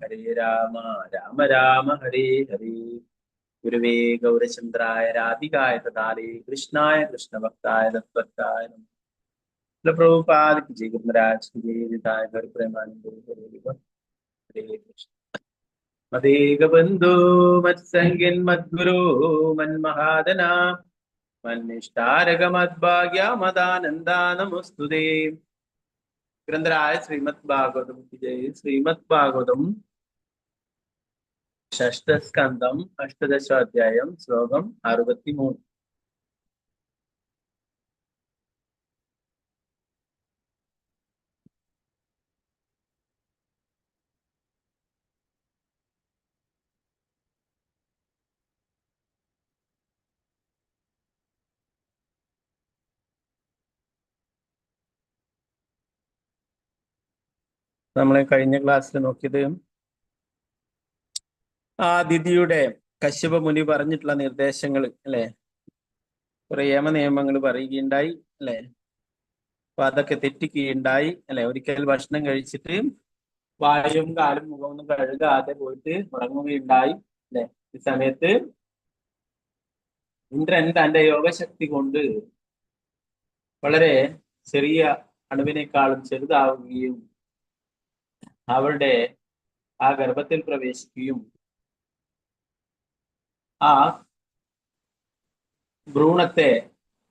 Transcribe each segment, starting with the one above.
ഹരേ രാമ രാമ രാമ ഹരേ ഹരേ. ഗുരുവേ ഗൗരചന്ദ്രായ രാധികായ തഥാലേ കൃഷ്ണായ കൃഷ്ണഭക്തായ തത്വത്തായ പ്രഭുപാദ की जय गुरुराज की जय निताय गौर प्रेमानंद हरे कृष्ण. मदेക ബന്ധു മത്സംഗിൻ മദ്ഗുരു മന്മഹാദന മന്നിഷ്ടാരക മദ്ഭാഗ്യ മദാനന്ദ നമസ്തുതേ. ഗ്രന്ഥരായ ശ്രീമദ് ഭാഗവതം की जय. ശ്രീമദ് ഭാഗവതം षष्ठस्कंदम अष्टादशाध्यायम श्लोकम 63. നമ്മളെ കഴിഞ്ഞ ക്ലാസ്സിൽ നോക്കിയത് ആ ദിതിയുടെ കശ്യപ മുനി പറഞ്ഞിട്ടുള്ള നിർദ്ദേശങ്ങൾ അല്ലെ, കുറെ നിയമങ്ങൾ പറയുകയുണ്ടായി അല്ലെ. അപ്പൊ അതൊക്കെ തെറ്റിക്കുകയുണ്ടായി അല്ലെ. ഒരിക്കൽ ഭക്ഷണം കഴിച്ചിട്ട് വായും കാലും മുഖമൊന്നും കഴുകാതെ പോയിട്ട് ഉറങ്ങുകയുണ്ടായി അല്ലെ. ഈ സമയത്ത് ഇന്ദ്രൻ തന്റെ യോഗശക്തി കൊണ്ട് വളരെ ചെറിയ അണുവിനേക്കാളും ചെറുതാവുകയും അവളുടെ ആ ഗർഭത്തിൽ പ്രവേശിക്കുകയും ആ ഭ്രൂണത്തെ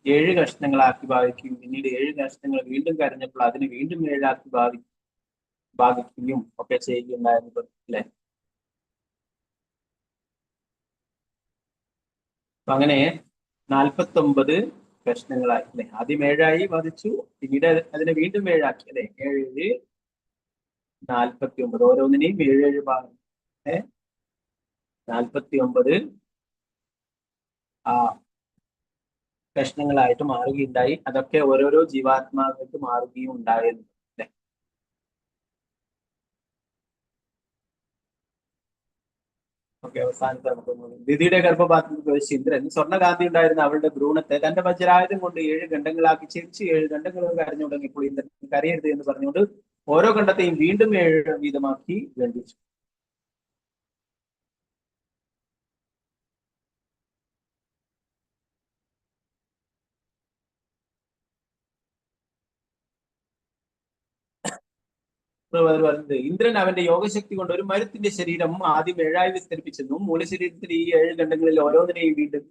7 കഷ്ണങ്ങളാക്കി ഭാഗിക്കുകയും പിന്നീട് 7 കഷ്ണങ്ങൾ വീണ്ടും കരഞ്ഞപ്പോൾ അതിന് വീണ്ടും 7ആക്കി ഭാഗിക്കുകയും ഒക്കെ ചെയ്യുകയുണ്ടായിരുന്നു അല്ലെ. അപ്പൊ അങ്ങനെ 49 കഷ്ണങ്ങളായി അല്ലെ. ആദ്യം 7ആയി ബാധിച്ചു, പിന്നീട് അതിനെ വീണ്ടും 7ആക്കി അല്ലെ. 7 49, ഓരോന്നിനെയും 7 ഭാഗം 49 ആ കഷ്ണങ്ങളായിട്ട് മാറുകയുണ്ടായി. അതൊക്കെ ഓരോരോ ജീവാത്മാക്കൾക്ക് മാറുകയും ഉണ്ടായിരുന്നു അല്ലെ. ഓക്കെ, അവസാനത്തെ നമുക്ക് ദിതിയുടെ ഗർഭപാത്രത്തിൽ പ്രവേശിച്ച ഇന്ദ്രൻ സ്വർണ്ണകാന്തി ഉണ്ടായിരുന്ന അവളുടെ ഭ്രൂണത്തെ തന്റെ വജ്രായുധം കൊണ്ട് 7 ഖണ്ഡങ്ങളാക്കി ചെരിച്ച് 7 ഖണ്ഡങ്ങളും കരഞ്ഞു തുടങ്ങിയപ്പോൾ ഇന്ദ്രൻ കരയരുത് എന്ന് പറഞ്ഞുകൊണ്ട് ഓരോ ഖണ്ഡത്തെയും വീണ്ടും 7 വീതമാക്കി ഖണ്ഡിച്ചു. പറയുന്നത് ഇന്ദ്രൻ അവന്റെ യോഗശക്തി കൊണ്ട് ഒരു മരുത്തിന്റെ ശരീരം ആദ്യം 7ആയി വിസ്തരിപ്പിച്ചെന്നും മൂലശരീരത്തിൽ ഈ 7 ഖണ്ഡങ്ങളിൽ ഓരോന്നിനെയും വീണ്ടും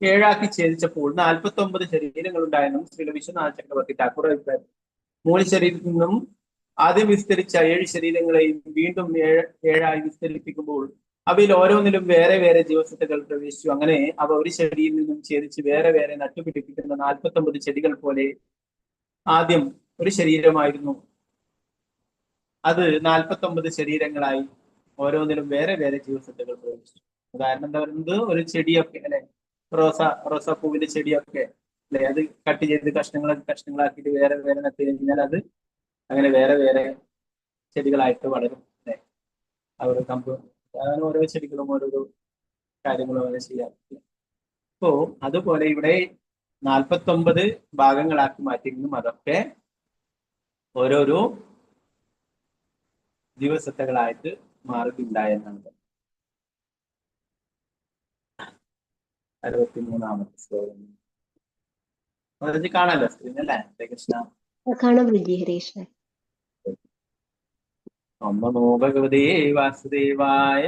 7ആക്കി ഛേദിച്ചപ്പോൾ 49 ശരീരങ്ങൾ ഉണ്ടായെന്നും ശ്രീ വിശ്വനാഥ ചക്രവർത്തി ഠാക്കൂർ അഭിപ്രായം. മൂലശരീരത്തിൽ നിന്നും ആദ്യം വിസ്തരിച്ച 7 ശരീരങ്ങളെയും വീണ്ടും 7ആയി വിസ്തരിപ്പിക്കുമ്പോൾ അവയിൽ ഓരോന്നിലും വേറെ വേറെ ജീവസത്തകൾ പ്രവേശിച്ചു. അങ്ങനെ അവ ഒരു ചെടിയിൽ നിന്നും ഛേദിച്ച് വേറെ വേറെ നട്ടുപിടിപ്പിക്കുന്ന 49 ചെടികൾ പോലെ ആദ്യം ഒരു ശരീരമായിരുന്നു. അത് 49 ശരീരങ്ങളായി ഓരോന്നിലും വേറെ വേറെ ജീവസത്തകൾ പ്രവേശിച്ചു. ഉദാഹരണം എന്താ പറയുന്നത്, ഒരു ചെടിയൊക്കെ അല്ലെ, റോസാപ്പൂവിന്റെ ചെടിയൊക്കെ അല്ലെ, അത് കട്ട് ചെയ്ത് കഷ്ണങ്ങളാക്കിയിട്ട് വേറെ വേറെ നട്ട് കഴിഞ്ഞാൽ അത് അങ്ങനെ വേറെ വേറെ ചെടികളായിട്ട് വളരും അല്ലെ. അവർ കമ്പ് അങ്ങനെ ഓരോ ചെടികളും ഓരോരോ കാര്യങ്ങളും അങ്ങനെ ചെയ്യാം. അപ്പോ അതുപോലെ ഇവിടെ 49 ഭാഗങ്ങളാക്കി മാറ്റിയിരുന്നു. അതൊക്കെ ഓരോരോ ജീവസത്തകളായിട്ട് മാറുകയുണ്ടായെന്നാണ് 63ാമത്തെ ശ്ലോകം. അത് കാണാലോ സ്ക്രീൻ അല്ലേ. കൃഷ്ണ കാണാം രുചി ഹരീഷ്. നമോ ഭഗവതേ വാസുദേവായ.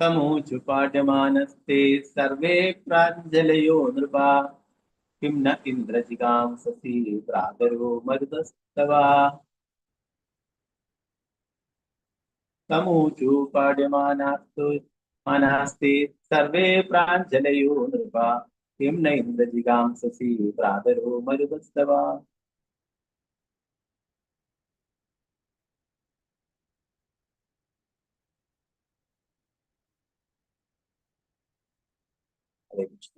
തമൂചു പാഠ്യമാനസ്തേ സർവേ പ്രാഞ്ജലയോ നൃപാ കിം ന ഇന്ദ്രജിഗാംസസി പ്രാതരോ മരുതസ്തവാ. തമൂചു പാഠ്യമാനാസ്തേ സർവേ പ്രാഞ്ജലയോ നൃപാ കിം ന ഇന്ദ്രജിഗാംസസി പ്രാതരോ മരുതസ്തവാ. ഹരേ കൃഷ്ണ.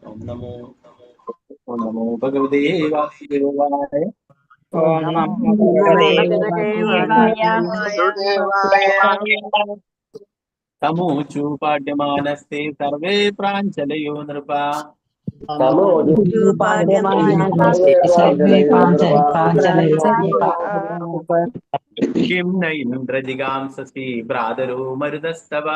ഓം നമോ ഭഗവതേ വാസുദേവായ. ഓം നമോ ഭഗവതേ വാസുദേവായ. തമോചു പാട്യമാനസ്തേ സർവേ പ്രാഞ്ചലയോ നൃപ. കിം ന ഇന്ദ്രജിഗാംസസി ഭ്രാതരോ മരുതസ്തവ.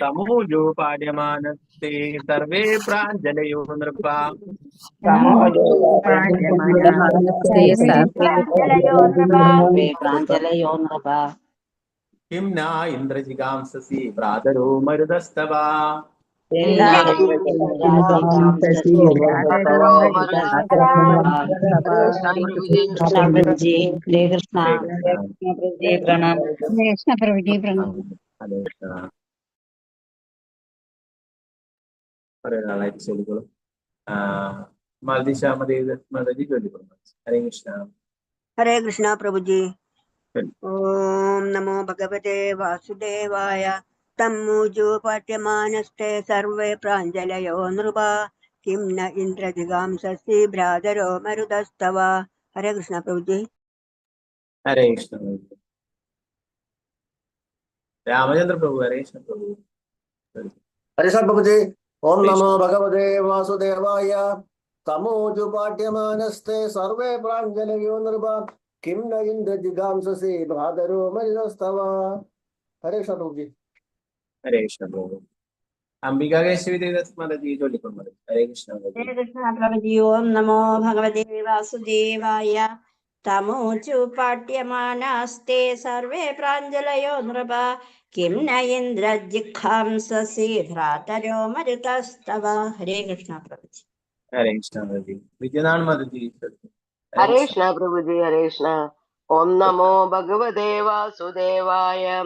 തമോജോ പാട്യമാനസ്തേ സർവേ പ്രാഞ്ചലയോ നൃപ. കിം ന ഇന്ദ്രജിഗാംസസി ഭ്രാതരോ മരുതസ്തവ. ഒരാളായിട്ട് ചൊല്ലിക്കോളും. മാതാജി ചൊല്ലിക്കോളും. ഹരേ കൃഷ്ണ. ഹരേ കൃഷ്ണ പ്രഭുജി. ഓം നമോ ഭഗവതേ വാസുദേവായ. തമ്മൂജു പാട്യമാനസ്തേ സർവേ പ്രാഞ്ജലയോ നൃപ. കിം ന ഇന്ദ്രജിഗാംസസി ഭ്രാതരോ മരുതസ്തവ. ഹരേ കൃഷ്ണ പ്രഭുജി. ഹരേ കൃഷ്ണ. രാമചന്ദ്ര പ്രഭു. ഹരേ കൃഷ്ണ പ്രഭു. ഹരേ കൃഷ്ണ പ്രഭുജി. ഓം നമോ ഭഗവതേ വാസുദേവായ. തമോജു പാട്യമാനസ്തേ സർവേ പ്രാഞ്ജലയോ നൃപ. കിം ന ഇന്ദ്രജിഗാംസസി ഭ്രാതരോ മരുതസ്തവ. ഹരേ കൃഷ്ണ പ്രഭുജി. ഹരേ കൃഷ്ണ പ്രഭു. അംബികാ കേശവി ദേവദാസ് മാതാജി ചൊല്ലിക്കൊള്ളുന്നത്. ഹരേ കൃഷ്ണ. ഹരേ കൃഷ്ണ പ്രഭുജി. ഓം നമോ ഭഗവതേ വാസുദേവായ. തമോചു പാട്യമാനാസ്തേ സർവേ പ്രാഞ്ജലയോ നൃപ. കിം ന ഇന്ദ്രജിഘാംസസി ഭ്രാതരോ മരുതസ്തവ. ഹരേ കൃഷ്ണ പ്രഭുജി. ഹരേ കൃഷ്ണ മാതാജി. വിദ്യനാഥ് മാതാജി. ഹരേ കൃഷ്ണ പ്രഭുജി. ഹരേ കൃഷ്ണ. ഓം നമോ ഭഗവതേ വാസുദേവായ.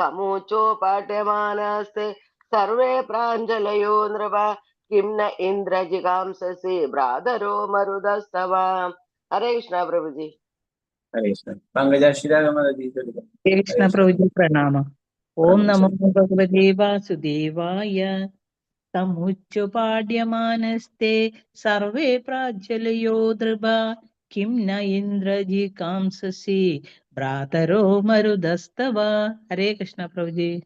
തമോചോ പാട്യമാനസ്തേ സർവേ പ്രാഞ്ജലയോ നൃപ. കിം ന ഇന്ദ്രജിഗാംസസി ഭ്രാതരോ മരുതസ്തവ. ഹരേ കൃഷ്ണ പ്രഭുജി. ഹരേ കൃഷ്ണ. പങ്കജാക്ഷിരാഗ മാതാജി ചൊല്ലിക്കൊള്ളും. ഹരേ കൃഷ്ണ പ്രഭുജി പ്രണാമം. ഓം നമോ ഭഗവതേ വാസുദേവായ. തമുച്ചു പാട്യമാനസ്തേ സർവേ പ്രാജ്വലയോ നൃപ. കിം ന ഇന്ദ്രജിഗാംസസി ഭ്രാതരോ മരുതസ്തവ. ഹരേ കൃഷ്ണ പ്രഭുജി.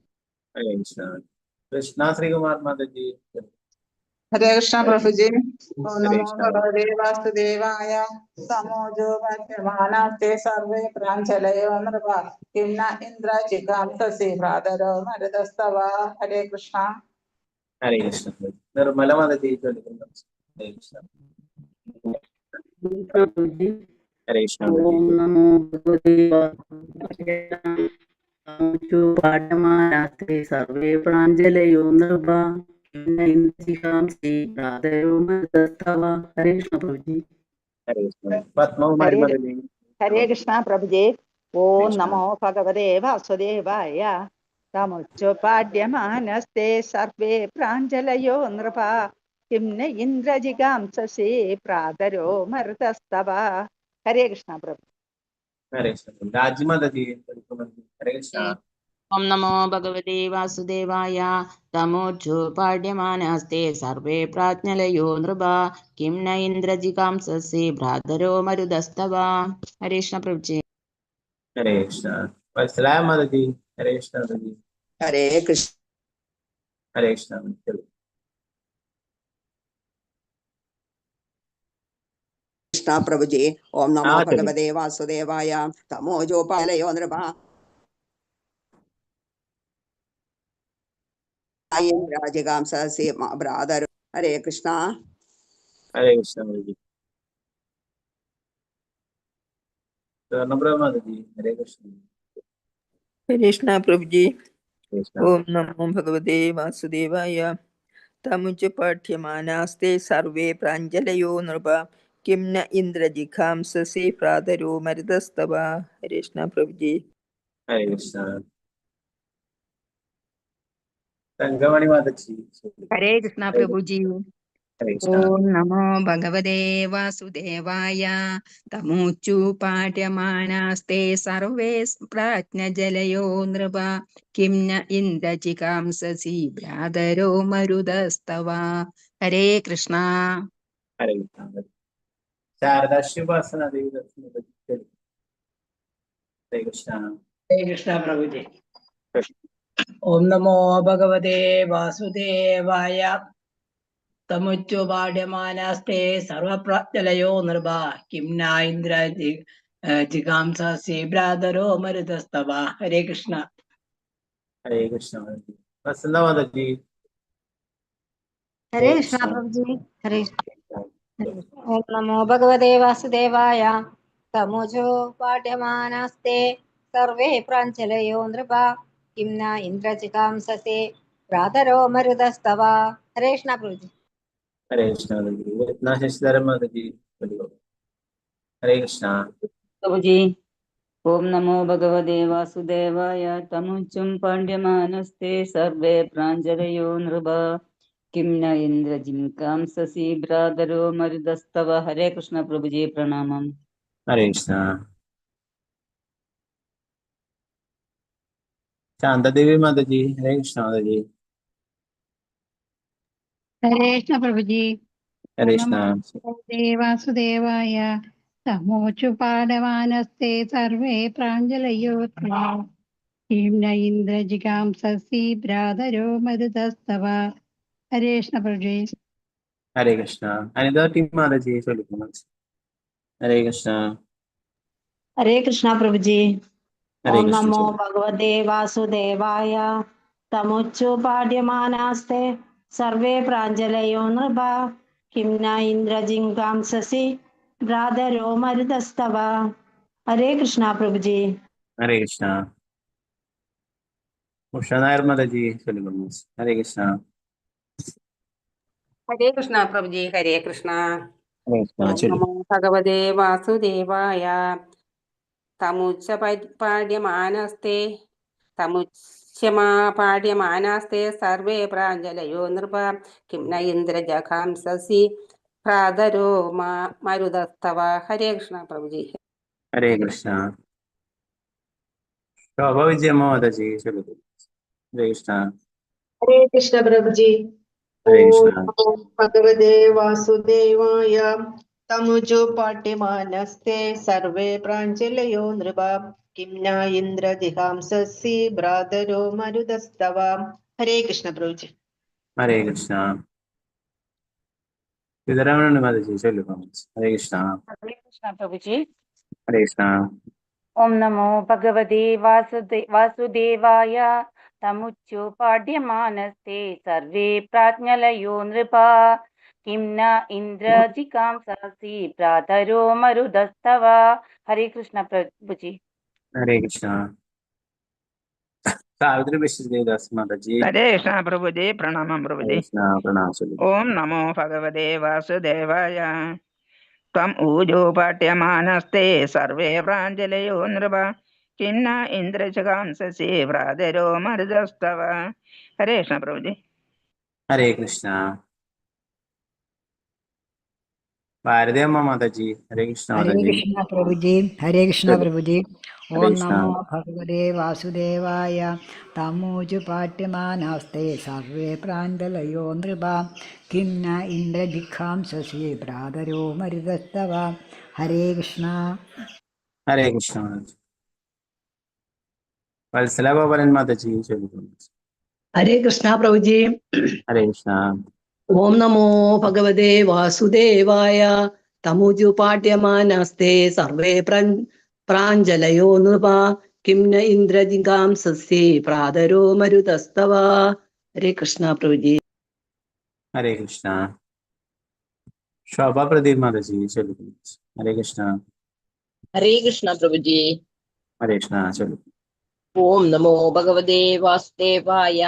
ഹരേ കൃഷ്ണ. കൃഷ്ണ ശ്രീകുമാർ മാതാജി. ഹരേ കൃഷ്ണ പ്രഭുജി. ഓം ഹരേ നമോ കൃഷ്ണ. ഭഗവതേ വാസുദേവായ. തമോജോ പാട്യമാനസ്തേ സർവേ പ്രാഞ്ജലയോ നൃപ. കിം ന ഇന്ദ്രജിഗാംസസി ഭ്രാതരോ മരുതസ്തവ. ഹരേ കൃഷ്ണ. ഹരേ കൃഷ്ണ. നിർമ്മല മാതാജി ചൊല്ലിക്കൊള്ളുന്നത്. ഹരേ കൃഷ്ണ. ഹരേ കൃഷ്ണ. ഓം നമോ ഭഗവതേ വാസുദേവായ. പാഠമാനാസ്തേ സർവേ പ്രാഞ്ജലയോ നൃപ. കിം ന ഇന്ദ്രജിഗാംസസി ഭ്രാതരോ മരുതസ്തവ. ഹരേ കൃഷ്ണ പ്രഭുജി. ഹരേ കൃഷ്ണ. പത്മകുമാരി മാതാജി. ഹരേ കൃഷ്ണ പ്രഭുജി. ഓം നമോ ഭഗവതേ വാസുദേവായ. തമുച്ചു പാട്യമാനസ്തേ സർവേ പ്രാഞ്ജലയോ നൃപ. കിം ന ഇന്ദ്രജിഗാംസസി ഭ്രാതരോ മരുതസ്തവ. ഹരേ കൃഷ്ണ പ്രഭു. ഹരേ കൃഷ്ണ. രാജി മാതാജി ചൊല്ലിക്കൊള്ളുന്നത്. ഹരേ കൃഷ്ണ. ഓം നമോ ഭഗവതേ വാസുദേവായ. തമോചു പാട്യമാനസ്തേ സർവേ പ്രാജ്ഞലയോ നൃപ. കിം ന ഇന്ദ്രജിഗാംസസി ഭ്രാതരോ മരുതസ്തവ. ഹരേ കൃഷ്ണ പ്രഭുജി. ഹരേ കൃഷ്ണ. വത്സലായ മാതാജി. ഹരേ കൃഷ്ണ മാതാജി. ഹരേ കൃഷ്ണ. ഹരേ കൃഷ്ണ. കൃഷ്ണ പ്രഭുജി. ഓം നമോ ഭഗവതേ വാസുദേവായ. തമോജോ പാലയോ നൃപ. രാജികാംസസി ഭ്രാതരോ. ഹരേ കൃഷ്ണ. ഹരേ കൃഷ്ണ മാതാജി. സ്വർണ്ണപ്രഭ മാതാജി. ഹരേ കൃഷ്ണ. ഹരേ കൃഷ്ണ പ്രഭുജി. ഹരേ കൃഷ്ണ. ഓം നമോ ഭഗവതേ വാസുദേവായ. തമുചു പാഠ്യമാനാസ്തേ സർവേ പ്രാഞ്ജലയോ നൃപ. കിം ന ഇന്ദ്രജിഘാംസസി ഭ്രാതരോ മരുതസ്തവ. ഹരേ കൃഷ്ണ പ്രഭുജി. ഹരേ കൃഷ്ണ. തങ്കമണി മാതാജി. ഹരേ കൃഷ്ണ പ്രഭുജി. ഹരേ കൃഷ്ണ. ഓം നമോ ഭഗവതേ വാസുദേവായ. തമൂച്ചു പാട്യമാനാസ്തേ സർവേ പ്രാജ്ഞജലയോ നൃപ. കിം ന ഇന്ദ്രജികാംസസി ഭ്രാതരോ മരുതസ്തവ. ഹരേ കൃഷ്ണ. ഹരേ കൃഷ്ണ. ശാരദാ ശിവാസന ദേവി ദർശനം. ഹരേ കൃഷ്ണ. ഹരേ കൃഷ്ണ പ്രഭുജി. ഓം നമോ ഭഗവതേ വാസുദേവായ. തമുച്ചു പാഠ്യമാനസ്തേ സർവപ്രജ്ഞലയോ നൃപ. കിം ന ഇന്ദ്ര ജിഗാംസി ഭ്രാതരോ മരുതസ്തവ. ഹരേ കൃഷ്ണ. ഹരേ കൃഷ്ണ. വസന്ത മാതാജി. ഹരേ കൃഷ്ണ പ്രഭുജി. ഹരേ ഓം നമോ ഭഗവതേ വാസുദേവായ. തമുജോ പാഠ്യമാനസ്തേ സർവേ പ്രാഞ്ജലയോ നൃപ. കിം ന ഇന്ദ്രജികാംസസേ ഭ്രാതരോ മരുതസ്തവ. ഹരേ കൃഷ്ണ പ്രഭുജി. ഹരേ കൃഷ്ണ. ശശിധരൻ മാതാജി. ഹരേ കൃഷ്ണ. പ്രഭുജി. ഓം നമോ ഭഗവതേ വാസുദേവായ. തമുച്ചും പാണ്ഡ്യമാനസ്തേ സർവേ പ്രാഞ്ജലയോ നൃപ. കിം ന ഇന്ദ്രജിംകാംസസി ഭ്രാതരോ മരുതസ്തവ. ഹരേ കൃഷ്ണ പ്രഭുജി. പ്രണാമം. ഹരേ കൃഷ്ണ. ശാന്തദേവി മാതാജി. ഹരേ കൃഷ്ണ മാതാജി. ഹരേ കൃഷ്ണ പ്രഭുജി. ഹരേ കൃഷ്ണ. വാസുദേവായ. തമോചു പാഠമാനസ്തേ സർവേ പ്രാഞ്ജലയോ കിം ന ഇന്ദ്രജികാംസസി ഭ്രാതരോ മരുതസ്തവ. ഹരേ കൃഷ്ണ പ്രഭുജി. ഹരേ കൃഷ്ണ. അനിത ടി മാതാജി. ഹരേ കൃഷ്ണ. ഹരേ കൃഷ്ണ പ്രഭുജി. ഹരേ ഓം കൃഷ്ണ. നമോ ഭഗവതേ വാസുദേവായ. തമുച്ചു പാഠ്യമാനാസ്തേ സർവേ പ്രാഞ്ജലയോ നൃപ. കിം ന ഇന്ദ്രജിംകാംസസി ഭ്രാതരോ മരുതസ്തവ. ഹരേ കൃഷ്ണ പ്രഭുജി. ഹരേ കൃഷ്ണ. ഉഷ നായർ മാതാജി. ഹരേ കൃഷ്ണ. ഹരേ കൃഷ്ണ പ്രഭുജി. ഹരേ കൃഷ്ണ. ഹരേ കൃഷ്ണ. ഓം നമോ ഭഗവതേ വാസുദേവായ. തമുച്ച പാഠ്യമാനസ്തേ പാഠ്യമാനാസ്തേ സർവേ പ്രാഞ്ജലയോ നൃപ. കിം ന ഇന്ദ്രജഘാംസസി ഭ്രാതരോ മരുതസ്തവ. ഹരേ കൃഷ്ണ പ്രഭുജി. ഹരേ കൃഷ്ണ. ശോഭ വിജയമ്മ മാതാജി. ഹരേ കൃഷ്ണ. ഹരേ കൃഷ്ണ പ്രഭുജി. ഹരേ കൃഷ്ണ. ഓം ഭഗവതേ വാസുദേവായ. തമുജോ പാഠ്യമാനസ്തേ സർവേ പ്രാഞ്ജലയോ നൃപ. കിം ന ഇന്ദ്രജിഹാംസസി ഭ്രാതരോ മരുതസ്തവ. ഹരേ കൃഷ്ണ പ്രഭുജി. ഹരേ കൃഷ്ണ. സിദ്ധരാമൻ മാതാജി. ഹരേ കൃഷ്ണ. ഹരേ കൃഷ്ണ പ്രഭുജി. ഹരേ കൃഷ്ണ. ഓം നമോ ഭഗവതേ വാസുദേവായ. തമുച്ചു പാഠ്യമാനസ്തേ സർവേ പ്രാജ്ഞലയോ നൃപ. കിം ന ഇന്ദ്രജികാംസസി ഭ്രാതരോ മരുതസ്തവ. ഹരേ കൃഷ്ണ പ്രഭുജി. ഹരേ കൃഷ്ണ. സാവിത്രി ബഷീർദാസ് മാതാജി. ഹരേ കൃഷ്ണ പ്രഭുജി. പ്രണാമം പ്രഭുജി. പ്രണാമം. ഓം നമോ ഭഗവതേ വാസുദേവായ. ത്വം ഊജോ പാട്യമാനസ്തേ സർവേ പ്രാഞ്ജലയോ നൃപ. കിം ന ഇന്ദ്രജികാംസസി ഭ്രാതരോ മരുതസ്തവ. ഹരേ കൃഷ്ണ പ്രഭുജി. ഹരേ കൃഷ്ണ. ഭാരതി അമ്മ മാതാജി. ഹരേ കൃഷ്ണ ഹരേ മാതാജി. കൃഷ്ണ പ്രഭുജി. ഹരേ കൃഷ്ണ പ്രഭുജി. ഹരേ ഓം കൃഷ്ണ. നമോ ഭഗവതേ വാസുദേവായ. തമോജു പാട്യമാനാസ്തേ സർവേ പ്രാഞ്ജലയോ നൃപ. കിം ന ഇന്ദ്രജിഘാംസസി ഭ്രാതരോ മരുതസ്തവ. ഹരേ കൃഷ്ണ. ഹരേ കൃഷ്ണ മാതാജി. വത്സല ഗോപാലൻ മാതാജി. ഹരേ കൃഷ്ണ പ്രഭുജി. ഹരേ കൃഷ്ണ. ഓം നമോ ഭഗവതേ വാസുദേവായ. തമുജു പാഠ്യമാനസ്തേ സർവേ പ്രാഞ്ജലയോ നൃപ. കിം ന ഇന്ദ്രജികാംസസി ഭ്രാതരോ മരുതസ്തവ. ഹരേ കൃഷ്ണ പ്രഭുജി. ഹരേ കൃഷ്ണ. ശോഭ പ്രദീപ് മാതാജി. ഹരേ കൃഷ്ണ. ഹരേ കൃഷ്ണ പ്രഭുജി. ഹരേ കൃഷ്ണ. ഓം നമോ ഭഗവതേ വാസുദേവായ.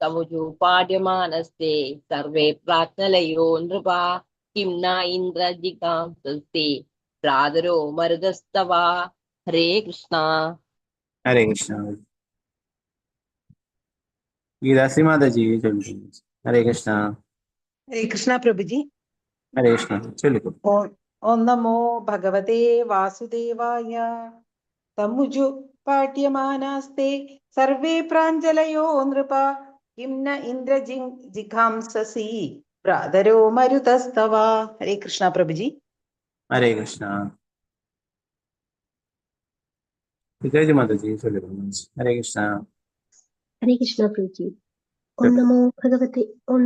തമുജു പാഠ്യമാനസ്തേ സർവേ പ്രാജ്ഞലയോ നൃപ. കിം ന ഇന്ദ്രജികാംസസി ഭ്രാതരോ മരുതസ്തവ. ഹരേ കൃഷ്ണ. ഹരേ കൃഷ്ണ. ഗീതാശ്രീ മാതാജി. ഹരേ കൃഷ്ണ. ഹരേ കൃഷ്ണ പ്രഭുജി. ഹരേ കൃഷ്ണ. ചൊല്ലിക്കോ. ഓം നമോ ഭഗവതേ വാസുദേവായ. തമുജു പാട്യമാനാസ്തേ സർവേ പ്രാഞ്ജലയോ നൃപ. കിം ന ഇന്ദ്രജിഘാംസസി ഭ്രാതരോ മരുതസ്തവ. ഹരേ കൃഷ്ണ പ്രഭുജി. ഹരേ കൃഷ്ണ. വിജയജി മാതാജി ചൊല്ലിക്കോ. ഹരേ കൃഷ്ണ. ഹരേ കൃഷ്ണ പ്രഭുജി. ഓം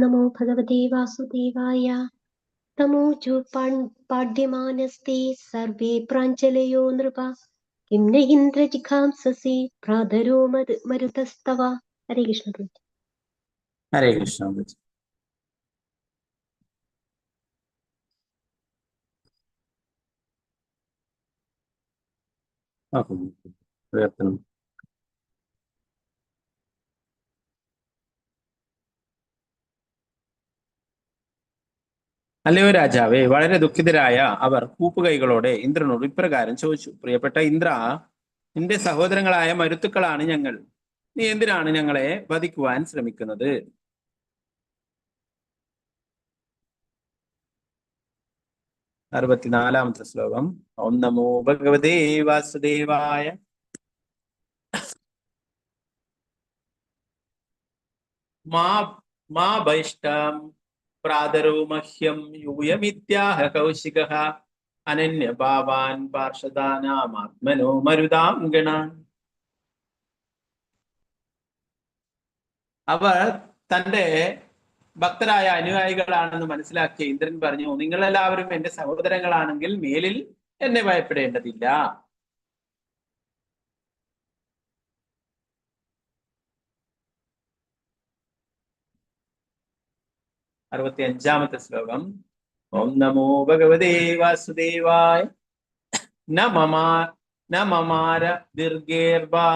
നമോ ഭഗവതേ വാസുദേവായ. തമോജു പാഡ്യമാനസ്തേ സർവേ പ്രാഞ്ജലയോ നൃപ. കിം ന ഇന്ദ്രജിഘാംസസി ഭ്രാതരോ മരുതസ്തവ. ഹരേ കൃഷ്ണ പ്രഭുജി. ഹരേ കൃഷ്ണ. ഉയർത്തണം. അല്ലയോ രാജാവേ, വളരെ ദുഃഖിതരായ അവർ കൂപ്പുകൈകളോടെ ഇന്ദ്രനോട് ഇപ്രകാരം ചോദിച്ചു: പ്രിയപ്പെട്ട ഇന്ദ്ര, നിന്റെ സഹോദരങ്ങളായ മരുത്തുക്കളാണ് ഞങ്ങൾ. നീ എന്തിനാണ് ഞങ്ങളെ വധിക്കുവാൻ ശ്രമിക്കുന്നത്? അറുപത്തിനാലാമത്തെ ശ്ലോകം. ഓം നമോ ഭഗവതേ വാസുദേവായ. മാ ഭൈഷ്ടം പ്രാതരോ മഹ്യം യൂയമിത്യാഹ കൗശികഃ അനന്യഭാവാൻ പാർഷദാനാമാത്മനോ മരുതാം ഗണാൻ. അവർ തന്റെ ഭക്തരായ അനുയായികളാണെന്ന് മനസ്സിലാക്കിയ ഇന്ദ്രൻ പറഞ്ഞു: നിങ്ങളെല്ലാവരും എന്റെ സഹോദരങ്ങളാണെങ്കിൽ മേലിൽ എന്നെ ഭയപ്പെടേണ്ടതില്ല. അറുപത്തിയഞ്ചാമത്തെ ശ്ലോകം. ഓം നമോ ഭഗവതേ വാസുദേവായ. നമമാര ദീർഘേർവാ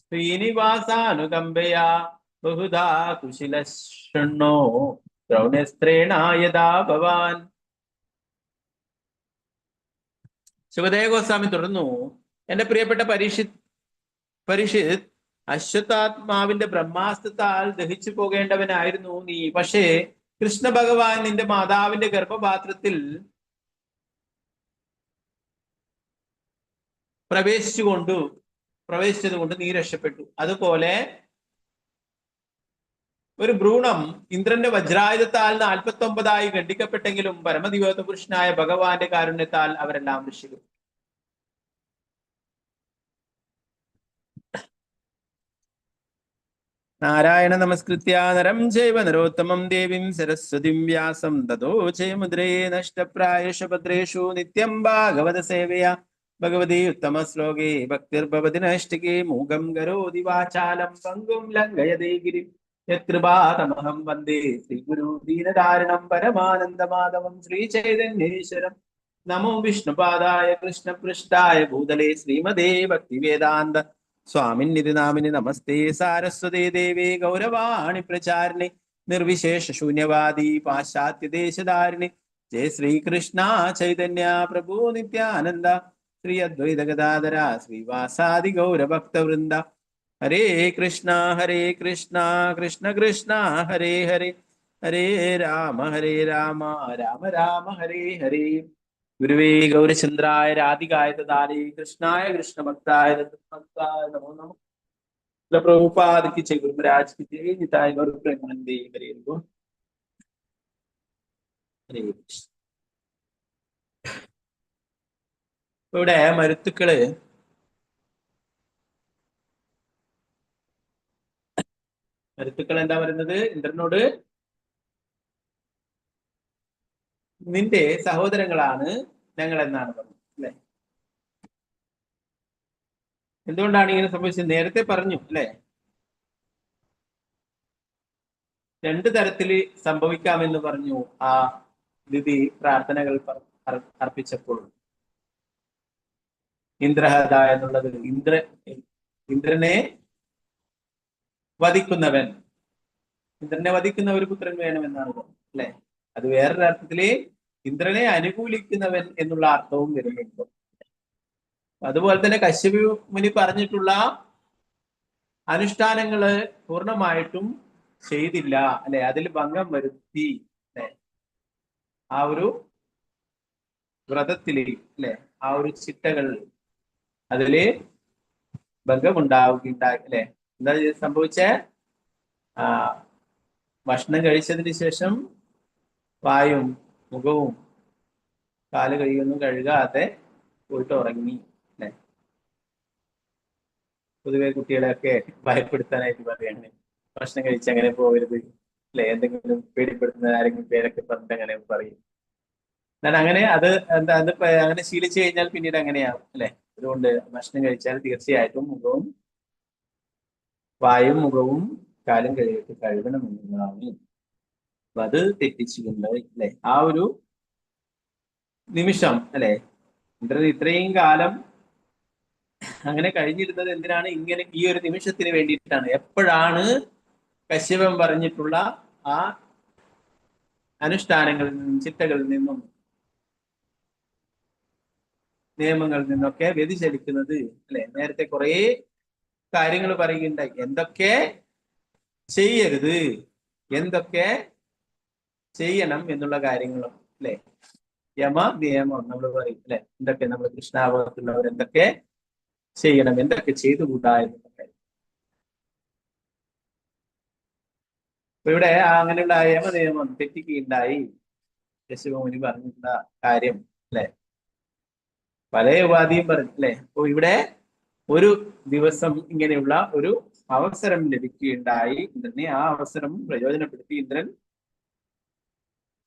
ശ്രീനിവാസാനുകമ്പയാ ബഹുധാ കുശിലശൃണ്ണോ ദ്രൗണ്യസ്ത്രേണായതാ ഭവാൻ. സുഖദേവ ഗോസ്വാമി തുടർന്നു: എന്റെ പ്രിയപ്പെട്ട പരീക്ഷിത്, അശ്വത്ഥാത്മാവിന്റെ ബ്രഹ്മാസ്ത്രത്താൽ ദഹിച്ചു പോകേണ്ടവനായിരുന്നു നീ. പക്ഷേ കൃഷ്ണ ഭഗവാൻ നിന്റെ മാതാവിന്റെ ഗർഭപാത്രത്തിൽ പ്രവേശിച്ചതുകൊണ്ട് നീ രക്ഷപ്പെട്ടു. അതുപോലെ ഒരു ഭ്രൂണം ഇന്ദ്രന്റെ വജ്രായുധത്താൽ 49 ഖണ്ഡിക്കപ്പെട്ടെങ്കിലും പരമദിവ്യ പുരുഷനായ ഭഗവാന്റെ കാരുണ്യത്താൽ അവരെല്ലാം രക്ഷിക്കും. നാരായണ നമസ്കൃത്യ നരം ചൈവ നരോത്തമം ദേവീം സരസ്വതിം വ്യാസം തതോ ജയമുദ്രേ നഷ്ടപ്രായേഷ ഭദ്രേഷു നിത്യം ഭാഗവത സേവയാ ഭഗവതി ഉത്തമ ശ്ലോകേ ഭക്തിർഭവതി നൈഷ്ഠികേ മൂകം കരോതി വാചാലം പങ്കും ലംഘയതേ ഗിരിം യത്കൃപാതമഹം വന്ദേ ശ്രീഗുരു ദീനധാരണം പരമാനന്ദമാധവം ശ്രീചൈതന്യേശ്വരം. നമോ വിഷ്ണുപാദായ കൃഷ്ണപൃഷ്ഠായ ഭൂതലേ ശ്രീമതേ ഭക്തിവേദാന്ത സ്വാമിന്നിധി നാമിനി നമസ്തേ സാരസ്വതേ ദേവേ ഗൗരവാണി പ്രചാരിണി നിർവിശേഷ ശൂന്യവാദി പാശ്ചാത്യ ദേശധാരിണി. ജയ ശ്രീകൃഷ്ണ ചൈതന്യ പ്രഭു നിത്യാനന്ദ ശ്രീ അദ്വൈത ഗദാധര ശ്രീവാസാദി ഗൗരഭക്തവൃന്ദ. ഹരേ കൃഷ്ണ കൃഷ്ണ കൃഷ്ണ ഹരേ ഹരേ, ഹരേ രാമ രാമ രാമ ഹരേ ഹരേ. ഗുരുവേ ഗൗരചന്ദ്രായ രാധികായ തദാരേ കൃഷ്ണായ കൃഷ്ണഭക്തായ ഭക്തായ നമോ നമഃ. പ്രഭുപാദ് കി ജയ്, ഗുരു മഹാരാജ് കി ജയ്, നിതായ് ഗൗര പ്രേമാനന്ദേ. ഹരേ കൃഷ്ണ. ഇവിടെ മരുത്തുക്കൾ എന്താ പറയുന്നത്? ഇന്ദ്രനോട് നിന്റെ സഹോദരങ്ങളാണ് ഞങ്ങൾ എന്നാണ് പറഞ്ഞത്, അല്ലെ? എന്തുകൊണ്ടാണ് ഇങ്ങനെ സംഭവിച്ചത്? നേരത്തെ പറഞ്ഞു, അല്ലെ? 2 തരത്തിൽ സംഭവിക്കാമെന്ന് പറഞ്ഞു ആ ദിതി പ്രാർത്ഥനകൾ അർപ്പിച്ചപ്പോൾ. ഇന്ദ്രഹത എന്നുള്ളത് ഇന്ദ്രനെ വധിക്കുന്നവൻ, ഇന്ദ്രനെ വധിക്കുന്ന ഒരു പുത്രൻ വേണമെന്നാണ് പറഞ്ഞത്, അല്ലെ? അത് വേറൊരു അർത്ഥത്തില് ഇന്ദ്രനെ അനുകൂലിക്കുന്നവൻ എന്നുള്ള അർത്ഥവും വരുന്നുണ്ട്. അതുപോലെ തന്നെ കശ്യപ മുനി പറഞ്ഞിട്ടുള്ള അനുഷ്ഠാനങ്ങള് പൂർണ്ണമായിട്ടും ചെയ്തില്ല, അല്ലെ? അതിൽ ഭംഗം വരുത്തി ആ ഒരു വ്രതത്തില് അല്ലെ, ആ ഒരു ചിട്ടകൾ അതില് ഭംഗമുണ്ടാവുകയുണ്ടായി അല്ലെ. എന്താ സംഭവിച്ചേ? ഭക്ഷണം കഴിച്ചതിന് ശേഷം വായും മുഖവും കാല് കൈയൊന്നും കഴുകാതെ പോയിട്ട് ഉറങ്ങി അല്ലെ. പൊതുവെ കുട്ടികളെയൊക്കെ ഭയപ്പെടുത്താനായിട്ട് പറയാണ്, ഭക്ഷണം കഴിച്ച് അങ്ങനെ പോകരുത് അല്ലെ, എന്തെങ്കിലും പേടിപ്പെടുത്തുന്ന ആരെങ്കിലും പേരൊക്കെ പറഞ്ഞിട്ട് അങ്ങനെ പറയും. എന്നാൽ അങ്ങനെ അത് എന്താ അത് അങ്ങനെ ശീലിച്ചു കഴിഞ്ഞാൽ പിന്നീട് അങ്ങനെയാവും അല്ലെ. അതുകൊണ്ട് ഭക്ഷണം കഴിച്ചാൽ തീർച്ചയായിട്ടും വായും മുഖവും കാലും കഴുകണമെന്നുള്ളതാണ്. അപ്പൊ അത് തെറ്റിച്ചുകൊണ്ട് അല്ലെ ആ ഒരു നിമിഷം അല്ലെ, ഇത്രയും കാലം അങ്ങനെ കഴിഞ്ഞിരുന്നത് എന്തിനാണ്? ഇങ്ങനെ ഈ ഒരു നിമിഷത്തിന് വേണ്ടിയിട്ടാണ്. എപ്പോഴാണ് കശ്യപൻ പറഞ്ഞിട്ടുള്ള ആ അനുഷ്ഠാനങ്ങളിൽ നിന്നും ചിട്ടകളിൽ നിന്നും നിയമങ്ങളിൽ നിന്നൊക്കെ വ്യതിചലിക്കുന്നത് അല്ലെ. നേരത്തെ കുറെ കാര്യങ്ങൾ പറയുകയുണ്ടായി, എന്തൊക്കെ ചെയ്യരുത്, എന്തൊക്കെ ചെയ്യണം എന്നുള്ള കാര്യങ്ങളും അല്ലെ. യമ നിയമം നമ്മൾ പറയും അല്ലെ, എന്തൊക്കെ നമ്മൾ കൃഷ്ണാവകത്തുള്ളവർ എന്തൊക്കെ ചെയ്യണം, എന്തൊക്കെ ചെയ്തുകൂടാ എന്നുള്ള കാര്യം. അപ്പൊ ഇവിടെ അങ്ങനെയുള്ള യമ നിയമം തെറ്റിക്കുകയുണ്ടായി. കശ്യപമുനി പറഞ്ഞിട്ടുള്ള കാര്യം അല്ലെ, പല ഉപാധിയും പറഞ്ഞു അല്ലെ. അപ്പൊ ഇവിടെ ഒരു ദിവസം ഇങ്ങനെയുള്ള ഒരു അവസരം ലഭിക്കുകയുണ്ടായി ഇന്ദ്രനെ. ആ അവസരം പ്രയോജനപ്പെടുത്തി ഇന്ദ്രൻ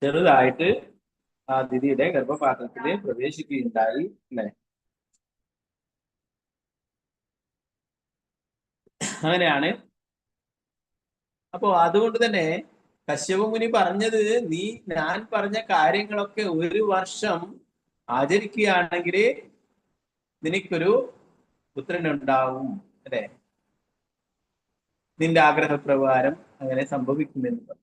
ചെറുതായിട്ട് ആ ദിതിയുടെ ഗർഭപാത്രത്തില് പ്രവേശിക്കുകയുണ്ടായി അല്ലെ. അങ്ങനെയാണ്. അപ്പോ അതുകൊണ്ട് തന്നെ കശ്യപമുനി പറഞ്ഞത്, ഞാൻ പറഞ്ഞ കാര്യങ്ങളൊക്കെ ഒരു വർഷം ആചരിക്കുകയാണെങ്കിൽ നിനക്കൊരു പുത്രനുണ്ടാവും അല്ലെ, നിന്റെ ആഗ്രഹപ്രകാരം അങ്ങനെ സംഭവിക്കുമെന്ന് പറഞ്ഞു.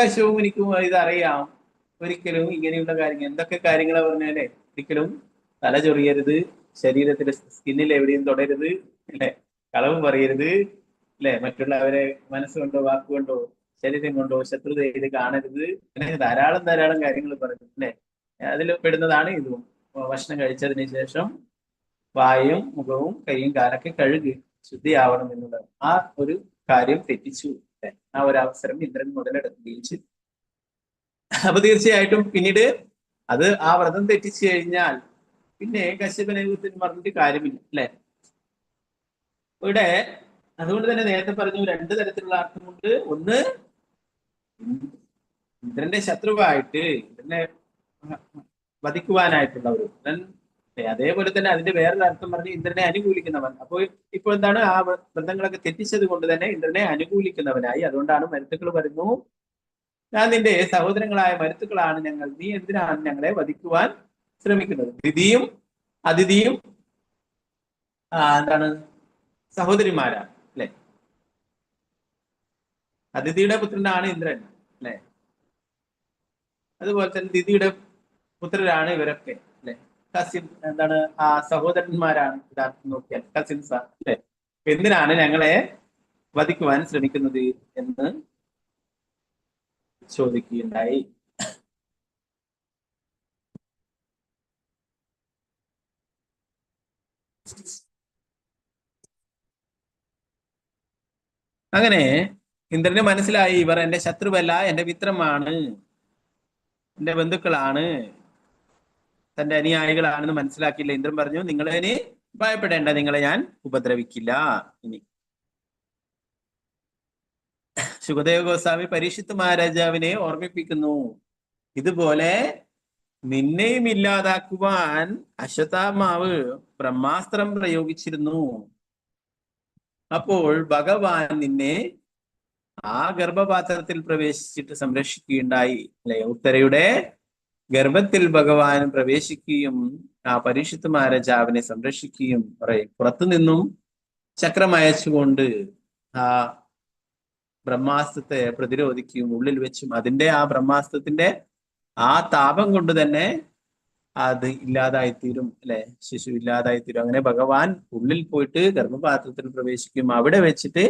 കശ്യപമുനിക്കും ഇതറിയാം. ഒരിക്കലും ഇങ്ങനെയുള്ള കാര്യങ്ങൾ, എന്തൊക്കെ കാര്യങ്ങളാ പറഞ്ഞാലേ, ഒരിക്കലും തല ചൊറിയരുത്, ശരീരത്തിലെ സ്കിന്നിൽ എവിടെയും തൊടരുത് അല്ലെ, കളവ് പറയരുത് അല്ലെ, മറ്റുള്ളവരെ മനസ്സുകൊണ്ടോ വാക്കുകൊണ്ടോ ശരീരം കൊണ്ടോ ശത്രുത ചെയ്ത് കാണരുത്, അങ്ങനെ ധാരാളം കാര്യങ്ങൾ പറഞ്ഞു അല്ലെ. അതിൽ പെടുന്നതാണ് ഇതും. ഭക്ഷണം കഴിച്ചതിന് ശേഷം വായും മുഖവും കൈയും കാലൊക്കെ കഴുകി ശുദ്ധിയാവണം എന്നുള്ളത്. ആ ഒരു കാര്യം തെറ്റിച്ചു അല്ലെ. ആ ഒരു അവസരം ഇന്ദ്രൻ മുതലെടുക്കുകയും ചെയ്തു. അപ്പൊ തീർച്ചയായിട്ടും പിന്നീട് അത് ആ വ്രതം തെറ്റിച്ചു കഴിഞ്ഞാൽ പിന്നെ കശ്യപനെ പറഞ്ഞിട്ട് കാര്യമില്ല അല്ലെ. ഇവിടെ അതുകൊണ്ട് തന്നെ നേരത്തെ പറഞ്ഞു, രണ്ടു തരത്തിലുള്ള അർത്ഥമുണ്ട്. ഒന്ന്, ഇന്ദ്രന്റെ ശത്രുവായിട്ട് ഇന്ദ്രനെ വധിക്കുവാനായിട്ടുള്ള ഒരു ഇന്ദ്രൻ. അതേപോലെ തന്നെ അതിന്റെ വേറൊരു അർത്ഥം പറഞ്ഞ് ഇന്ദ്രനെ അനുകൂലിക്കുന്നവൻ. അപ്പോൾ ഇപ്പോൾ എന്താണ്, ആ വ്രതങ്ങളൊക്കെ തെറ്റിച്ചത് കൊണ്ട് തന്നെ ഇന്ദ്രനെ അനുകൂലിക്കുന്നവനായി. അതുകൊണ്ടാണ് മരുത്തുക്കൾ പറയുന്നു, ഞാൻ നിന്റെ സഹോദരങ്ങളായ മരുത്തുക്കളാണ് ഞങ്ങൾ, നീ എന്തിനാണ് ഞങ്ങളെ വധിക്കുവാൻ ശ്രമിക്കുന്നത്? ദിതിയും അതിഥിയും എന്താണ് സഹോദരിമാരാണ് അല്ലെ. അതിഥിയുടെ പുത്രനാണ് ഇന്ദ്രൻ അല്ലെ. അതുപോലെ തന്നെ ദിതിയുടെ പുത്രരാണ് ഇവരൊക്കെ അല്ലെ. കസിൻ എന്താണ്, ആ സഹോദരന്മാരാണ് യഥാർത്ഥം നോക്കിയാൽ, കസിൻസ് അല്ലെ. എന്തിനാണ് ഞങ്ങളെ വധിക്കുവാൻ ശ്രമിക്കുന്നത് എന്ന് ചോദിക്കുകയുണ്ടായി. അങ്ങനെ ഇന്ദ്രന് മനസ്സിലായി, ഇവർ എന്റെ ശത്രുവല്ല, എന്റെ മിത്രമാണ്, എന്റെ ബന്ധുക്കളാണ്, തന്റെ അനുയായികളാണെന്ന് മനസ്സിലാക്കിയില്ല. ഇന്ദ്രൻ പറഞ്ഞു, നിങ്ങളെ ഭയപ്പെടേണ്ട, നിങ്ങളെ ഞാൻ ഉപദ്രവിക്കില്ല. ഇനി ശുകദേവ ഗോസ്വാമി പരീക്ഷിത്ത് മഹാരാജാവിനെ ഓർമ്മിപ്പിക്കുന്നു, ഇതുപോലെ നിന്നെയും ഇല്ലാതാക്കുവാൻ അശ്വത്ഥാമാവ് ബ്രഹ്മാസ്ത്രം പ്രയോഗിച്ചിരുന്നു. അപ്പോൾ ഭഗവാൻ നിന്നെ ആ ഗർഭപാത്രത്തിൽ പ്രവേശിച്ചിട്ട് സംരക്ഷിക്കുകയുണ്ടായി അല്ലെ. ഉത്തരയുടെ ഗർഭത്തിൽ ഭഗവാൻ പ്രവേശിക്കുകയും ആ പരീക്ഷിത്ത് മഹാരാജാവിനെ സംരക്ഷിക്കുകയും പറയും. പുറത്തുനിന്നും ചക്രം അയച്ചുകൊണ്ട് ആ ബ്രഹ്മാസ്ത്രത്തെ പ്രതിരോധിക്കുകയും ഉള്ളിൽ വെച്ചും അതിന്റെ ആ ബ്രഹ്മാസ്ത്രത്തിന്റെ ആ താപം കൊണ്ട് തന്നെ അത് ഇല്ലാതായിത്തീരും അല്ലെ, ശിശു ഇല്ലാതായിത്തീരും. അങ്ങനെ ഭഗവാൻ ഉള്ളിൽ പോയിട്ട് ഗർഭപാത്രത്തിൽ പ്രവേശിക്കുകയും അവിടെ വെച്ചിട്ട്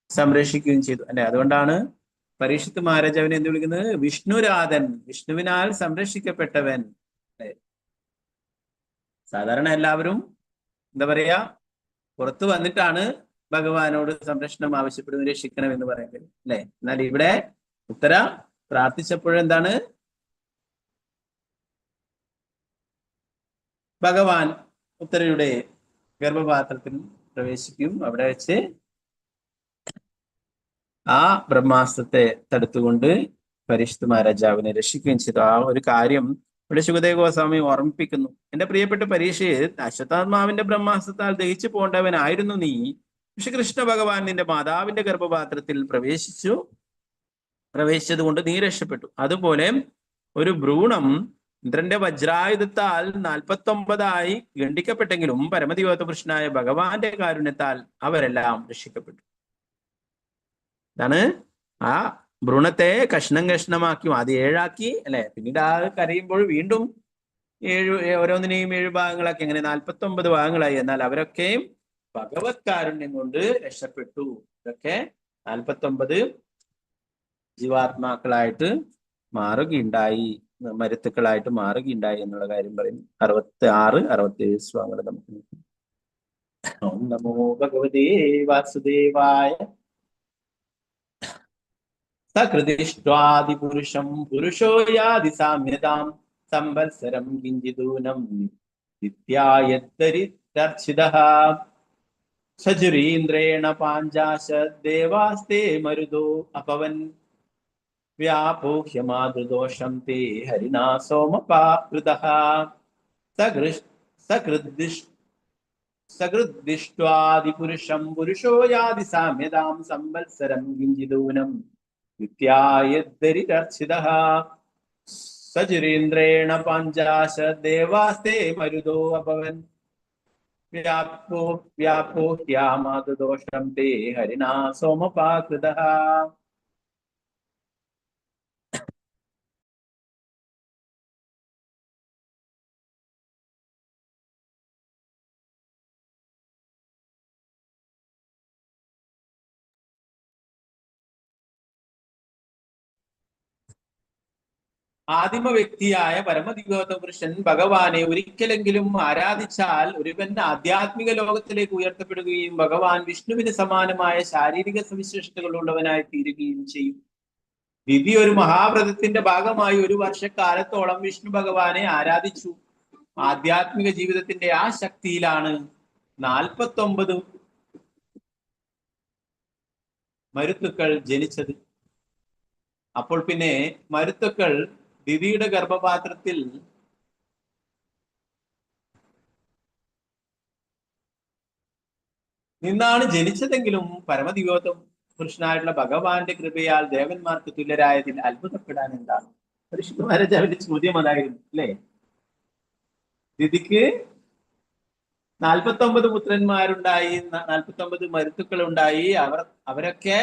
സംരക്ഷിക്കുകയും ചെയ്തു അല്ലെ. അതുകൊണ്ടാണ് പരീക്ഷിത്ത് മഹാരാജ് അവനെ എന്ത് വിളിക്കുന്നത്? വിഷ്ണുരാധൻ, വിഷ്ണുവിനാൽ സംരക്ഷിക്കപ്പെട്ടവൻ. സാധാരണ എല്ലാവരും എന്താ പറയാ, പുറത്തു വന്നിട്ടാണ് ഭഗവാനോട് സംരക്ഷണം ആവശ്യപ്പെടുന്നത്, രക്ഷിക്കണം എന്ന് പറയുന്നത് അല്ലെ. എന്നാൽ ഇവിടെ ഉത്തര പ്രാർത്ഥിച്ചപ്പോഴെന്താണ്? ഭഗവാൻ ഉത്തരയുടെ ഗർഭപാത്രത്തിൽ പ്രവേശിക്കും. അവിടെ വെച്ച് ആ ബ്രഹ്മാസ്ത്രത്തെ തടുത്തുകൊണ്ട് പരീക്ഷിത്ത് മഹാരാജാവിനെ രക്ഷിക്കുകയും ചെയ്തു. ആ ഒരു കാര്യം ഇവിടെ ശുകദേവ ഗോസ്വാമി ഓർമ്മിപ്പിക്കുന്നു. എന്റെ പ്രിയപ്പെട്ട പരീക്ഷിത്, അശ്വത്ഥാത്മാവിന്റെ ബ്രഹ്മാസ്ത്രത്താൽ ദഹിച്ചു പോകേണ്ടവനായിരുന്നു നീ. പക്ഷെ കൃഷ്ണ ഭഗവാൻ നിന്റെ മാതാവിന്റെ ഗർഭപാത്രത്തിൽ പ്രവേശിച്ചത് കൊണ്ട് നീ രക്ഷപ്പെട്ടു. അതുപോലെ ഒരു ഭ്രൂണം ഇന്ദ്രന്റെ വജ്രായുധത്താൽ 49 ഖണ്ഡിക്കപ്പെട്ടെങ്കിലും പരമദിവ്യപുരുഷനായ ഭഗവാന്റെ കാരുണ്യത്താൽ അവരെല്ലാം രക്ഷിക്കപ്പെട്ടു. ഇതാണ് ആ ഭ്രൂണത്തെ കഷ്ണം കഷ്ണമാക്കി, ആദ്യം 7 ആക്കി അല്ലെ, പിന്നീട് ആ കരയുമ്പോൾ വീണ്ടും 7, ഓരോന്നിനെയും 7 ഭാഗങ്ങളാക്കി, അങ്ങനെ 49 ഭാഗങ്ങളായി. എന്നാൽ അവരൊക്കെയും ഭഗവത് കാരുണ്യം കൊണ്ട് രക്ഷപ്പെട്ടു. ഇതൊക്കെ 49 ജീവാത്മാക്കളായിട്ട് മാറുകയുണ്ടായി, മരുത്തുക്കളായിട്ട് മാറുകയുണ്ടായി എന്നുള്ള കാര്യം പറയും. 66, 67 ശ്ലോകങ്ങൾ നമുക്ക് നോക്കാം. ഓം നമോ ഭഗവതേ വാസുദേവായ. സകൃതിഷ്ട്വാദിപുരുഷം പുരുഷോ യാതി സാമ്യതാം സംവത്സരം കിഞ്ചിദൂനം നിത്യായത്തരിതർച്ചിതഃ സജുരീന്ദ്രേണ പാഞ്ചാശ ദേവാസ്തേ മരുദോ അപവൻ വ്യാപോഹ്യമാതൃദോഷം തേ ഹരിണാ സോമപാകൃതഃ സകൃദ്ദിഷ്ട്വാദിപുരുഷം പുരുഷോ യാതി സാമ്യതാം സംവത്സരം കിഞ്ചിദൂനം നിത്യായദ്ധരിതർച്ചിതഃ സജുരീന്ദ്രേണ പഞ്ചാശ ദേവാസ്തേ മരുദോ അഭവൻ വ്യാപോഹ്യാമാതൃദോഷം തേ ഹരിണാ സോമപാകൃതഃ. ആദിമ വ്യക്തിയായ പരമദിവ്യോത്തമപുരുഷൻ ഭഗവാനെ ഒരിക്കലെങ്കിലും ആരാധിച്ചാൽ ഒരുവൻ ആധ്യാത്മിക ലോകത്തിലേക്ക് ഉയർത്തപ്പെടുകയും ഭഗവാൻ വിഷ്ണുവിന് സമാനമായ ശാരീരിക സവിശേഷതകളുള്ളവനായി തീരുകയും ചെയ്യും. ദിതി ഒരു മഹാവ്രതത്തിന്റെ ഭാഗമായി 1 വർഷക്കാലത്തോളം വിഷ്ണു ഭഗവാനെ ആരാധിച്ചു. ആധ്യാത്മിക ജീവിതത്തിന്റെ ആ ശക്തിയിലാണ് 49 മരുത്തുക്കൾ ജനിച്ചത്. അപ്പോൾ പിന്നെ മരുത്തുക്കൾ ദിതിയുടെ ഗർഭപാത്രത്തിൽ നിന്നാണ് ജനിച്ചതെങ്കിലും പരമദിവ്യോത്തമ പുരുഷനായിട്ടുള്ള ഭഗവാന്റെ കൃപയാൽ ദേവന്മാർക്ക് തുല്യരായതിൽ അത്ഭുതപ്പെടാൻ എന്താണ്? പരീക്ഷിത് മഹാരാജാവിന്റെ ചോദ്യം അതായിരുന്നു അല്ലേ. ദിതിക്ക് 49 പുത്രന്മാരുണ്ടായി, 49 മരുത്തുക്കൾ ഉണ്ടായി. അവരൊക്കെ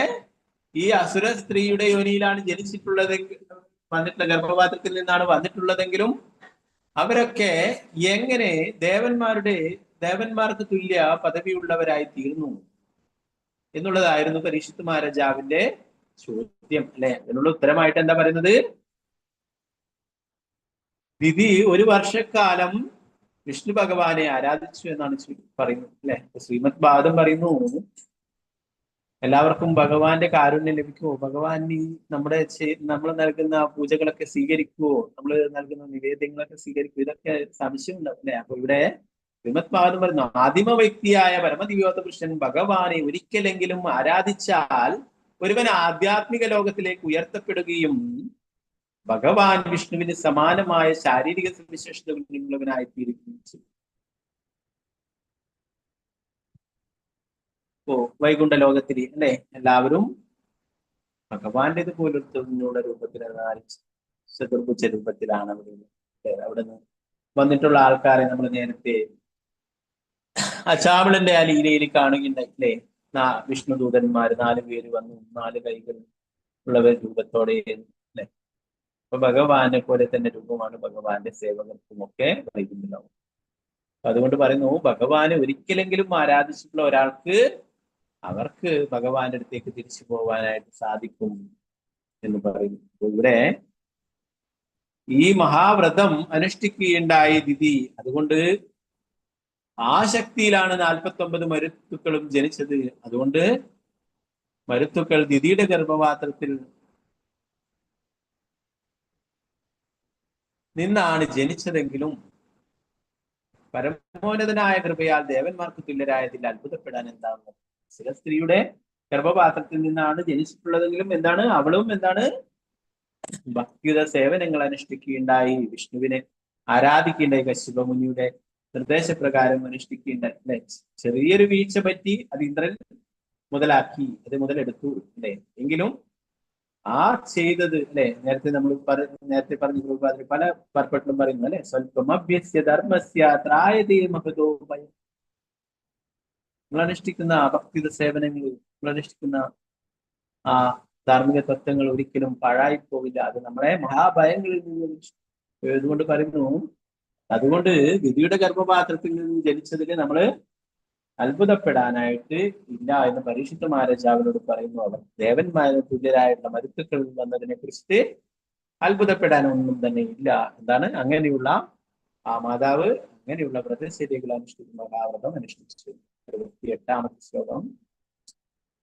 ഈ അസുര സ്ത്രീയുടെ യോനിയിലാണ് ജനിച്ചിട്ടുള്ളതെങ്കിൽ, വന്നിട്ടുള്ള ഗർഭപാത്രത്തിൽ നിന്നാണ് വന്നിട്ടുള്ളതെങ്കിലും അവരൊക്കെ എങ്ങനെ ദേവന്മാർക്ക് തുല്യ പദവിയുള്ളവരായി തീർന്നു എന്നുള്ളതായിരുന്നു പരീക്ഷിത് മഹാരാജാവിന്റെ ചോദ്യം അല്ലെ. അതിനുള്ള ഉത്തരമായിട്ട് എന്താ പറയുന്നത്? ദിതി 1 വർഷക്കാലം വിഷ്ണു ഭഗവാനെ ആരാധിച്ചു എന്നാണ് പറയുന്നത് അല്ലെ. ശ്രീമദ് ഭാഗവതം പറയുന്നു, എല്ലാവർക്കും ഭഗവാന്റെ കാരുണ്യം ലഭിക്കുമോ? ഭഗവാൻ നമ്മൾ നൽകുന്ന പൂജകളൊക്കെ സ്വീകരിക്കുവോ? നമ്മൾ നൽകുന്ന നിവേദ്യങ്ങളൊക്കെ സ്വീകരിക്കുമോ? ഇതൊക്കെ സംശയം ഉണ്ടാവും അല്ലെ. അപ്പൊ ഇവിടെ ശ്രീമദ് ഭാഗവതം പറയുന്നു, ആദിമ വ്യക്തിയായ പരമദിവ്യോത്തമപുരുഷൻ ഭഗവാനെ ഒരിക്കലെങ്കിലും ആരാധിച്ചാൽ ഒരുവൻ ആധ്യാത്മിക ലോകത്തിലേക്ക് ഉയർത്തപ്പെടുകയും ഭഗവാൻ വിഷ്ണുവിന് സമാനമായ ശാരീരിക സവിശേഷതകളുള്ളവനായി തീരുകയും ചെയ്യും. വൈകുണ്ഠ ലോകത്തിൽ അല്ലെ എല്ലാവരും ഭഗവാന്റെ പോലത്തെ രൂപത്തിലാണ്, ചതുർഭുജ രൂപത്തിലാണ് അവിടെ നിന്ന് വന്നിട്ടുള്ള ആൾക്കാരെ നമ്മൾ നേരത്തെ അച്ചാമിളന്റെ ആ ലീലയിൽ കാണുകയുണ്ടായി അല്ലേ. വിഷ്ണുദൂതന്മാര് 4 പേര് വന്നു, 4 കൈകൾ ഉള്ളവർ രൂപത്തോടെ അല്ലെ. അപ്പൊ ഭഗവാനെ പോലെ തന്നെ രൂപമാണ് ഭഗവാന്റെ സേവകർക്കും ഒക്കെ വൈകുണ്ഠ ലോകം. അതുകൊണ്ട് പറയുന്നു, ഭഗവാനെ ഒരിക്കലെങ്കിലും ആരാധിച്ചിട്ടുള്ള ഒരാൾക്ക് അവർക്ക് ഭഗവാന്റെ അടുത്തേക്ക് തിരിച്ചു പോകാനായിട്ട് സാധിക്കും. എന്ന് പറയുന്നു. ഇവിടെ ഈ മഹാവ്രതം അനുഷ്ഠിക്കുകയുണ്ടായി ദിതി. അതുകൊണ്ട് ആ ശക്തിയിലാണ് 49 മരുത്തുക്കളും ജനിച്ചത്. അതുകൊണ്ട് മരുത്തുക്കൾ ദിതിയുടെ ഗർഭപാത്രത്തിൽ നിന്നാണ് ജനിച്ചതെങ്കിലും പരമോന്നതനായ കൃപയാൽ ദേവന്മാർക്ക് തുല്യരായതിൽ അത്ഭുതപ്പെടാൻ എന്താണ്? ചില സ്ത്രീയുടെ ഗർഭപാത്രത്തിൽ നിന്നാണ് ജനിച്ചിട്ടുള്ളതെങ്കിലും എന്താണ് അവളും എന്താണ് ഭക്തിയുത സേവനങ്ങൾ അനുഷ്ഠിക്കുകയുണ്ടായി. വിഷ്ണുവിനെ ആരാധിക്കുകയുണ്ടായി. കശ്യപ മുനിയുടെ നിർദ്ദേശപ്രകാരം അനുഷ്ഠിക്കുകയുണ്ടായി. അല്ലെ? ചെറിയൊരു വീഴ്ച പറ്റി അത് ഇന്ദ്രൻ മുതലാക്കി, അത് മുതലെടുത്തു. അല്ലെ? എങ്കിലും ആ ചെയ്തത് അല്ലെ, നേരത്തെ പറഞ്ഞു പല പർപ്പട്ടിലും പറയുന്നു അല്ലെ, സ്വൽപമഭ്യസ്യ ധർമ്മസ്യ ത്രായതേ മഹതോപയം. നിങ്ങൾ അനുഷ്ഠിക്കുന്ന ഭക്തിയുത സേവനങ്ങൾ, നിങ്ങൾ അനുഷ്ഠിക്കുന്ന ആ ധാർമ്മിക തത്വങ്ങൾ ഒരിക്കലും പാഴായി പോവില്ല. അത് നമ്മളെ മഹാഭയങ്ങളിൽ നിന്ന് ഇതുകൊണ്ട് പറയുന്നു. അതുകൊണ്ട് വിധിയുടെ ഗർഭപാത്രത്തിൽ നിന്ന് ജനിച്ചതിൽ നമ്മള് അത്ഭുതപ്പെടാനായിട്ട് ഇല്ല എന്ന് പരീക്ഷിത മഹാരാജാവിനോട് പറയുന്നു. അവർ ദേവന്മാരുടെ തുല്യരായിട്ടുള്ള മരുത്തുക്കളിൽ വന്നതിനെ കുറിച്ചിട്ട് അത്ഭുതപ്പെടാനൊന്നും തന്നെ ഇല്ല. എന്താണ്? അങ്ങനെയുള്ള ആ മാതാവ് അങ്ങനെയുള്ള വ്രതശൈലികൾ അനുഷ്ഠിക്കുന്ന മഹാവ്രതം അനുഷ്ഠിച്ചു. 68ാമത്തെ ശ്ലോകം.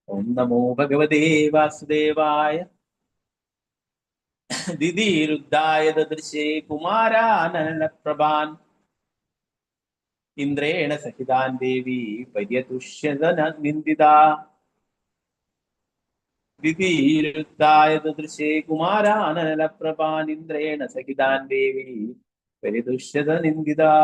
ഓം നമോ ഭഗവതേ വാസുദേവായ ദിതിരുദ്ധായ ദദൃശേ കുമാരാനനപ്രഭാൻ ഇന്ദ്രേണ സഹിതാൻ ദേവി പര്യതുഷ്യത നിന്ദിതാ. ദിതിരുദ്ധായ ദദൃശേ കുമാരാനനപ്രഭാൻ ഇന്ദ്രേണ സഹിതാൻ ദേവി പര്യതുഷ്യത നിന്ദിതാ.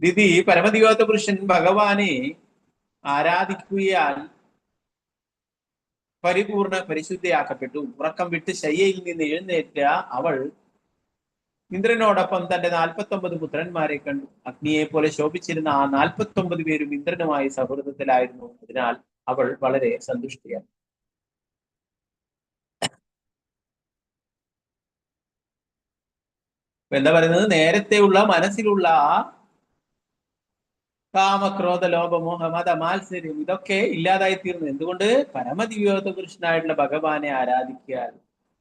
ദിതി പരമദിവ്യാത്മ പുരുഷൻ ഭഗവാനെ ആരാധിക്കുകയാൽ പരിപൂർണ പരിശുദ്ധയാക്കപ്പെട്ടു. ഉറക്കം വിട്ട് ശയ്യയിൽ നിന്ന് എഴുന്നേറ്റ അവൾ ഇന്ദ്രനോടൊപ്പം തന്റെ 49 പുത്രന്മാരെ കണ്ടു. അഗ്നിയെ പോലെ ശോഭിച്ചിരുന്ന ആ 49 പേരും ഇന്ദ്രനുമായി സൗഹൃദത്തിലായിരുന്നു. അതിനാൽ അവൾ വളരെ സന്തുഷ്ടിയാണ്. എന്താ പറയുന്നത്? നേരത്തെയുള്ള മനസ്സിലുള്ള കാമക്രോധ ലോപമോഹ മത മാത്സര്യം ഇതൊക്കെ ഇല്ലാതായി തീർന്നു. എന്തുകൊണ്ട്? പരമദിവ്യോത്ത പുരുഷനായിട്ടുള്ള ഭഗവാനെ ആരാധിക്കാൻ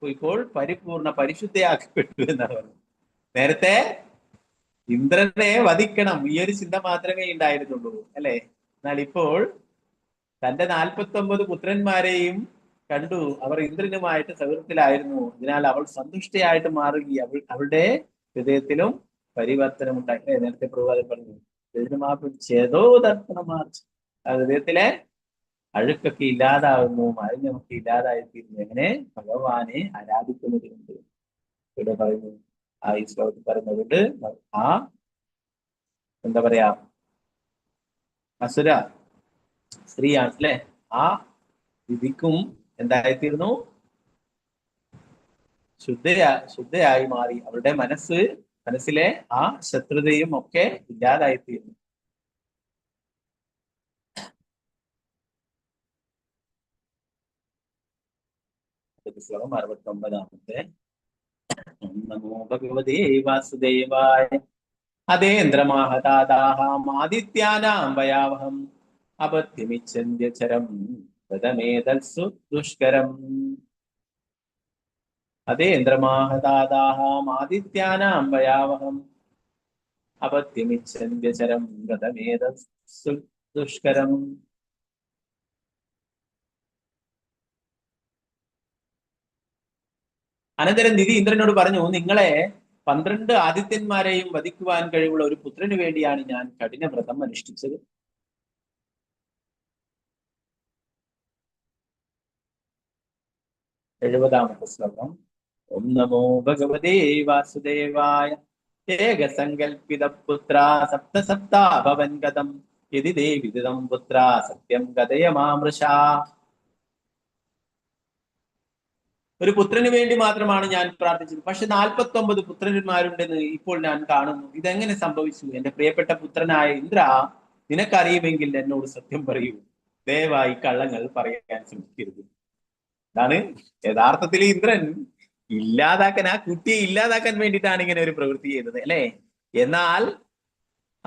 ഇപ്പോൾ പരിപൂർണ പരിശുദ്ധയാക്കപ്പെട്ടു എന്നാണ് പറയുന്നത്. നേരത്തെ ഇന്ദ്രനെ വധിക്കണം, ഈ ഒരു ചിന്ത മാത്രമേ ഉണ്ടായിരുന്നുള്ളൂ അല്ലെ. എന്നാൽ ഇപ്പോൾ തന്റെ 49 പുത്രന്മാരെയും കണ്ടു. അവർ ഇന്ദ്രനുമായിട്ട് സൗഹൃദത്തിലായിരുന്നു. അതിനാൽ അവൾ സന്തുഷ്ടയായിട്ട് മാറുകയും അവളുടെ ഹൃദയത്തിലും പരിവർത്തനം ഉണ്ടായി. നേരത്തെ പ്രവാചകൻ പറഞ്ഞു, ചേതോദർപ്പണമാർച്ച്, ഹൃദയത്തിലെ അഴുക്കൊക്കെ ഇല്ലാതാവുന്നു, മാലിന്യമൊക്കെ ഇല്ലാതായിത്തീരുന്നു. എങ്ങനെ? ഭഗവാനെ ആരാധിക്കുന്നതിനുണ്ട്. ഇവിടെ പറയുന്നു, ആ ഈ ശ്ലോകത്തിൽ പറയുന്നതുകൊണ്ട് ആ എന്താ പറയാ അസുര സ്ത്രീയാണ് അല്ലെ, ആ വിധിക്കും എന്തായിത്തീർന്നു? ശുദ്ധയായി മാറി. അവരുടെ മനസ്സിലെ ആ ശത്രുതയും ഒക്കെ ഇല്ലാതായിത്തീർന്നു. ശ്ലോകം 69. നമോ ഭഗവതേ വാസുദേവായ അതേന്ദ്രമാഹതാദാഹാമാദിത്യാനാം ഭയാവഹം അപത്യമിച്ഛന്ത്യചരം വ്രതമേതത്സു ദുഷ്കരം. അതേന്ദ്രമാഹതാദാഹാമാദിത്യാനാം ഭയാവഹം അപത്യമിച്ഛന്ത്യചരം വ്രതമേതത്സു ദുഷ്കരം. അനന്തരം ദിതി ഇന്ദ്രനോട് പറഞ്ഞു, നിങ്ങളെ 12 ആദിത്യന്മാരെയും വധിക്കുവാൻ കഴിവുള്ള ഒരു പുത്രന് വേണ്ടിയാണ് ഞാൻ കഠിന വ്രതം അനുഷ്ഠിച്ചത്. എഴുപതാമത്തെ ശ്ലോകം. ഓം നമോ ഭഗവതേ വാസുദേവായ ഏകസങ്കൽപിത പുത്ര സപ്തസപ്താഭവൻ ഗതം യതി ദേവിദിതം പുത്ര സത്യം ഗതയ മാമൃഷ. ഒരു പുത്രന് വേണ്ടി മാത്രമാണ് ഞാൻ പ്രാർത്ഥിച്ചത്, പക്ഷെ 49 പുത്രന്മാരുണ്ടെന്ന് ഇപ്പോൾ ഞാൻ കാണുന്നു. ഇതെങ്ങനെ സംഭവിച്ചു? എന്റെ പ്രിയപ്പെട്ട പുത്രനായ ഇന്ദ്ര, നിനക്കറിയുമെങ്കിൽ എന്നോട് സത്യം പറയൂ. ദയവായി കള്ളങ്ങൾ പറയാൻ ശ്രമിക്കരുത്. അതാണ് യഥാർത്ഥത്തിൽ ഇന്ദ്രൻ ഇല്ലാതാക്കാൻ, ആ കുട്ടിയെ ഇല്ലാതാക്കാൻ വേണ്ടിയിട്ടാണ് ഇങ്ങനെ ഒരു പ്രവൃത്തി ചെയ്തത് അല്ലെ. എന്നാൽ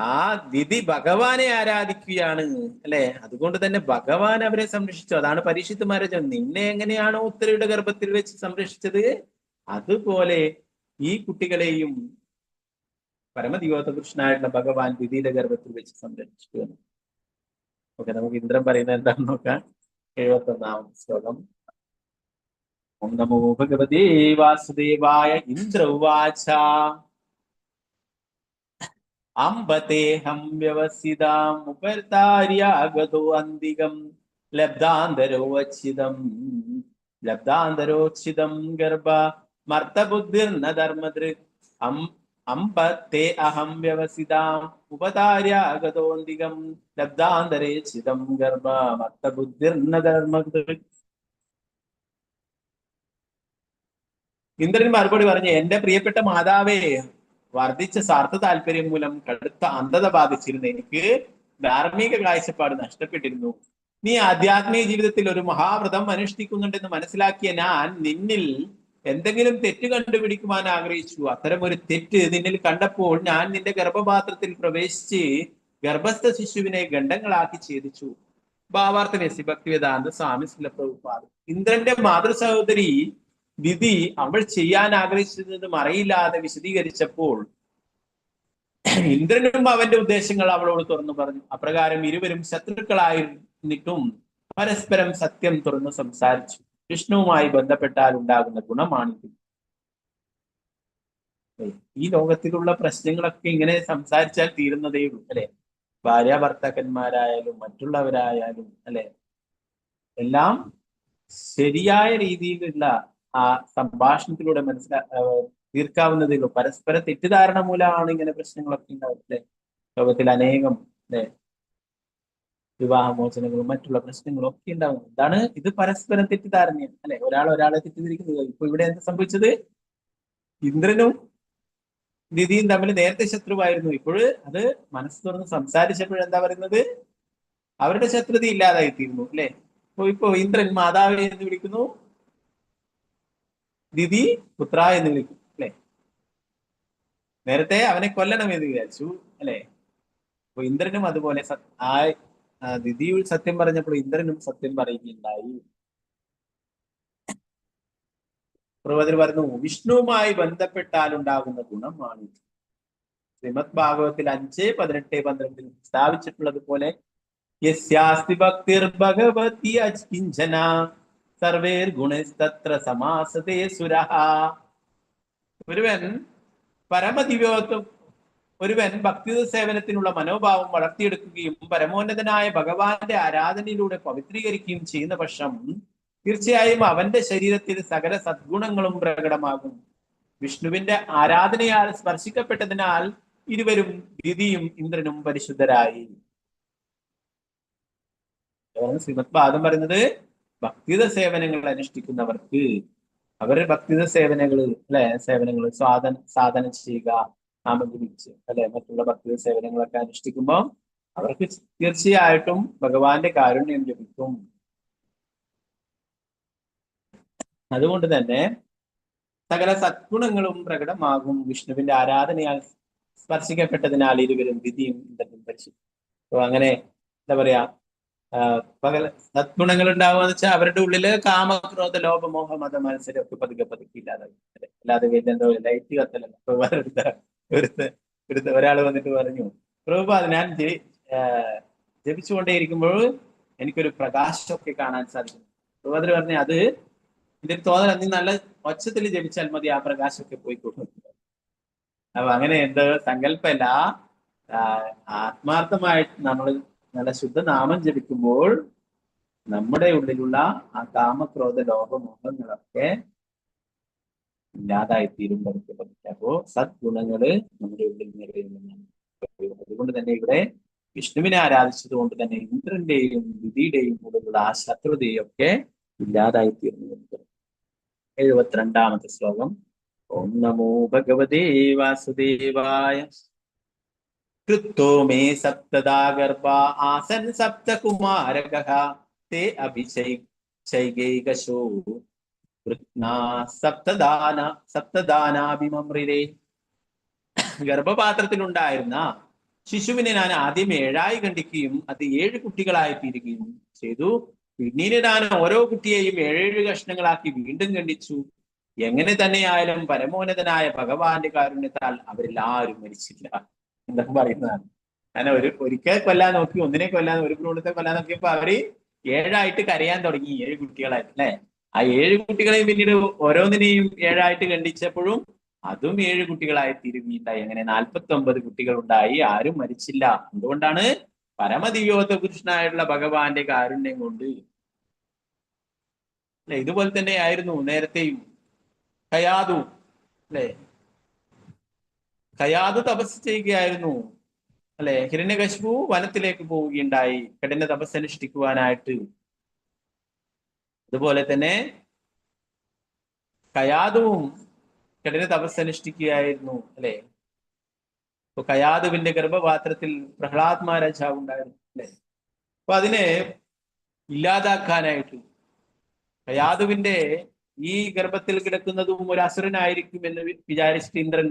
ആ ദിതി ഭഗവാനെ ആരാധിക്കുകയാണ് അല്ലെ. അതുകൊണ്ട് തന്നെ ഭഗവാൻ അവരെ സംരക്ഷിച്ചു. അതാണ് പരീക്ഷിത്ത് മഹാരാജൻ, നിന്നെ എങ്ങനെയാണോ ഉത്തരയുടെ ഗർഭത്തിൽ വെച്ച് സംരക്ഷിച്ചത്, അതുപോലെ ഈ കുട്ടികളെയും പരമദിവ്യോത്തകൃഷ്ണനായിട്ടുള്ള ഭഗവാൻ ദിതിയുടെ ഗർഭത്തിൽ വെച്ച് സംരക്ഷിച്ചു എന്ന്. ഓക്കെ, നമുക്ക് ഇന്ദ്രൻ പറയുന്നത് എന്താണെന്ന് നോക്കാം. 71ാമത്തെ ശ്ലോകം. ഓം നമോ ഭഗവതേ വാസുദേവായ. ഇന്ദ്ര ഉവാച അംബതേഹം വ്യവസിതാം ഉപർത്താര്യാഗതോ അന്തികം ലബ്ധാന്തരോച്ഛിതം ഗർഭ മർത്തബുദ്ധിർന ധർമ്മദൃക് അംബത്തെ അഹം വ്യവസിതാം ഉപതാര്യാഗതോന്തികം ലബ്ധാന്തരേച്ഛിതം ഗർഭ മർത്തബുദ്ധിർന ധർമ്മദൃക്. ഇന്ദ്രൻ മറുപടി പറഞ്ഞു, എന്റെ പ്രിയപ്പെട്ട മാതാവേ, വർദ്ധിച്ച സ്വാർത്ഥ താല്പര്യം മൂലം കടുത്ത അന്ധത ബാധിച്ചിരുന്ന എനിക്ക് ധാർമ്മിക കാഴ്ചപ്പാട് നഷ്ടപ്പെട്ടിരുന്നു. നീ ആധ്യാത്മിക ജീവിതത്തിൽ ഒരു മഹാവ്രതം അനുഷ്ഠിക്കുന്നുണ്ടെന്ന് മനസ്സിലാക്കിയ ഞാൻ നിന്നിൽ എന്തെങ്കിലും തെറ്റ് കണ്ടുപിടിക്കുവാൻ ആഗ്രഹിച്ചു. അത്തരം ഒരു തെറ്റ് നിന്നിൽ കണ്ടപ്പോൾ ഞാൻ നിന്റെ ഗർഭപാത്രത്തിൽ പ്രവേശിച്ച് ഗർഭസ്ഥ ശിശുവിനെ ഖണ്ഡങ്ങളാക്കി ഛേദിച്ചു. ഭാവാർത്ഥ ഭക്തിവേദാന്ത സ്വാമി ശ്രീല പ്രഭുപാദ്. ഇന്ദ്രന്റെ മാതൃ സഹോദരി ദിതി അവൾ ചെയ്യാൻ ആഗ്രഹിച്ചത് മറയില്ലാതെ വിശദീകരിച്ചപ്പോൾ ഇന്ദ്രനും അവന്റെ ഉദ്ദേശങ്ങൾ അവളോട് തുറന്നു പറഞ്ഞു. അപ്രകാരം ഇരുവരും ശത്രുക്കളായിരുന്നിട്ടും പരസ്പരം സത്യം തുറന്ന് സംസാരിച്ചു. വിഷ്ണുവുമായി ബന്ധപ്പെട്ടാൽ ഉണ്ടാകുന്ന ഗുണമാണിത്. ഈ ലോകത്തിലുള്ള പ്രശ്നങ്ങളൊക്കെ ഇങ്ങനെ സംസാരിച്ചാൽ തീരുന്നതേ ഉള്ളൂ അല്ലെ. ഭാര്യ ഭർത്താക്കന്മാരായാലും മറ്റുള്ളവരായാലും അല്ലെ, എല്ലാം ശരിയായ രീതിയിലുള്ള ആ സംഭാഷണത്തിലൂടെ തീർക്കാവുന്നതേ ഉള്ളൂ. പരസ്പര തെറ്റിദ്ധാരണ മൂലമാണ് ഇങ്ങനെ പ്രശ്നങ്ങളൊക്കെ ഉണ്ടാവുന്നത് അല്ലെ. ലോകത്തിൽ അനേകം അല്ലെ വിവാഹമോചനങ്ങളും മറ്റുള്ള പ്രശ്നങ്ങളും ഒക്കെ ഉണ്ടാവുന്നത്. എന്താണ് ഇത്? പരസ്പരം തെറ്റിദ്ധാരണയാണ് അല്ലെ. ഒരാളെ തെറ്റിദ്ധരിക്കുന്നത്. ഇപ്പൊ ഇവിടെ എന്താ സംഭവിച്ചത്? ഇന്ദ്രനും ദിതിയും തമ്മിൽ നേരത്തെ ശത്രുവായിരുന്നു. ഇപ്പോഴ് അത് മനസ്സ് തുറന്ന് സംസാരിച്ചപ്പോഴെന്താ പറയുന്നത്? അവരുടെ ശത്രുത ഇല്ലാതായിത്തീരുന്നു അല്ലെ. ഇപ്പോ ഇന്ദ്രൻ മാതാവെ എന്ന് വിളിക്കുന്നു, ദിതി പുത്ര എന്ന് വിളിക്കും അല്ലെ. നേരത്തെ അവനെ കൊല്ലണമെന്ന് വിചാരിച്ചു അല്ലെ. അപ്പൊ ഇന്ദ്രനും അതുപോലെ ദിതിയിൽ സത്യം പറഞ്ഞപ്പോൾ ഇന്ദ്രനും സത്യം പറയുകയുണ്ടായി. പ്രഭുപാദർ പറഞ്ഞു, വിഷ്ണുവുമായി ബന്ധപ്പെട്ടാൽ ഉണ്ടാകുന്ന ഗുണമാണിത്. ശ്രീമദ് ഭാഗവത്തിൽ 5:18-12 സ്ഥാപിച്ചിട്ടുള്ളത് പോലെ യസ്യാസ്തി ഭക്തിർ ഭഗവതി അകിഞ്ചന സർവേർ ഗുണസ്തത്ര സമാസതേ സുരഹ. ഒരുവൻ ഭക്തി സേവനത്തിനുള്ള മനോഭാവം വളർത്തിയെടുക്കുകയും പരമോന്നതനായ ഭഗവാന്റെ ആരാധനയിലൂടെ പവിത്രീകരിക്കുകയും ചെയ്യുന്ന പക്ഷം തീർച്ചയായും അവന്റെ ശരീരത്തിൽ സകല സദ്ഗുണങ്ങളും പ്രകടമാകും. വിഷ്ണുവിന്റെ ആരാധനയാൽ സ്പർശിക്കപ്പെട്ടതിനാൽ ഇരുവരും ദിതിയും ഇന്ദ്രനും പരിശുദ്ധരായി. ശ്രീമദ് ഭാഗം പറയുന്നത് ഭക്തിത സേവനങ്ങൾ അനുഷ്ഠിക്കുന്നവർക്ക് അവരുടെ ഭക്തിത സേവനങ്ങൾ സാധന ചെയ്യുക, നാമം ജപിച്ച് അല്ലെ മറ്റുള്ള ഭക്തിത സേവനങ്ങളൊക്കെ അനുഷ്ഠിക്കുമ്പോൾ അവർക്ക് തീർച്ചയായിട്ടും ഭഗവാന്റെ കാരുണ്യം ലഭിക്കും. അതുകൊണ്ട് തന്നെ സകല സദ്ഗുണങ്ങളും പ്രകടമാകും. വിഷ്ണുവിന്റെ ആരാധനയാൽ സ്പർശിക്കപ്പെട്ടതിനാൽ ഇരുവരും ദിതിയും ഇന്ദ്രനും പരിശുദ്ധം. അപ്പൊ അങ്ങനെ എന്താ പറയാ, പകല സദ്ഗുണങ്ങൾ ഉണ്ടാവുക എന്ന് വെച്ചാൽ അവരുടെ ഉള്ളില് കാമക്രോധ ലോപമോഹ മത മത്സരമൊക്കെ പതുക്കെ ഇല്ലാതായി. അല്ലാതെ എന്തോ ലൈറ്റ് കത്തലല്ല. ഒരാൾ വന്നിട്ട് പറഞ്ഞു, പ്രഭുപാദ് ഞാൻ ജപിച്ചുകൊണ്ടേയിരിക്കുമ്പോൾ എനിക്കൊരു പ്രകാശമൊക്കെ കാണാൻ സാധിക്കും. പ്രഭുപാദർ പറഞ്ഞു, അത് ഇതിന് തോന്നൽ നീ നല്ല ഒച്ചത്തിൽ ജപിച്ചാൽ മതി, ആ പ്രകാശമൊക്കെ പോയിക്കോട്ടും. അപ്പൊ അങ്ങനെ എന്തോ സങ്കല്പമല്ല, ആത്മാർത്ഥമായിട്ട് നമ്മൾ നല്ല ശുദ്ധനാമം ജപിക്കുമ്പോൾ നമ്മുടെ ഉള്ളിലുള്ള ആ കാമക്രോധ ലോകമോഹങ്ങളൊക്കെ ഇല്ലാതായിത്തീരും. അപ്പോ സദ്ഗുണങ്ങള് നമ്മുടെ ഉള്ളിൽ നിറയുന്നതാണ്. അതുകൊണ്ട് തന്നെ ഇവിടെ വിഷ്ണുവിനെ ആരാധിച്ചത് കൊണ്ട് തന്നെ ഇന്ദ്രന്റെയും ദിതിയുടെയും ഉള്ളിലുള്ള ആ ശത്രുതയൊക്കെ ഇല്ലാതായിത്തീർന്നു. 72ാമത്തെ ശ്ലോകം. ഓം നമോ ഭഗവതേ വാസുദേവായ. കൃത്തോ മേ സപ്തദാ ഗർഭ ആസൻ സപ്തകുമാരകഃ തേ അഭിഷൈകൈകശോ സപ്തദാനാഭിമമൃതേ. ഗർഭപാത്രത്തിലുണ്ടായിരുന്ന ശിശുവിനെ ഞാൻ ആദ്യം 7ആയി ഖണ്ഡിക്കുകയും അത് 7 കുട്ടികളായി തീരുകയും ചെയ്തു. പിന്നീട് ഞാൻ ഓരോ കുട്ടിയെയും 7 കഷ്ണങ്ങളാക്കി വീണ്ടും ഖണ്ഡിച്ചു. എങ്ങനെ തന്നെയായാലും പരമോന്നതനായ ഭഗവാന്റെ കാരുണ്യത്താൽ അവരെല്ലാവരും മരിച്ചില്ല എന്നൊക്കെ പറയുന്നതാണ്. കാരണം ഒരിക്കൽ കൊല്ലാൻ നോക്കി, ഒന്നിനെ കൊല്ലാൻ, ഒരു ഭ്രൂണത്തെ കൊല്ലാൻ നോക്കിയപ്പോ അവര് 7ആയിട്ട് കരയാൻ തുടങ്ങി, 7 കുട്ടികളായിട്ട് അല്ലെ. ആ 7 കുട്ടികളെയും പിന്നീട് ഓരോന്നിനെയും 7ആയിട്ട് ഖണ്ഡിച്ചപ്പോഴും അതും 7 കുട്ടികളായി തീരുകയുണ്ടായി. അങ്ങനെ 49 കുട്ടികൾ ഉണ്ടായി, ആരും മരിച്ചില്ല. എന്തുകൊണ്ടാണ്? പരമദിവ്യോത്ത പുരുഷനായുള്ള ഭഗവാന്റെ കാരുണ്യം കൊണ്ട്. അല്ലെ, ഇതുപോലെ തന്നെ ആയിരുന്നു നേരത്തെയും കയാതു. അല്ലെ, കയാതു തപസ് ചെയ്യുകയായിരുന്നു. അല്ലെ, ഹിരണ്യകശിപു വനത്തിലേക്ക് പോവുകയുണ്ടായി കഠിന തപസ് അനുഷ്ഠിക്കുവാനായിട്ട്. അതുപോലെ തന്നെ കയാതുവും കഠിന തപസ് അനുഷ്ഠിക്കുകയായിരുന്നു. അല്ലെ, അപ്പൊ കയാതുവിന്റെ ഗർഭപാത്രത്തിൽ പ്രഹ്ലാദ് മഹാരാജാവ് ഉണ്ടായിരുന്നു. അല്ലെ, അപ്പൊ അതിനെ ഇല്ലാതാക്കാനായിട്ട് കയാതുവിന്റെ ഈ ഗർഭത്തിൽ കിടക്കുന്നതും ഒരു അസുരനായിരിക്കും എന്ന് വിചാരിച്ചിട്ട് ഇന്ദ്രൻ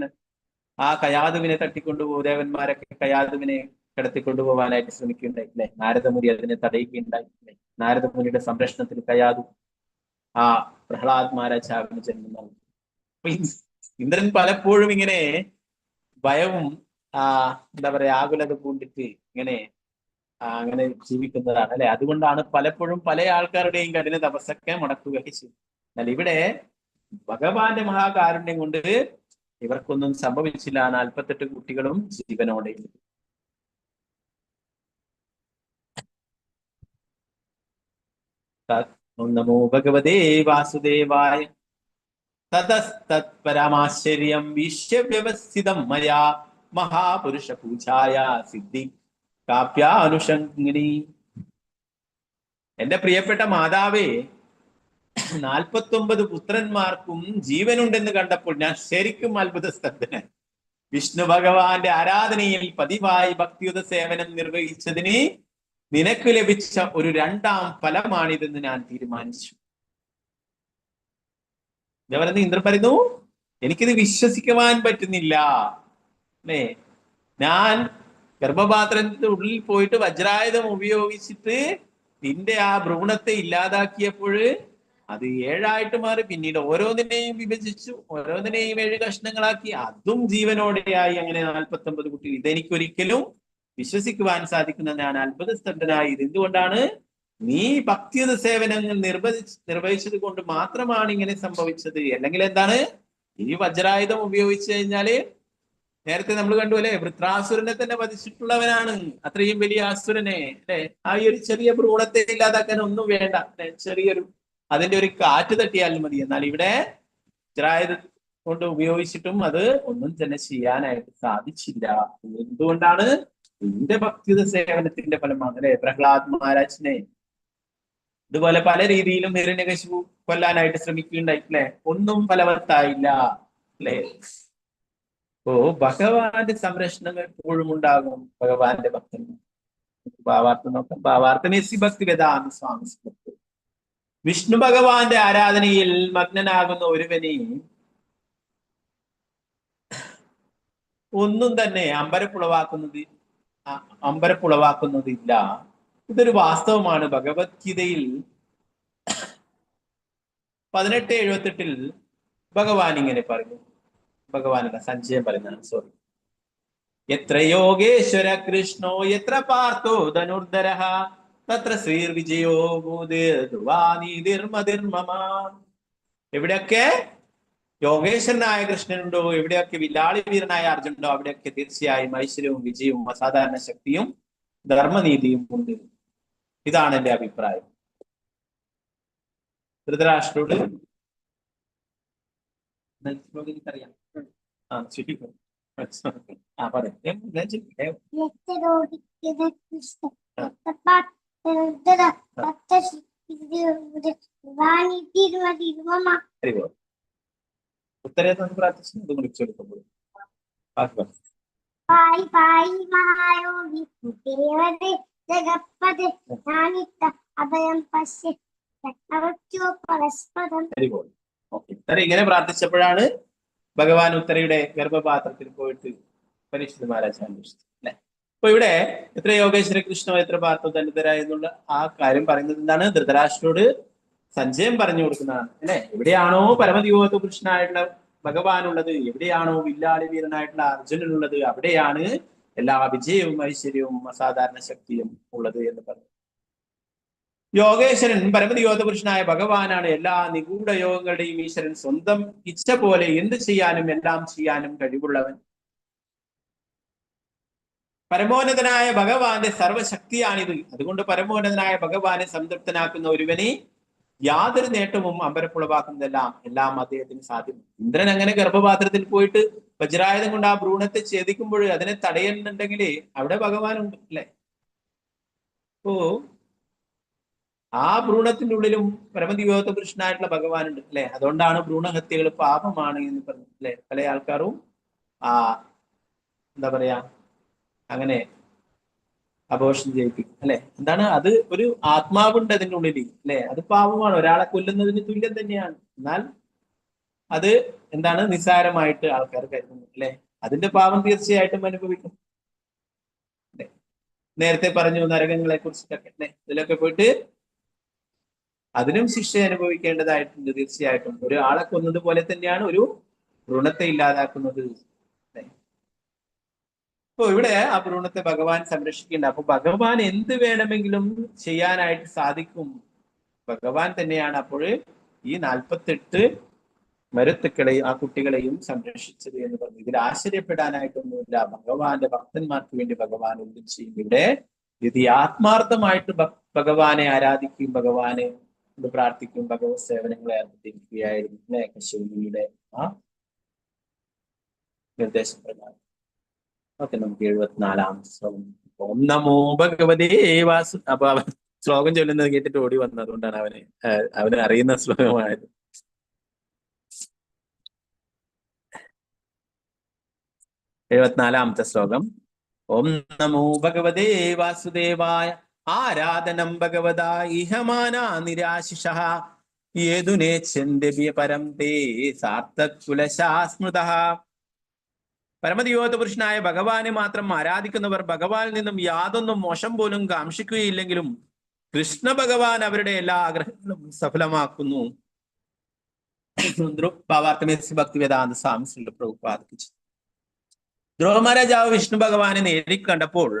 ആ കയാതുവിനെ തട്ടിക്കൊണ്ടുപോകും. ദേവന്മാരൊക്കെ കയാതുവിനെ കടത്തിക്കൊണ്ടുപോകാനായിട്ട് ശ്രമിക്കുകയുണ്ടായി. അല്ലെ, നാരദമുനി അതിനെ തടയുകയുണ്ടായി. നാരദമുനിയുടെ സംരക്ഷണത്തിൽ കയാതു ആ പ്രഹ്ലാദ് മഹാരാജാവിന് ജന്മം നൽകി. അപ്പൊ ഇന്ദ്രൻ പലപ്പോഴും ഇങ്ങനെ ഭയവും എന്താ പറയാ ആകുലത പൂണ്ടിട്ട് ഇങ്ങനെ അങ്ങനെ ജീവിക്കുന്നതാണ്. അല്ലെ, അതുകൊണ്ടാണ് പലപ്പോഴും പല ആൾക്കാരുടെയും കഠിന തപസ്സൊക്കെ മുടക്കുകയൊക്കെ ചെയ്യും. എന്നാൽ ഇവിടെ ഭഗവാന്റെ മഹാകാരുണ്യം കൊണ്ട് ഇവർക്കൊന്നും സംഭവിച്ചില്ല. 48 കുട്ടികളും ജീവനോടെ. നമോ ഭഗവതേ വാസുദേവായ. തതസ്തത്പരമാശ്ചര്യം വിശ്വവ്യവസ്ഥിതം മയാ മഹാപുരുഷ പൂജായ സിദ്ധി കാപ്യാനുഷംഗിനി. എന്റെ പ്രിയപ്പെട്ട മാതാവേ, 49 പുത്രന്മാർക്കും ജീവനുണ്ടെന്ന് കണ്ടപ്പോൾ ഞാൻ ശരിക്കും അത്ഭുതസ്തബ്ധനായി. വിഷ്ണു ഭഗവാന്റെ ആരാധനയിൽ പതിവായി ഭക്തിയുത സേവനം നിർവഹിച്ചതിന് നിനക്ക് ലഭിച്ച ഒരു 2ാം ഫലമാണിതെന്ന് ഞാൻ തീരുമാനിച്ചു. ഇന്ദ്രൻ പറയുന്നു, എനിക്കിത് വിശ്വസിക്കുവാൻ പറ്റുന്നില്ല. അല്ലേ, ഞാൻ ഗർഭപാത്രത്തിന്റെ ഉള്ളിൽ പോയിട്ട് വജ്രായുധം ഉപയോഗിച്ചിട്ട് നിന്റെ ആ ഭ്രൂണത്തെ ഇല്ലാതാക്കിയപ്പോൾ അത് 7ആയിട്ട് മാറി. പിന്നീട് ഓരോന്നിനെയും വിഭജിച്ചു, ഓരോന്നിനെയും 7 കഷ്ണങ്ങളാക്കി, അതും ജീവനോടെയായി. അങ്ങനെ 49 കുട്ടികൾ. ഇതെനിക്കൊരിക്കലും വിശ്വസിക്കുവാൻ സാധിക്കുന്ന ഞാൻ അത്ഭുതസ്തബ്ധനായി. ഇത് എന്തുകൊണ്ടാണ്? നീ ഭക്തിയുത സേവനങ്ങൾ നിർവഹിച്ചത് കൊണ്ട് മാത്രമാണ് ഇങ്ങനെ സംഭവിച്ചത്. അല്ലെങ്കിൽ എന്താണ്, ഈ വജ്രായുധം ഉപയോഗിച്ചു കഴിഞ്ഞാല് നേരത്തെ നമ്മൾ കണ്ടു അല്ലെ, വൃത്രാസുരനെ തന്നെ വധിച്ചിട്ടുള്ളവനാണ്. അത്രയും വലിയ അസുരനെ അല്ലെ, ആ ഒരു ചെറിയ ഭ്രൂണത്തെ ഇല്ലാതാക്കാൻ ഒന്നും വേണ്ട. ചെറിയൊരു അതിന്റെ ഒരു കാറ്റ് തട്ടിയാലും മതി. എന്നാൽ ഇവിടെ വജ്രായുധം കൊണ്ട് ഉപയോഗിച്ചിട്ടും അത് ഒന്നും തന്നെ ചെയ്യാനായിട്ട് സാധിച്ചില്ല. എന്തുകൊണ്ടാണ്? നിന്റെ ഭക്തിയുത സേവനത്തിന്റെ ഫലമാണ്. അല്ലെ, പ്രഹ്ലാദ് മഹാരാജിനെ ഇതുപോലെ പല രീതിയിലും ഹിരണ്യകശിപു കൊല്ലാനായിട്ട് ശ്രമിക്കുകയുണ്ടായി. അല്ലെ, ഒന്നും ഫലവത്തായില്ല. അല്ലെ, ഓ ഭഗവാന്റെ സംരക്ഷണം എപ്പോഴും ഉണ്ടാകും ഭഗവാന്റെ ഭക്തന്മാർ. ഭാവാർത്ഥം നോക്കാം. ഭാവാർത്ഥമേസി ഭക്തി വേദാന്ത സ്വാമി. വിഷ്ണു ഭഗവാന്റെ ആരാധനയിൽ മഗ്നനാകുന്ന ഒരുവനെ ഒന്നും തന്നെ അമ്പരപ്പുളവാക്കുന്നതില്ല. ഇതൊരു വാസ്തവമാണ്. ഭഗവത്ഗീതയിൽ 18:78 ഭഗവാൻ ഇങ്ങനെ പറഞ്ഞു. ഭഗവാനല്ല, സഞ്ജയൻ പറയുന്നതാണ്. സോറി. എത്ര യോഗേശ്വര കൃഷ്ണോ എത്ര പാർത്ഥോ ധനുർധരഃ തത്ര ശ്രീർവിജയോ ഭൂതിർധ്രുവാനീതിർമതിർമമ. എവിടെയൊക്കെ യോഗേശ്വരനായ കൃഷ്ണനുണ്ടോ, എവിടെയൊക്കെ വില്ലാളി വീരനായ അർജുനുണ്ടോ, അവിടെയൊക്കെ തീർച്ചയായും ഐശ്വര്യവും വിജയവും അസാധാരണ ശക്തിയും ധർമ്മനീതിയും ഉണ്ട്. ഇതാണ് എന്റെ അഭിപ്രായം. ധൃതരാഷ്ട്രോട് അറിയാം. ഉത്തരേ പ്രാർത്ഥിച്ചു വിളിച്ചെടുക്കുമ്പോൾ ഇങ്ങനെ പ്രാർത്ഥിച്ചപ്പോഴാണ് ഭഗവാൻ ഉത്തരയുടെ ഗർഭപാത്രത്തിൽ പോയിട്ട് പരീക്ഷിത് മഹാരാജ് അന്വേഷിച്ചത്. അല്ലെ, അപ്പൊ ഇവിടെ എത്ര യോഗേശ്വര കൃഷ്ണ എത്ര പാർത്ഥ ധനുതര എന്നുള്ള ആ കാര്യം പറയുന്നത് എന്താണ്? ധൃതരാഷ്ട്രോട് സഞ്ജയം പറഞ്ഞു കൊടുക്കുന്നതാണ് അല്ലെ. എവിടെയാണോ പരമദിവോത്ത പുരുഷനായിട്ടുള്ള ഭഗവാനുള്ളത്, എവിടെയാണോ വില്ലാളി വീരനായിട്ടുള്ള അർജുനനുള്ളത്, അവിടെയാണ് എല്ലാ വിജയവും ഐശ്വര്യവും അസാധാരണ ശക്തിയും ഉള്ളത് എന്ന് പറഞ്ഞു. യോഗേശ്വരൻ പരമദിവോത്ത പുരുഷനായ ഭഗവാനാണ്. എല്ലാ നിഗൂഢ യോഗങ്ങളുടെയും ഈശ്വരൻ. സ്വന്തം ഇച്ഛ പോലെ എന്ത് ചെയ്യാനും എല്ലാം ചെയ്യാനും കഴിവുള്ളവൻ. പരമോന്നതനായ ഭഗവാന്റെ സർവശക്തിയാണിത്. അതുകൊണ്ട് പരമോന്നതനായ ഭഗവാനെ സംതൃപ്തനാക്കുന്ന ഒരുവനെ യാതൊരു നേട്ടവും അമ്പരപ്പുളവാക്കുന്നതെല്ലാം എല്ലാം അദ്ദേഹത്തിന് സാധ്യമാണ്. ഇന്ദ്രൻ അങ്ങനെ ഗർഭപാത്രത്തിൽ പോയിട്ട് വജ്രായുധം കൊണ്ട് ആ ഭ്രൂണത്തെ ഛേദിക്കുമ്പോൾ അതിനെ തടയുന്നുണ്ടെങ്കിൽ അവിടെ ഭഗവാനുണ്ട് അല്ലെ. അപ്പോ ആ ഭ്രൂണത്തിന്റെ ഉള്ളിലും പരമദിവോത്ത പുരുഷനായിട്ടുള്ള ഭഗവാനുണ്ട് അല്ലെ. അതുകൊണ്ടാണ് ഭ്രൂണഹത്യകൾ പാപമാണ് എന്ന് പറഞ്ഞു അല്ലെ. പല ആൾക്കാരും എന്താ പറയാ അങ്ങനെ അബോർഷൻ ചെയ്യിപ്പിക്കും അല്ലെ. എന്താണ് അത്? ഒരു ആത്മാവുണ്ട് അതിൻ്റെ ഉള്ളിൽ അല്ലെ. അത് പാപമാണ്, ഒരാളെ കൊല്ലുന്നതിന് തുല്യം തന്നെയാണ്. എന്നാൽ അത് എന്താണ്? നിസ്സാരമായിട്ട് ആൾക്കാർ കരുതുന്നു അല്ലെ. അതിന്റെ പാപം തീർച്ചയായിട്ടും അനുഭവിക്കും അല്ലെ. നേരത്തെ പറഞ്ഞു നരകങ്ങളെ കുറിച്ചിട്ടൊക്കെ അല്ലെ. ഇതിലൊക്കെ പോയിട്ട് അതിനും ശിക്ഷ അനുഭവിക്കേണ്ടതായിട്ടുണ്ട് തീർച്ചയായിട്ടും. ഒരാളെ കൊന്നത് പോലെ തന്നെയാണ് ഒരു ഭ്രൂണത്തെ ഇല്ലാതാക്കുന്നത്. അപ്പൊ ഇവിടെ ആ ഭ്രൂണത്തെ ഭഗവാൻ സംരക്ഷിക്കേണ്ട. അപ്പൊ ഭഗവാൻ എന്ത് വേണമെങ്കിലും ചെയ്യാനായിട്ട് സാധിക്കും. ഭഗവാൻ തന്നെയാണ് അപ്പോൾ ഈ 48 മരുത്തുക്കളെയും ആ കുട്ടികളെയും സംരക്ഷിച്ചത് എന്ന് പറഞ്ഞു. ഇതിൽ ആശ്ചര്യപ്പെടാനായിട്ടൊന്നുമില്ല. ഭഗവാന്റെ ഭക്തന്മാർക്ക് വേണ്ടി ഭഗവാൻ എന്തും ചെയ്യും. ഇവിടെ ഇത് ആത്മാർത്ഥമായിട്ട് ഭഗവാനെ ആരാധിക്കും, ഭഗവാനെ പ്രാർത്ഥിക്കും, ഭഗവത് സേവനങ്ങളെ അർപ്പിക്കുകയായിരുന്നു അല്ലെ. കശ്യപിയുടെ ആ നിർദ്ദേശപ്രകാരം. ഓക്കെ, നമുക്ക് 74-ാമത്തെ ശ്ലോകം. ഓം നമോ ഭഗവതേ വാസു. അപ്പൊ അവൻ ശ്ലോകം ചൊല്ലുന്നത് കേട്ടിട്ട് ഓടി വന്നത് അതുകൊണ്ടാണ് അവന് അറിയുന്ന ശ്ലോകമായത്. ാമത്തെ ശ്ലോകം. ഓം നമോ ഭഗവതേ വാസുദേവായ ആരാധനം ഭഗവതാ ഇഹമാന നിരാശിഷ യേതുനേച്ഛന്തി പരം തേ സാർത്ഥകുലശാസ്മൃത. പരമദിവോത്ത പുരുഷനായ ഭഗവാനെ മാത്രം ആരാധിക്കുന്നവർ ഭഗവാനിൽ നിന്നും യാതൊന്നും മോശം പോലും കാക്ഷിക്കുകയില്ലെങ്കിലും കൃഷ്ണ ഭഗവാൻ അവരുടെ എല്ലാ ആഗ്രഹങ്ങളും സഫലമാക്കുന്നു. ഭക്തിവേദാന്ത സ്വാമി ശ്രീ പ്രഭുപാദിച്ചു. ധ്രുവ മഹാരാജാവ് വിഷ്ണു ഭഗവാനെ നേടിക്കണ്ടപ്പോൾ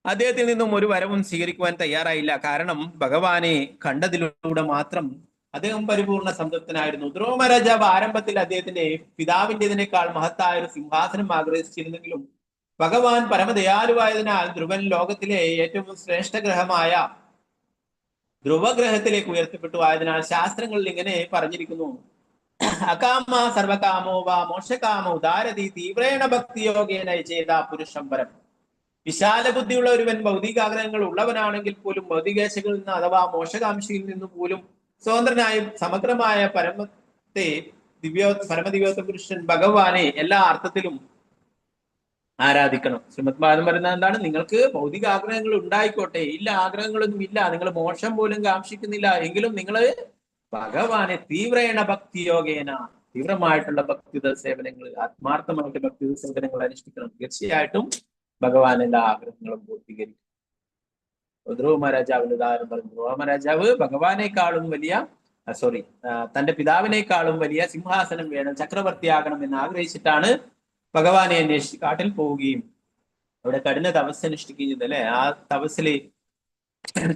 അദ്ദേഹത്തിൽ നിന്നും ഒരു വരവും സ്വീകരിക്കുവാൻ തയ്യാറായില്ല. കാരണം ഭഗവാനെ കണ്ടതിലൂടെ മാത്രം അദ്ദേഹം പരിപൂർണ സംതൃപ്തനായിരുന്നു. ധ്രുവ മഹാരാജാവ് ആരംഭത്തിൽ അദ്ദേഹത്തിന്റെ പിതാവിൻ്റെതിനേക്കാൾ മഹത്തായ ഒരു സിംഹാസനം ആഗ്രഹിച്ചിരുന്നെങ്കിലും ഭഗവാൻ പരമദയാലുവായതിനാൽ ധ്രുവൻ ലോകത്തിലെ ഏറ്റവും ശ്രേഷ്ഠ ഗ്രഹമായ ധ്രുവഗ്രഹത്തിലേക്ക് ഉയർത്തപ്പെട്ടു. ആയതിനാൽ ശാസ്ത്രങ്ങളിൽ ഇങ്ങനെ പറഞ്ഞിരിക്കുന്നു: അകാമ സർവകാമോ വാ മോക്ഷകാമോ ഉദാരതി തീവ്രേണ ഭക്തിയോഗേന ചെയ്ത പുരുഷം പരം. വിശാല ബുദ്ധിയുള്ള ഒരുവൻ ഭൗതികാഗ്രഹങ്ങൾ ഉള്ളവനാണെങ്കിൽ പോലും ഭൗതികേശകളിൽ നിന്ന് അഥവാ മോക്ഷകാംക്ഷയിൽ നിന്ന് പോലും സ്വതന്ത്രനായും സമഗ്രമായ പരമദിവ്യോത്ത പുരുഷൻ ഭഗവാനെ എല്ലാ അർത്ഥത്തിലും ആരാധിക്കണം. ശ്രീമദ് ഭാഗവതം പറയുന്നത് എന്താണ്? നിങ്ങൾക്ക് ഭൗതിക ആഗ്രഹങ്ങൾ ഉണ്ടായിക്കോട്ടെ, ഇല്ല ആഗ്രഹങ്ങളൊന്നും ഇല്ല, നിങ്ങൾ മോക്ഷം പോലും കാക്ഷിക്കുന്നില്ല എങ്കിലും നിങ്ങൾ ഭഗവാനെ തീവ്രേണ ഭക്തിയോഗേന തീവ്രമായിട്ടുള്ള ഭക്തിയുത സേവനങ്ങൾ, ആത്മാർത്ഥമായിട്ട് ഭക്തിയുത സേവനങ്ങൾ അനുഷ്ഠിക്കണം. തീർച്ചയായിട്ടും ഭഗവാൻ എല്ലാ ആഗ്രഹങ്ങളും പൂർത്തീകരിക്കും. ധ്രുവ മഹാരാജാവിന്റെ ഉദാഹരണം പറഞ്ഞു. ധ്രുവ മഹാരാജാവ് ഭഗവാനേക്കാളും വലിയ തന്റെ പിതാവിനേക്കാളും വലിയ സിംഹാസനം വേണം, ചക്രവർത്തിയാകണം എന്ന് ആഗ്രഹിച്ചിട്ടാണ് ഭഗവാനെ അന്വേഷിച്ച് കാട്ടിൽ പോവുകയും അവിടെ കഠിന തപസ് അനുഷ്ഠിക്കുകയും ചെയ്തത് അല്ലെ. ആ തപസ്സില്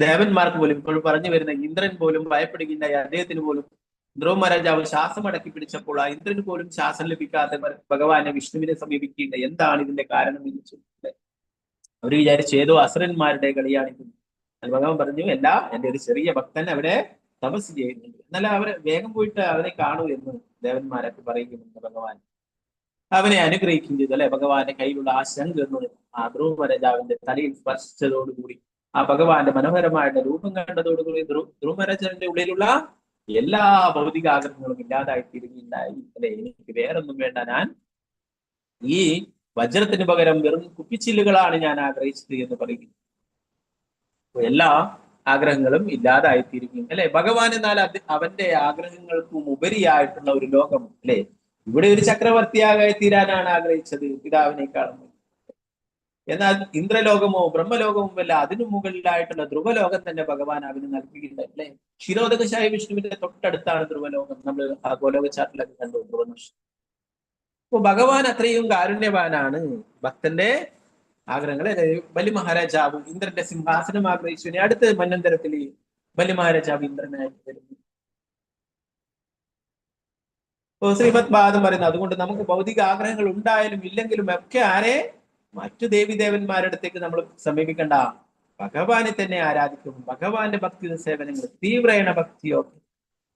ദേവന്മാർക്ക് പോലും, ഇപ്പോൾ പറഞ്ഞു വരുന്ന ഇന്ദ്രൻ പോലും ഭയപ്പെടുകയുണ്ടായി. അദ്ദേഹത്തിന് പോലും ധ്രുവ മഹാരാജാവ് ശ്വാസം അടക്കി പിടിച്ചപ്പോൾ ആ ഇന്ദ്രന് പോലും ശ്വാസം ലഭിക്കാതെ ഭഗവാനെ വിഷ്ണുവിനെ സമീപിക്കുകയുണ്ടായി. എന്താണ് ഇതിന്റെ കാരണം എന്ന് ചോദിച്ചിട്ട് അവർ വിചാരിച്ചു ഏതോ അസുരന്മാരുടെ കളിയാണിത്. ഭഗവാൻ പറഞ്ഞു, എന്റെ ഒരു ചെറിയ ഭക്തൻ അവിടെ തപസ് ചെയ്യുന്നുണ്ട്, എന്നാൽ അവരെ വേഗം പോയിട്ട് അവരെ കാണൂ എന്ന് ദേവന്മാരൊക്കെ പറയുന്നുണ്ട്. ഭഗവാൻ അവനെ അനുഗ്രഹിക്കുകയും ചെയ്തു അല്ലെ. ഭഗവാന്റെ കയ്യിലുള്ള ആ ശംഖ് എന്ന് ആ ധ്രുവ മഹാരാജാവിന്റെ തലയിൽ സ്പർശിച്ചതോടുകൂടി, ആ ഭഗവാന്റെ മനോഹരമായിട്ട് രൂപം കണ്ടതോടുകൂടി ധ്രുവ മഹാരാജാവിന്റെ ഉള്ളിലുള്ള എല്ലാ ഭൗതിക ആഗ്രഹങ്ങളും ഇല്ലാതായി തീരുകയുണ്ടായി അല്ലെ. എനിക്ക് വേറൊന്നും വേണ്ട, ഞാൻ ഈ വജ്രത്തിന് പകരം വെറും കുപ്പിച്ചില്ലുകളാണ് ഞാൻ ആഗ്രഹിച്ചത് എന്ന് പറയുന്നു. എല്ലാ ആഗ്രഹങ്ങളും ഇല്ലാതായിത്തീരുകയും അല്ലെ. ഭഗവാൻ എന്നാൽ അവന്റെ ആഗ്രഹങ്ങൾക്കും ഉപരിയായിട്ടുള്ള ഒരു ലോകം അല്ലെ. ഇവിടെ ഒരു ചക്രവർത്തിയാകായി തീരാനാണ് ആഗ്രഹിച്ചത് പിതാവിനേക്കാളും. എന്നാൽ ഇന്ദ്രലോകമോ ബ്രഹ്മലോകമോ അല്ല, അതിനു മുകളിലായിട്ടുള്ള ധ്രുവലോകം തന്നെ ഭഗവാൻ അവന് നൽകിയിട്ടുണ്ട് അല്ലെ. ക്ഷീരോദകശായ വിഷ്ണുവിന്റെ തൊട്ടടുത്താണ് ധ്രുവലോകം. നമ്മൾ ആ ഗോലോക ചാട്ടിലൊക്കെ കണ്ടു ധ്രുവനക്ഷത്രം. അപ്പൊ ഭഗവാൻ അത്രയും കാരുണ്യവാനാണ്. ഭക്തന്റെ ആഗ്രഹങ്ങളെ ബലി മഹാരാജാവ് ഇന്ദ്രന്റെ സിംഹാസനം ആഗ്രഹിച്ചു. അടുത്ത മന്വന്തരത്തിൽ ബലി മഹാരാജാവ് ഇന്ദ്രനായിട്ട് വരുന്നു. ശ്രീമദ് ഭാഗം പറയുന്നത് അതുകൊണ്ട് നമുക്ക് ഭൗതിക ആഗ്രഹങ്ങൾ ഉണ്ടായാലും ഇല്ലെങ്കിലും ഒക്കെ ആരെ മറ്റു ദേവീദേവന്മാരുടെ അടുത്തേക്ക് നമ്മൾ സമീപിക്കണ്ട, ഭഗവാനെ തന്നെ ആരാധിക്കും. ഭഗവാന്റെ ഭക്തി സേവനങ്ങൾ തീവ്രേണ ഭക്തിയോ,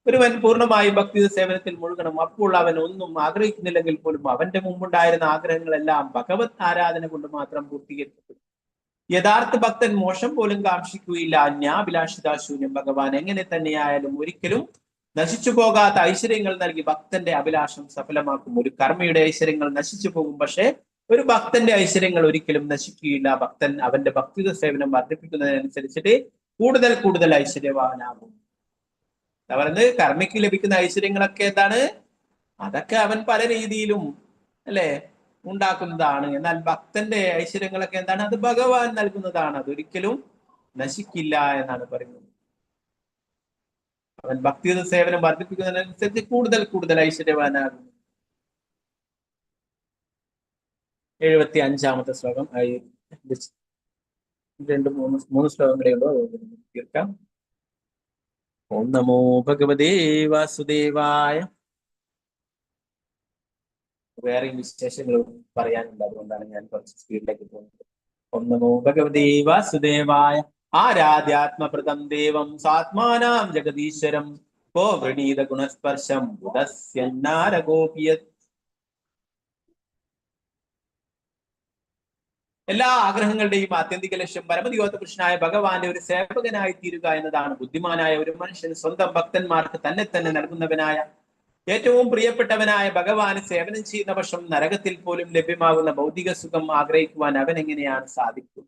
ഒരുവൻ പൂർണ്ണമായും ഭക്തി സേവനത്തിൽ മുഴുകണം. അപ്പോൾ അവൻ ഒന്നും ആഗ്രഹിക്കുന്നില്ലെങ്കിൽ പോലും അവന്റെ മുമ്പുണ്ടായിരുന്ന ആഗ്രഹങ്ങളെല്ലാം ഭഗവത് ആരാധന കൊണ്ട് മാത്രം പൂർത്തീകരിക്കപ്പെടും. യഥാർത്ഥ ഭക്തൻ മോശം പോലും കാക്ഷിക്കുകയില്ല. അന്യാഭിലാഷിതാശൂന്യം. ഭഗവാൻ എങ്ങനെ തന്നെയായാലും ഒരിക്കലും നശിച്ചു പോകാത്ത ഐശ്വര്യങ്ങൾ നൽകി ഭക്തന്റെ അഭിലാഷം സഫലമാക്കും. ഒരു കർമ്മയുടെ ഐശ്വര്യങ്ങൾ നശിച്ചു പോകും, പക്ഷെ ഒരു ഭക്തന്റെ ഐശ്വര്യങ്ങൾ ഒരിക്കലും നശിക്കുകയില്ല. ഭക്തൻ അവന്റെ ഭക്തി സേവനം വർദ്ധിപ്പിക്കുന്നതിനനുസരിച്ചിട്ട് കൂടുതൽ കൂടുതൽ ഐശ്വര്യവാനാകും. പറയുന്നത് കർമ്മയ്ക്ക് ലഭിക്കുന്ന ഐശ്വര്യങ്ങളൊക്കെ എന്താണ്? അതൊക്കെ അവൻ പല രീതിയിലും അല്ലെ ഉണ്ടാക്കുന്നതാണ്. എന്നാൽ ഭക്തന്റെ ഐശ്വര്യങ്ങളൊക്കെ എന്താണ്? അത് ഭഗവാൻ നൽകുന്നതാണ്. അതൊരിക്കലും നശിക്കില്ല എന്നാണ് പറയുന്നത്. അവൻ ഭക്തി സേവനം വർദ്ധിപ്പിക്കുന്നതിനനുസരിച്ച് കൂടുതൽ കൂടുതൽ ഐശ്വര്യവാനാകും. 75-ാമത്തെ ശ്ലോകം. മൂന്ന് ശ്ലോകങ്ങളേ ഉള്ളൂ, തീർക്കാം. ഓം നമോ ഭഗവതേ വാസുദേവായ. വേറെ വിശേഷങ്ങൾ പറയാനുണ്ട്, അതുകൊണ്ടാണ് ഞാൻ കുറച്ച് സ്പീഡിലേക്ക് പോകുന്നത്. ഓം നമോ ഭഗവതേ വാസുദേവായ. ആരാധ്യാത്മപ്രദം ദേവം സാത്മാനാം ജഗദീശ്വരം കോ വൃണീത ഗുണസ്പർശം ബുധസ്യന്നാരഗോപിയത്. എല്ലാ ആഗ്രഹങ്ങളുടെയും ആത്യന്തിക ലക്ഷ്യം പരമദിവോത്തകൃഷ്ണനായ ഭഗവാന്റെ ഒരു സേവകനായി തീരുക എന്നതാണ്. ബുദ്ധിമാനായ ഒരു മനുഷ്യൻ സ്വന്തം ഭക്തന്മാർക്ക് തന്നെ തന്നെ നൽകുന്നവനായ ഏറ്റവും പ്രിയപ്പെട്ടവനായ ഭഗവാന് സേവനം ചെയ്യുന്ന പക്ഷം നരകത്തിൽ പോലും ലഭ്യമാകുന്ന ഭൗതിക സുഖം ആഗ്രഹിക്കുവാൻ അവൻ എങ്ങനെയാണ് സാധിക്കും?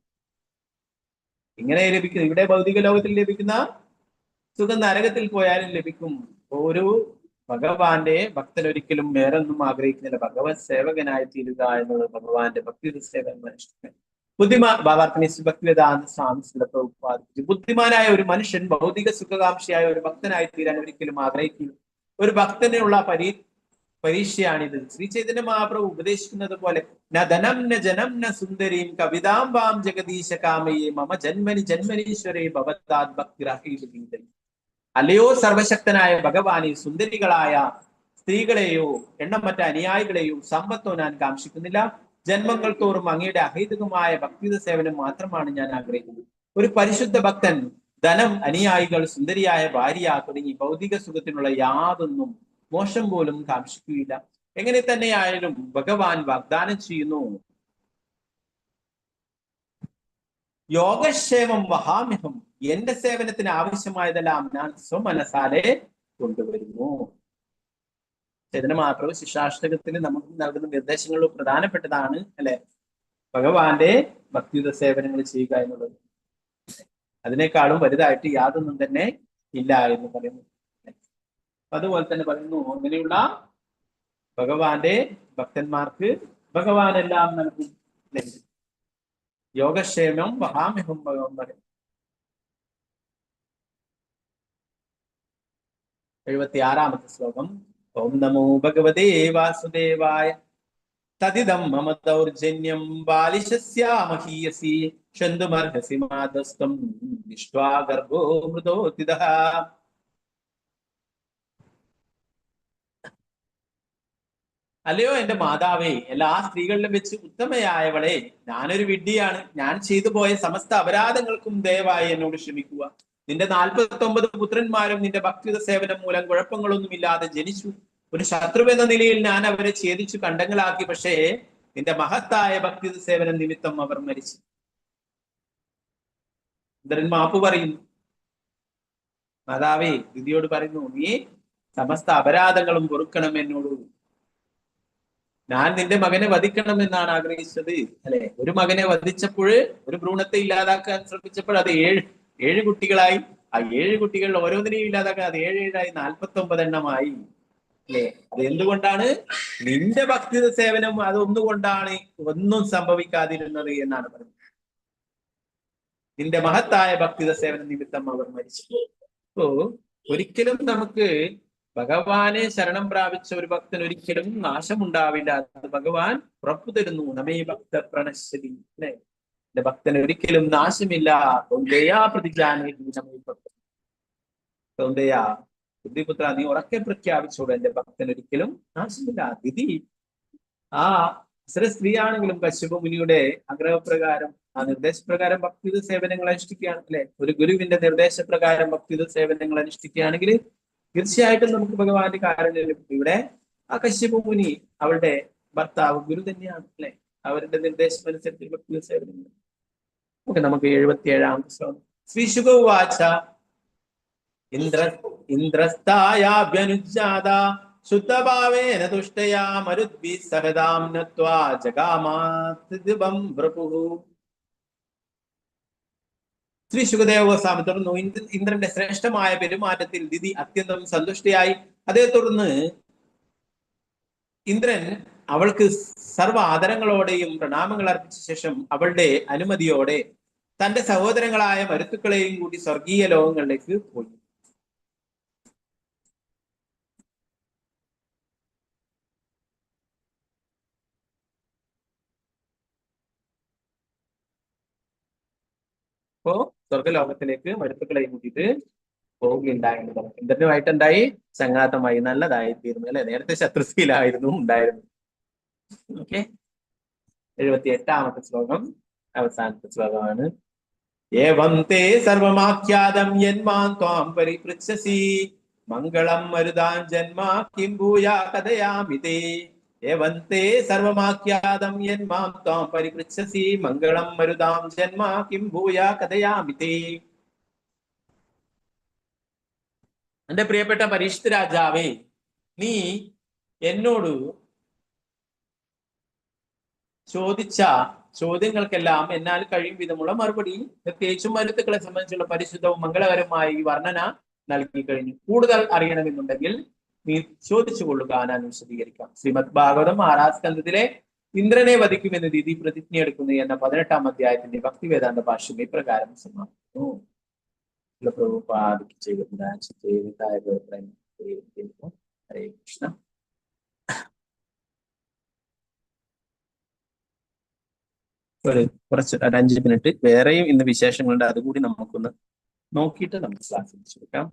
ഇങ്ങനെ ലഭിക്കും. ഇവിടെ ഭൗതിക ലോകത്തിൽ ലഭിക്കുന്ന സുഖം നരകത്തിൽ പോയാലും ലഭിക്കും. ഒരു ഭഗവാന്റെ ഭക്തൻ ഒരിക്കലും വേറൊന്നും ആഗ്രഹിക്കുന്നില്ല. ഭഗവത് സേവകനായി തീരുക എന്നുള്ളത് ഭഗവാന്റെ ഭക്തി സേവനം മനുഷ്യൻ. ഭക്തിവേദാന്ത സ്വാമി ഉപാദിച്ചു. ബുദ്ധിമാനായ ഒരു മനുഷ്യൻ ഭൗതിക സുഖകാംക്ഷിയായ ഒരു ഭക്തനായി തീരാൻ ഒരിക്കലും ആഗ്രഹിക്കില്ല. ഒരു ഭക്തനുള്ള പരീക്ഷയാണിത്. ശ്രീ ചൈതന്യ മഹാപ്രഭു ഉപദേശിക്കുന്നത് പോലെ ന ധനം ന ജനം ന സുന്ദരീം കവിതാംബാം ജഗദീശ കാമയെ മമ ജന്മനി ജന്മനീശ്വരേ ഭവതാത് ഭക്തിരാഹീ. അല്ലയോ സർവശക്തനായ ഭഗവാനെ, സുന്ദരികളായ സ്ത്രീകളെയോ എണ്ണമറ്റ അനുയായികളെയോ സമ്പത്തോ ഞാൻ കാക്ഷിക്കുന്നില്ല. ജന്മങ്ങൾ തോറും അങ്ങയുടെ അഹൈതുകമായ ഭക്തി സേവനം മാത്രമാണ് ഞാൻ ആഗ്രഹിക്കുന്നത്. ഒരു പരിശുദ്ധ ഭക്തൻ ധനം, അനുയായികൾ, സുന്ദരിയായ ഭാര്യ തുടങ്ങി ഭൗതിക സുഖത്തിനുള്ള യാതൊന്നും മോശം പോലും കാക്ഷിക്കുകയില്ല. എങ്ങനെ തന്നെയായാലും ഭഗവാൻ വാഗ്ദാനം ചെയ്യുന്നു, യോഗക്ഷേമം വഹാമ്യഹം. എന്റെ സേവനത്തിന് ആവശ്യമായതെല്ലാം ഞാൻ സ്വമനസാലെ കൊണ്ടുവരുന്നു. ചൈതന്യ മഹാപ്രഭു ശിക്ഷാഷ്ടകത്തിന് നമുക്ക് നൽകുന്ന നിർദ്ദേശങ്ങളിൽ പ്രധാനപ്പെട്ടതാണ് അല്ലെ ഭഗവാന്റെ ഭക്തിയുത സേവനങ്ങൾ ചെയ്യുക എന്നുള്ളത്. അതിനേക്കാളും വലുതായിട്ട് യാതൊന്നും തന്നെ ഇല്ല എന്ന് പറയുന്നു. അതുപോലെ തന്നെ പറയുന്നു, അങ്ങനെയുള്ള ഭഗവാന്റെ ഭക്തന്മാർക്ക് ഭഗവാൻ എല്ലാം നൽകും. യോഗക്ഷേമം വഹാമ്യഹം ഭഗവാൻ പറയും. 76-ാമത്തെ ശ്ലോകം. ഓം നമോ ഭഗവതേ വാസുദേവായ. തദിദം മമ ദൗർജന്യം ബാലിശസ്യാമഹീയസി ക്ഷന്തുമർഹസി മാതസ്ത്വം നിഷ്ട്വാ ഗർഭോ മൃതോതിദഃ. അല്ലയോ എന്റെ മാതാവേ, എല്ലാ സ്ത്രീകളിലും വെച്ച് ഉത്തമയായവളെ, ഞാനൊരു വിഡ്ഢിയാണ്. ഞാൻ ചെയ്തു പോയ സമസ്ത അപരാധങ്ങൾക്കും ദയവായി എന്നോട് ക്ഷമിക്കുക. നിന്റെ 49 പുത്രന്മാരും നിന്റെ ഭക്തിയുത സേവനം മൂലം കുഴപ്പങ്ങളൊന്നുമില്ലാതെ ജനിച്ചു. ഒരു ശത്രു എന്ന നിലയിൽ ഞാൻ അവരെ ഛേദിച്ചു കണ്ടങ്ങളാക്കി. പക്ഷേ നിന്റെ മഹത്തായ ഭക്തിയുത സേവനം നിമിത്തം അവർ മരിച്ചു. ഇന്ദ്രൻ മാപ്പ് പറയുന്നു. മാതാവേ ദിതിയോട് പറയുന്നു, നീ സമസ്ത അപരാധങ്ങളും പൊറുക്കണം എന്നോട്. ഞാൻ നിന്റെ മകനെ വധിക്കണമെന്നാണ് ആഗ്രഹിച്ചത് അല്ലെ. ഒരു മകനെ വധിച്ചപ്പോൾ, ഒരു ഭ്രൂണത്തെ ഇല്ലാതാക്കാൻ ശ്രമിച്ചപ്പോൾ അത് ഏഴ് കുട്ടികളായി. ആ 7 കുട്ടികൾ ഓരോന്നിനെയും ഇല്ലാതാക്കാൻ അത് 7 49 എണ്ണമായി. അല്ലേ? അത് എന്തുകൊണ്ടാണ്? നിന്റെ ഭക്തി സേവനം അതൊന്നുകൊണ്ടാണ് ഒന്നും സംഭവിക്കാതിരുന്നത് എന്നാണ് പറയുന്നത്. നിന്റെ മഹത്തായ ഭക്തിത സേവന നിമിത്തം അവർ മരിച്ചു. അപ്പോ ഒരിക്കലും നമുക്ക് ഭഗവാനെ ശരണം പ്രാപിച്ച ഒരു ഭക്തൻ ഒരിക്കലും നാശമുണ്ടാവില്ല. അത് ഭഗവാൻ ഉറപ്പു തരുന്നു. നമേ ഭക്ത പ്രണശ്യതി, അല്ലെ? എന്റെ ഭക്തന് ഒരിക്കലും നാശമില്ല. ബുദ്ധിപുത്ര, നീ ഉറക്കെ പ്രഖ്യാപിച്ചോളൂ, എന്റെ ഭക്തൻ ഒരിക്കലും നാശമില്ല. വിധി ആ സ്ത്രീ ആണെങ്കിലും കശ്യപ മുനിയുടെ ആഗ്രഹപ്രകാരം, ആ നിർദ്ദേശപ്രകാരം ഭക്തിത സേവനങ്ങൾ അനുഷ്ഠിക്കുകയാണ്, അല്ലെ? ഒരു ഗുരുവിന്റെ നിർദ്ദേശപ്രകാരം ഭക്തിത സേവനങ്ങൾ അനുഷ്ഠിക്കുകയാണെങ്കിൽ തീർച്ചയായിട്ടും നമുക്ക് ഭഗവാന്റെ കാരുണ്യം ലഭിക്കും. ഇവിടെ ആ കശ്യപ മുനി അവളുടെ ഭർത്താവ് ഗുരു തന്നെയാണ്, അല്ലെ? അവരുടെ നിർദ്ദേശം അനുസരിച്ച് ഭക്തിത സേവനങ്ങൾ. ഓക്കെ, നമുക്ക് 77-ാമത്തെ ശ്ലോകം. ശ്രീശുകവാച ഇന്ദ്രസ്ഥായാഭ്യനുജാത ശുദ്ധഭാവേന തുഷ്ടയാ മരുദ്ഭി സഹദാം നത്വാ ജഗാമാതിദിവം വൃപുഃ. ശ്രീ ശുകദേവ ഗോസ്വാമി തുടർന്നു, ഇന്ദ്രന്റെ ശ്രേഷ്ഠമായ പെരുമാറ്റത്തിൽ ദിതി അത്യന്തം സന്തുഷ്ടയായി. അതേ തുടർന്ന് ഇന്ദ്രൻ അവൾക്ക് സർവ്വ ആദരങ്ങളോടെയും പ്രണാമങ്ങൾ അർപ്പിച്ച ശേഷം അവളുടെ അനുമതിയോടെ തന്റെ സഹോദരങ്ങളായ മരുത്തുക്കളെയും കൂടി സ്വർഗീയ ലോകങ്ങളിലേക്ക് പോയി. അപ്പോ സ്വർഗലോകത്തിലേക്ക് മരുത്തുക്കളെയും കൂട്ടിയിട്ട് പോവുകയുണ്ടായിരുന്നു. ഇന്ദ്രനുമായിട്ട് എന്തായി? സംഘാതമായി, നല്ലതായി തീർന്നു, അല്ലെ? നേരത്തെ ശത്രുശീലായിരുന്നു ഉണ്ടായിരുന്നു. ഓക്കെ, 78-ാമത്തെ ശ്ലോകം അവസാനത്തെ ശ്ലോകമാണ്. ഏവം തേ സർവമാഖ്യാതം യന്മാം ത്വാം പരിപൃച്ഛസി മംഗളം മരുതാൻ ജന്മ കിം ഭൂയാ കഥയാമി തേ. ഏവം തേ സർവമാഖ്യാതം യന്മാം ത്വാം പരിപൃച്ഛസി മംഗളം മരുതാം ജന്മ കിം ഭൂയാ കഥയാമി തേ. എന്റെ പ്രിയപ്പെട്ട പരീക്ഷിത് രാജാവേ, നീ എന്നോട് ചോദിച്ച ചോദ്യങ്ങൾക്കെല്ലാം എന്നാൽ കഴിയും വിധമുള്ള മറുപടി, പ്രത്യേകിച്ചും മരുത്തുക്കളെ സംബന്ധിച്ചുള്ള പരിശുദ്ധവും മംഗളകരമായി വർണ്ണന നൽകി കഴിഞ്ഞു. കൂടുതൽ അറിയണമെന്നുണ്ടെങ്കിൽ നീ ചോദിച്ചു കൊള്ളുക, ഞാൻ വിശദീകരിക്കാം. ശ്രീമദ് ഭാഗവതം 6-ാം സ്കന്ധത്തിലെ ഇന്ദ്രനെ വധിക്കുമെന്ന് ദിതി പ്രതിജ്ഞ എടുക്കുന്നു എന്ന 18-ാം അധ്യായത്തിന്റെ ഭക്തിവേദാന്ത ഭാഷ്യം ഇപ്രകാരം സമാപിക്കുന്നു. ഹരേ കൃഷ്ണ. ഒരു 5 മിനിറ്റ് വേറെയും ഇന്ന് വിശേഷങ്ങളുണ്ട്, അതുകൂടി നമുക്കൊന്ന് നോക്കിയിട്ട് നമുക്ക് ക്ലാസ് വെച്ചെടുക്കാം.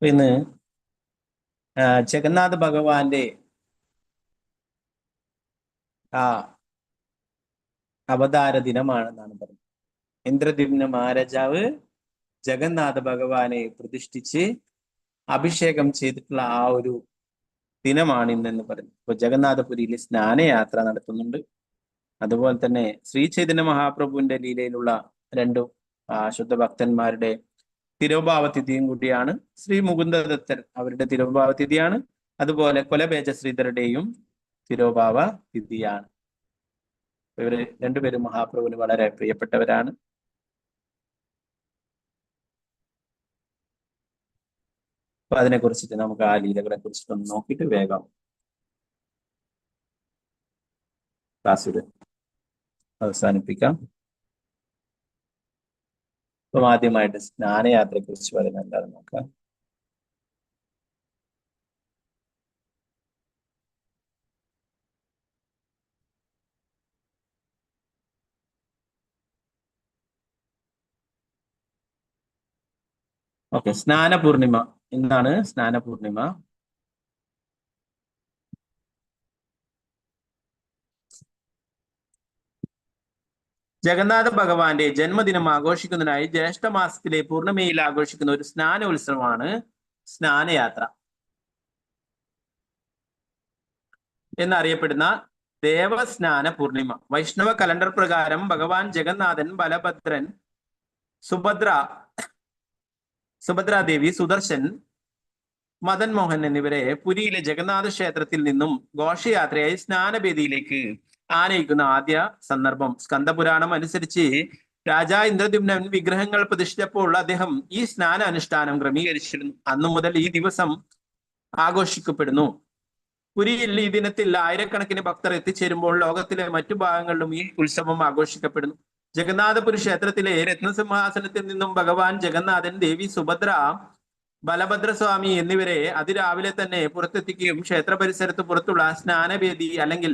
ഇന്ന് ജഗന്നാഥ ഭഗവാന്റെ അവതാര ദിനമാണെന്നാണ് പറയുന്നത്. ഇന്ദ്രദ്യുമ്ന മഹാരാജാവ് ജഗന്നാഥ ഭഗവാനെ പ്രതിഷ്ഠിച്ച് അഭിഷേകം ചെയ്തിട്ടുള്ള ആ ഒരു ദിനമാണ് ഇന്നെന്ന് പറയുന്നത്. ഇപ്പൊ ജഗന്നാഥപുരിയിൽ സ്നാനയാത്ര നടത്തുന്നുണ്ട്. അതുപോലെ തന്നെ ശ്രീ ചൈതന്യ മഹാപ്രഭുവിന്റെ ലീലയിലുള്ള 2 ശുദ്ധ ഭക്തന്മാരുടെ തിരോഭാവ തിഥിയും കൂടിയാണ്. ശ്രീ മുകുന്ദദത്തൻ അവരുടെ തിരോഭാവ തിഥിയാണ്. അതുപോലെ കൊലബേജ ശ്രീധരുടെയും തിരോഭാവ തിഥിയാണ്. ഇവര് 2 പേരും മഹാപ്രഭുവിന് വളരെ പ്രിയപ്പെട്ടവരാണ്. അപ്പൊ അതിനെ കുറിച്ചിട്ട് നമുക്ക് ആ ലീലകളെ കുറിച്ചിട്ടൊന്ന് നോക്കിയിട്ട് വേഗം ക്ലാസ്സിൽ അവസാനിപ്പിക്കാം. അപ്പം ആദ്യമായിട്ട് സ്നാനയാത്രയെ കുറിച്ച് പറയുന്നത് എന്താണെന്ന് നോക്കാം. ഓക്കെ, സ്നാനപൂർണിമ. എന്താണ് സ്നാനപൂർണിമ? ജഗന്നാഥ ഭഗവാന്റെ ജന്മദിനം ആഘോഷിക്കുന്നതിനായി ജ്യേഷ്ഠമാസത്തിലെ പൂർണിമയിൽ ആഘോഷിക്കുന്ന ഒരു സ്നാനോത്സവമാണ് സ്നാനയാത്ര എന്നറിയപ്പെടുന്ന ദേവസ്നാന പൂർണിമ. വൈഷ്ണവ കലണ്ടർ പ്രകാരം ഭഗവാൻ ജഗന്നാഥൻ, ബലഭദ്രൻ, സുഭദ്രാദേവി, സുദർശൻ, മദൻ മോഹൻ എന്നിവരെ പുരിയിലെ ജഗന്നാഥ ക്ഷേത്രത്തിൽ നിന്നും ഘോഷയാത്രയായി സ്നാനവേദിയിലേക്ക് ആനയിക്കുന്ന ആദ്യ സന്ദർഭം. സ്കന്ദപുരാണം അനുസരിച്ച് രാജാ ഇന്ദ്രദ്യുമ്നൻ വിഗ്രഹങ്ങൾ പ്രതിഷ്ഠിച്ചപ്പോൾ അദ്ദേഹം ഈ സ്നാന അനുഷ്ഠാനം ക്രമീകരിച്ചിരുന്നു. അന്നു മുതൽ ഈ ദിവസം ആഘോഷിക്കപ്പെടുന്നു. പുരിയിൽ ഈ ദിനത്തിൽ ആയിരക്കണക്കിന് ഭക്തർ എത്തിച്ചേരുമ്പോൾ ലോകത്തിലെ മറ്റു ഭാഗങ്ങളിലും ഈ ഉത്സവം ആഘോഷിക്കപ്പെടുന്നു. ജഗന്നാഥപുരി ക്ഷേത്രത്തിലെ രത്നസിംഹാസനത്തിൽ നിന്നും ഭഗവാൻ ജഗന്നാഥൻ, ദേവി സുഭദ്ര, ബലഭദ്രസ്വാമി എന്നിവരെ അതിരാവിലെ തന്നെ പുറത്തെത്തിക്കുകയും ക്ഷേത്ര പരിസരത്ത് പുറത്തുള്ള സ്നാനവേദി അല്ലെങ്കിൽ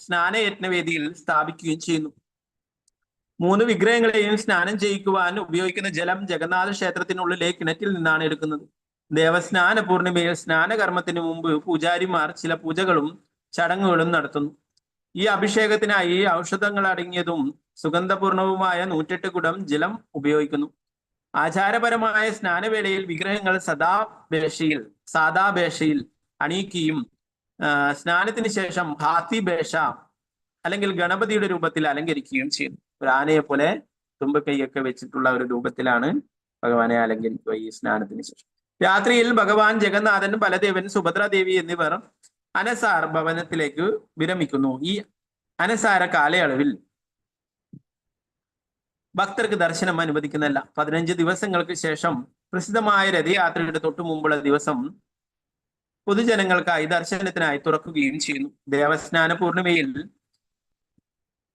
സ്നാനയജ്ഞവേദിയിൽ സ്ഥാപിക്കുകയും ചെയ്യുന്നു. 3 വിഗ്രഹങ്ങളെയും സ്നാനം ചെയ്യിക്കുവാൻ ഉപയോഗിക്കുന്ന ജലം ജഗന്നാഥ ക്ഷേത്രത്തിനുള്ളിലെ കിണറ്റിൽ നിന്നാണ് എടുക്കുന്നത്. ദേവസ്നാന പൂർണിമയിൽ സ്നാനകർമ്മത്തിന് മുമ്പ് പൂജാരിമാർ ചില പൂജകളും ചടങ്ങുകളും നടത്തുന്നു. ഈ അഭിഷേകത്തിനായി ഔഷധങ്ങൾ അടങ്ങിയതും സുഗന്ധപൂർണവുമായ 108 കുടം ജലം ഉപയോഗിക്കുന്നു. ആചാരപരമായ സ്നാനവേളയിൽ വിഗ്രഹങ്ങൾ സാദാഭേഷയിൽ അണിയിക്കുകയും സ്നാനത്തിന് ശേഷം ഹാത്തിഭേഷ അല്ലെങ്കിൽ ഗണപതിയുടെ രൂപത്തിൽ അലങ്കരിക്കുകയും ചെയ്യുന്നു. ഒരു ആനയെ പോലെ തുമ്പക്കൈയൊക്കെ വെച്ചിട്ടുള്ള ഒരു രൂപത്തിലാണ് ഭഗവാനെ അലങ്കരിക്കുക ഈ സ്നാനത്തിന് ശേഷം. രാത്രിയിൽ ഭഗവാൻ ജഗന്നാഥൻ, ബലദേവൻ, സുഭദ്രാദേവി എന്നിവർ അനസാർ ഭവനത്തിലേക്ക് വിരമിക്കുന്നു. ഈ അനസാര കാലയളവിൽ ഭക്തർക്ക് ദർശനം അനുവദിക്കുന്നില്ല. 15 ദിവസങ്ങൾക്ക് ശേഷം പ്രസിദ്ധമായ രഥയാത്രയുടെ തൊട്ടു മുമ്പുള്ള ദിവസം പൊതുജനങ്ങൾക്കായി ദർശനത്തിനായി തുറക്കുകയും ചെയ്യുന്നു. ദേവസ്നാന പൂർണിമയിൽ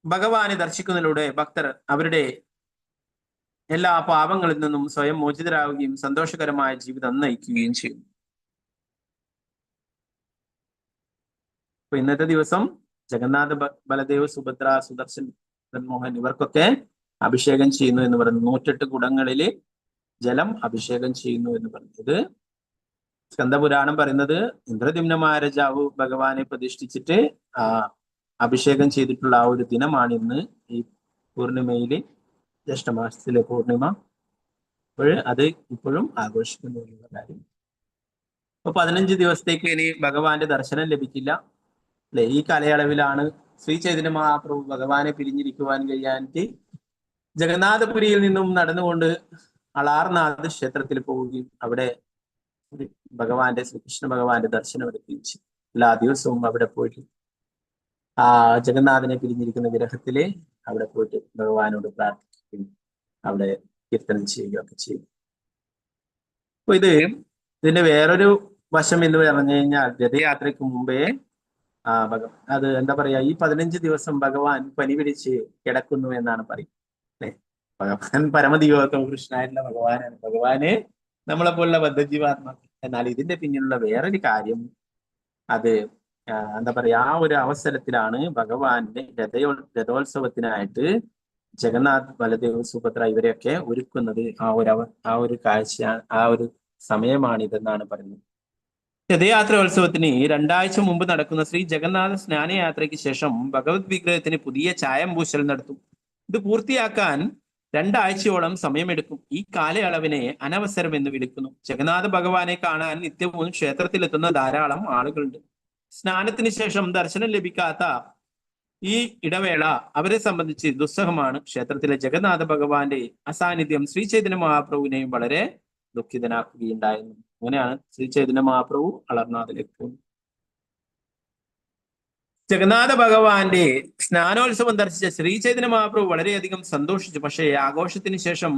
ഭഗവാനെ ദർശിക്കുന്നതിലൂടെ ഭക്തർ അവരുടെ എല്ലാ പാപങ്ങളിൽ നിന്നും സ്വയം മോചിതരാകുകയും സന്തോഷകരമായ ജീവിതം നയിക്കുകയും ചെയ്യുന്നു. അപ്പൊ ഇന്നത്തെ ദിവസം ജഗന്നാഥ, ബലദേവ്, സുഭദ്ര, സുദർശൻ, മോഹൻ ഇവർക്കൊക്കെ അഭിഷേകം ചെയ്യുന്നു എന്ന് പറയുന്നു. 108 കുടങ്ങളില് ജലം അഭിഷേകം ചെയ്യുന്നു എന്ന് പറയുന്നത് സ്കന്ദപുരാണം പറയുന്നത് ഇന്ദ്രദ്യുമ്ന മഹാരാജാവ് ഭഗവാനെ പ്രതിഷ്ഠിച്ചിട്ട് അഭിഷേകം ചെയ്തിട്ടുള്ള ആ ഒരു ദിനമാണ് ഇന്ന് ഈ പൂർണിമയില്, ജ്യേഷ്ഠമാസത്തിലെ പൂർണിമ. അപ്പോൾ അത് ഇപ്പോഴും ആഘോഷിക്കുന്നു എന്നുള്ള കാര്യം. അപ്പൊ 15 ദിവസത്തേക്ക് ഇനി ഭഗവാന്റെ ദർശനം ലഭിക്കില്ല അല്ലെ? ഈ കാലയളവിലാണ് ശ്രീ ചൈതന്യ മഹാപ്രഭു ഭഗവാനെ പിരിഞ്ഞിരിക്കുവാൻ കഴിയാനിട്ട് ജഗന്നാഥപുരിയിൽ നിന്നും നടന്നുകൊണ്ട് അളാർനാഥ് ക്ഷേത്രത്തിൽ പോവുകയും അവിടെ ശ്രീകൃഷ്ണ ഭഗവാന്റെ ദർശനം എടുക്കുകയും ചെയ്യും. എല്ലാ ദിവസവും അവിടെ പോയിട്ട് ആ ജഗന്നാഥനെ പിരിഞ്ഞിരിക്കുന്ന വിരഹത്തില് അവിടെ പോയിട്ട് ഭഗവാനോട് പ്രാർത്ഥിക്കുകയും അവിടെ കീർത്തനം ചെയ്യുകയൊക്കെ ചെയ്യും. അപ്പൊ ഇതിന്റെ വേറൊരു വശം എന്ന് പറഞ്ഞു കഴിഞ്ഞാൽ രഥയാത്രയ്ക്ക് മുമ്പേ അത് എന്താ പറയാ, ഈ 15 ദിവസം ഭഗവാൻ പനി പിടിച്ച് കിടക്കുന്നു എന്നാണ് പറയുന്നത് അല്ലെ? ഭഗവാൻ പരമദിവോത്തമ കൃഷ്ണനായിട്ടുള്ള ഭഗവാനാണ്. ഭഗവാന് നമ്മളെ പോലുള്ള ബദ്ധജീവാത്മാക്കൾ. എന്നാൽ ഇതിന്റെ പിന്നിലുള്ള വേറൊരു കാര്യം, അത് എന്താ പറയാ, ആ ഒരു അവസരത്തിലാണ് ഭഗവാന്റെ രഥോത്സവത്തിനായിട്ട് ജഗന്നാഥ്, ബലദേവ്, സുഭദ്ര ഇവരെയൊക്കെ ഒരുക്കുന്നത്. ആ ഒരു കാഴ്ചയാണ്, ആ ഒരു സമയമാണിതെന്നാണ് പറയുന്നത്. രഥയാത്രോത്സവത്തിന് 2 ആഴ്ച മുമ്പ് നടക്കുന്ന ശ്രീ ജഗന്നാഥ സ്നാനയാത്രയ്ക്ക് ശേഷം ഭഗവത് വിഗ്രഹത്തിന് പുതിയ ചായം പൂശൽ നടത്തും. ഇത് പൂർത്തിയാക്കാൻ 2 ആഴ്ചയോളം സമയമെടുക്കും. ഈ കാലയളവിനെ അനവസരം എന്ന് വിളിക്കുന്നു. ജഗന്നാഥ ഭഗവാനെ കാണാൻ നിത്യവും ക്ഷേത്രത്തിലെത്തുന്ന ധാരാളം ആളുകളുണ്ട്. സ്നാനത്തിന് ശേഷം ദർശനം ലഭിക്കാത്ത ഈ ഇടവേള അവരെ സംബന്ധിച്ച് ദുസ്സഹമാണ്. ക്ഷേത്രത്തിലെ ജഗന്നാഥ ഭഗവാന്റെ അസാന്നിധ്യം ശ്രീ ചൈതന്യ മഹാപ്രഭുവിനെയും വളരെ ദുഃഖിതനാക്കുകയുണ്ടായിരുന്നു. അങ്ങനെയാണ് ശ്രീ ചൈതന്യ മഹാപ്രഭു അളർനാഥിലേക്ക് പോകുന്നത്. ജഗന്നാഥ ഭഗവാന്റെ സ്നാനോത്സവം ദർശിച്ച ശ്രീ ചൈതന്യ മഹാപ്രഭു വളരെയധികം സന്തോഷിച്ചു. പക്ഷേ ആഘോഷത്തിന് ശേഷം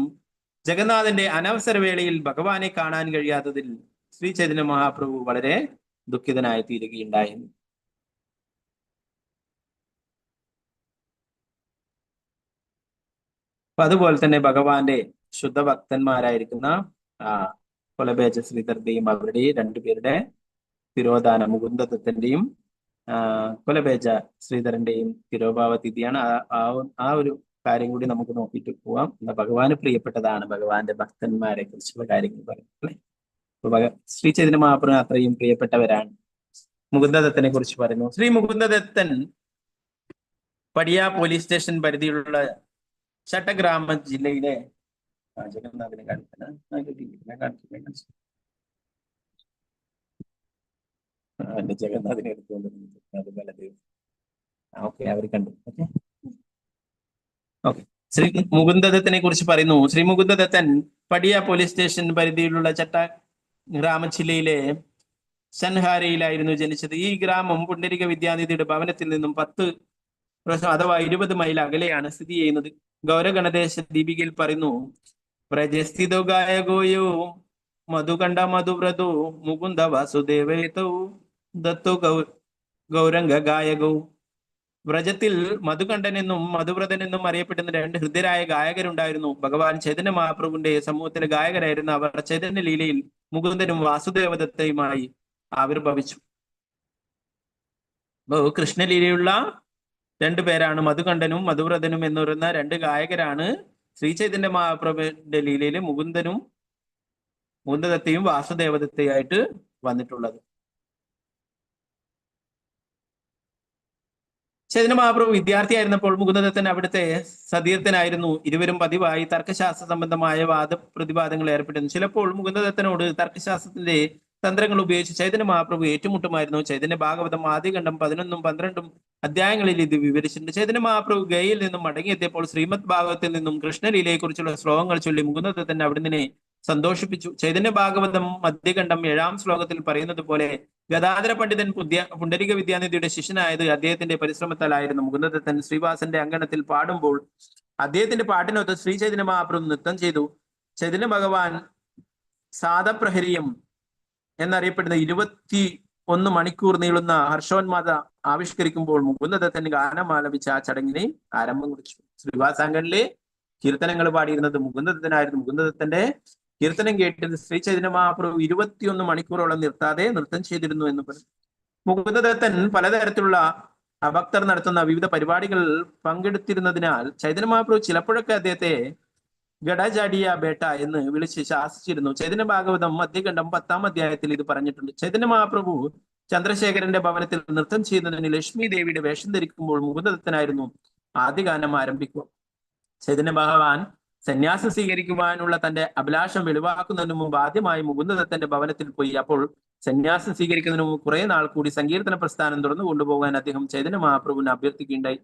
ജഗന്നാഥന്റെ അനവസര വേളയിൽ ഭഗവാനെ കാണാൻ കഴിയാത്തതിൽ ശ്രീ ചൈതന്യ മഹാപ്രഭു വളരെ ദുഃഖിതനായി തീരുകയുണ്ടായിരുന്നു. അപ്പൊ അതുപോലെ തന്നെ ഭഗവാന്റെ ശുദ്ധഭക്തന്മാരായിരിക്കുന്ന കൊലബേജ ശ്രീധരന്റെയും അവരുടെ 2 പേരുടെ തിരോധാന, മുകുന്ദദത്തന്റെയും കൊലബേജ ശ്രീധരന്റെയും തിരോഭാവ തിഥിയാണ്. ആ ഒരു കാര്യം കൂടി നമുക്ക് നോക്കിയിട്ട് പോവാം. ഭഗവാന് പ്രിയപ്പെട്ടതാണ് ഭഗവാന്റെ ഭക്തന്മാരെ കുറിച്ചുള്ള കാര്യങ്ങൾ പറയുന്നത് അല്ലെ? ശ്രീ ചൈതന്യ മഹാപ്രഭു അത്രയും പ്രിയപ്പെട്ടവരാണ്. മുകുന്ദദത്തനെ കുറിച്ച് പറയുന്നു. ശ്രീ മുകുന്ദദത്തൻ പടിയ പോലീസ് സ്റ്റേഷൻ പരിധിയിലുള്ള ചട്ടഗ്രാമ ജില്ലയിലെ ജഗന്നാഥിനെ ജഗന്നാഥിനെ എടുത്തുകൊണ്ട് ബലദേവ് ഓക്കെ, അവർ കണ്ടു. Okay okay. ശ്രീ മുകുന്ദദത്തിനെ കുറിച്ച് പറയുന്നു. ശ്രീ മുകുന്ദദത്തൻ പടിയ പോലീസ് സ്റ്റേഷൻ പരിധിയിലുള്ള ഗ്രാമം ജില്ലയിലെ ശൻഹാരയിലായിരുന്നു ജനിച്ചത്. ഈ ഗ്രാമം പുണ്ടരിക വിദ്യാനിധിയുടെ ഭവനത്തിൽ നിന്നും 10 അഥവാ 20 മൈൽ അകലെയാണ് സ്ഥിതി ചെയ്യുന്നത്. ഗൗരഗണദേശ ദീപികയിൽ പറയുന്നു, പ്രജസ്ഥിതോ ഗായകോയോ മധുകണ്ഠ മധുവ്രതോ മുകുന്ദ വാസുദേവേതോ ദത്തോ ഗൗരംഗ ഗായകവും. വ്രജത്തിൽ മധുകണ്ഠനെന്നും മധുവ്രതനെന്നും അറിയപ്പെടുന്ന 2 ഹൃദയരായ ഗായകരുണ്ടായിരുന്നു. ഭഗവാൻ ചൈതന്യ മഹാപ്രഭുവിന്റെ സമൂഹത്തിലെ ഗായകരായിരുന്ന അവർ ചൈതന്യ ലീലയിൽ മുകുന്ദനും വാസുദേവദത്തയുമായി ആവിർഭവിച്ചു. കൃഷ്ണലീലയുള്ള 2 പേരാണ് മധുകണ്ഠനും മധുവ്രതനും എന്ന് പറയുന്ന 2 ഗായകരാണ്. ശ്രീ ചൈതന്യ മഹാപ്രഭുവിന്റെ ലീലയില് മുകുന്ദദത്തയും വാസുദേവദത്തയായിട്ട് വന്നിട്ടുള്ളത്. ചൈതന്യ മഹാപ്രഭു വിദ്യാർത്ഥിയായിരുന്നപ്പോൾ മുകുന്ദദത്തൻ അവിടുത്തെ സതീർത്ഥനായിരുന്നു. ഇരുവരും പതിവായി തർക്കശാസ്ത്ര സംബന്ധമായ വാദപ്രതിവാദങ്ങൾ ഏർപ്പെട്ടിരുന്നു. ചിലപ്പോൾ മുകുന്ദദത്തനോട് തർക്കശാസ്ത്രത്തിന്റെ തന്ത്രങ്ങൾ ഉപയോഗിച്ച് ചൈതന്യ മഹാപ്രഭു ഏറ്റുമുട്ടുമായിരുന്നു. ചൈതന്യ ഭാഗവതം ആദ്യഖണ്ഡം 11ഉം 12ഉം അധ്യായങ്ങളിൽ ഇത് വിവരിച്ചിട്ടുണ്ട്. ചൈതന്യ മഹാപ്രഭു ഗയയിൽ നിന്നും മടങ്ങിയെത്തിയപ്പോൾ ശ്രീമദ് ഭാഗവതത്തിൽ നിന്നും കൃഷ്ണലീലയെക്കുറിച്ചുള്ള ശ്ലോകങ്ങൾ ചൊല്ലി മുകുന്ദദത്തൻ അവിടുന്ന് സന്തോഷിപ്പിച്ചു. ചൈതന്യ ഭാഗവതം മധ്യഖണ്ഡം 7ാം ശ്ലോകത്തിൽ പറയുന്നത് പോലെ ഗദാധര പണ്ഡിതൻ പുണ്ടരിക വിദ്യാനിധിയുടെ ശിഷ്യനായത് അദ്ദേഹത്തിന്റെ പരിശ്രമത്താലായിരുന്നു. മുകുന്ദദത്തൻ ശ്രീവാസന്റെ അങ്കണത്തിൽ പാടുമ്പോൾ അദ്ദേഹത്തിന്റെ പാട്ടിനൊത്ത് ശ്രീ ചൈതന്യ മഹാപ്രഭു നൃത്തം ചെയ്തു. ചൈതന്യ ഭഗവാൻ സാധപ്രഹരിയം എന്നറിയപ്പെടുന്ന 21 മണിക്കൂർ നീളുന്ന ഹർഷോന്മാദ ആവിഷ്കരിക്കുമ്പോൾ മുകുന്ദദത്തൻ ഗാനം ആലപിച്ച ആ ചടങ്ങിനെ ആരംഭം കുറിച്ചു. ശ്രീവാസാങ്കണിലെ കീർത്തനങ്ങൾ പാടിയിരുന്നത് മുകുന്ദദത്തനായിരുന്നു. മുകുന്ദദത്തന്റെ കീർത്തനം കേട്ടത് ശ്രീ ചൈതന്യ മഹാപ്രഭു 21 മണിക്കൂറോളം നിർത്താതെ നൃത്തം ചെയ്തിരുന്നു എന്ന് പറഞ്ഞു. മുകുന്ദദത്തൻ പലതരത്തിലുള്ള ഭക്തർ നടത്തുന്ന വിവിധ പരിപാടികളിൽ പങ്കെടുത്തിരുന്നതിനാൽ ചൈതന്യ മഹാപ്രഭു ചിലപ്പോഴൊക്കെ അദ്ദേഹത്തെ ഗഡജാഡിയ ബേട്ട എന്ന് വിളിച്ച് ശാസിച്ചിരുന്നു. ചൈതന്യ ഭാഗവതം മധ്യഖണ്ഡം 10ാം അധ്യായത്തിൽ ഇത് പറഞ്ഞിട്ടുണ്ട്. ചൈതന്യ മഹാപ്രഭു ചന്ദ്രശേഖരന്റെ ഭവനത്തിൽ നൃത്തം ചെയ്യുന്നതിന് ലക്ഷ്മി ദേവിയുടെ വേഷം ധരിക്കുമ്പോൾ മുകുന്ദദത്തനായിരുന്നു ആദ്യ ഗാനം ആരംഭിക്കുക. ചൈതന്യ ഭഗവാൻ സന്യാസം സ്വീകരിക്കുവാനുള്ള തന്റെ അഭിലാഷം വെളിവാക്കുന്നതിന് മുമ്പ് ആദ്യമായി മുകുന്ദദത്തന്റെ ഭവനത്തിൽ പോയി. അപ്പോൾ സന്യാസം സ്വീകരിക്കുന്നതിന് മുമ്പ് കുറെ നാൾ കൂടി സങ്കീർത്തന പ്രസ്ഥാനം തുറന്നു കൊണ്ടുപോകാൻ അദ്ദേഹം ചൈതന്യ മഹാപ്രഭുവിനെ അഭ്യർത്ഥിക്കുകയുണ്ടായി.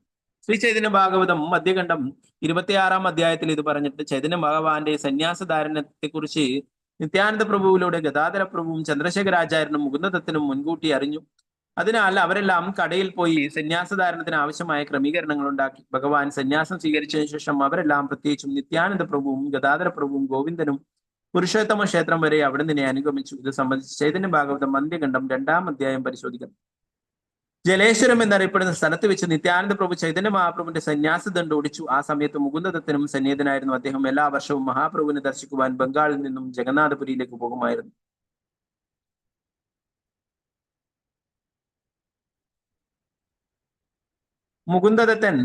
ശ്രീ ചൈതന്യ ഭാഗവതം മധ്യഖണ്ഡം 26ാം അധ്യായത്തിൽ ഇത് പറഞ്ഞിട്ട് ചൈതന്യ ഭഗവാന്റെ സന്യാസധാരണത്തെ കുറിച്ച് നിത്യാനന്ദ പ്രഭുവിലൂടെ ഗദാധര പ്രഭുവും ചന്ദ്രശേഖരാചാര്യനും മുകുന്ദദത്തനും മുൻകൂട്ടി അറിഞ്ഞു. അതിനാൽ അവരെല്ലാം കടയിൽ പോയി സന്യാസധാരണത്തിന് ആവശ്യമായ ക്രമീകരണങ്ങൾ ഉണ്ടാക്കി. ഭഗവാൻ സന്യാസം സ്വീകരിച്ചതിനു ശേഷം അവരെല്ലാം, പ്രത്യേകിച്ചും നിത്യാനന്ദ പ്രഭുവും ഗദാധര പ്രഭുവും ഗോവിന്ദനും പുരുഷോത്തമ ക്ഷേത്രം വരെ അവിടെ നിന്നെ അനുഗമിച്ചു. ഇത് സംബന്ധിച്ച് ചൈതന്യ ഭാഗവതം മധ്യഖണ്ഡം 2ാം അധ്യായം പരിശോധിക്കാം. ജലേശ്വരം എന്നറിയപ്പെടുന്ന സ്ഥലത്ത് വെച്ച് നിത്യാനന്ദ പ്രഭു ചൈതന്യ മഹാപ്രഭുവിന്റെ സന്യാസദണ്ഡ് ഓടിച്ചു. ആ സമയത്ത് മുകുന്ദദത്തനും സന്നിഹിതനായിരുന്നു. അദ്ദേഹം എല്ലാ വർഷവും മഹാപ്രഭുവിനെ ദർശിക്കുവാൻ ബംഗാളിൽ നിന്നും ജഗന്നാഥപുരിയിലേക്ക് പോകുമായിരുന്നു. മുകുന്ദദത്തൻ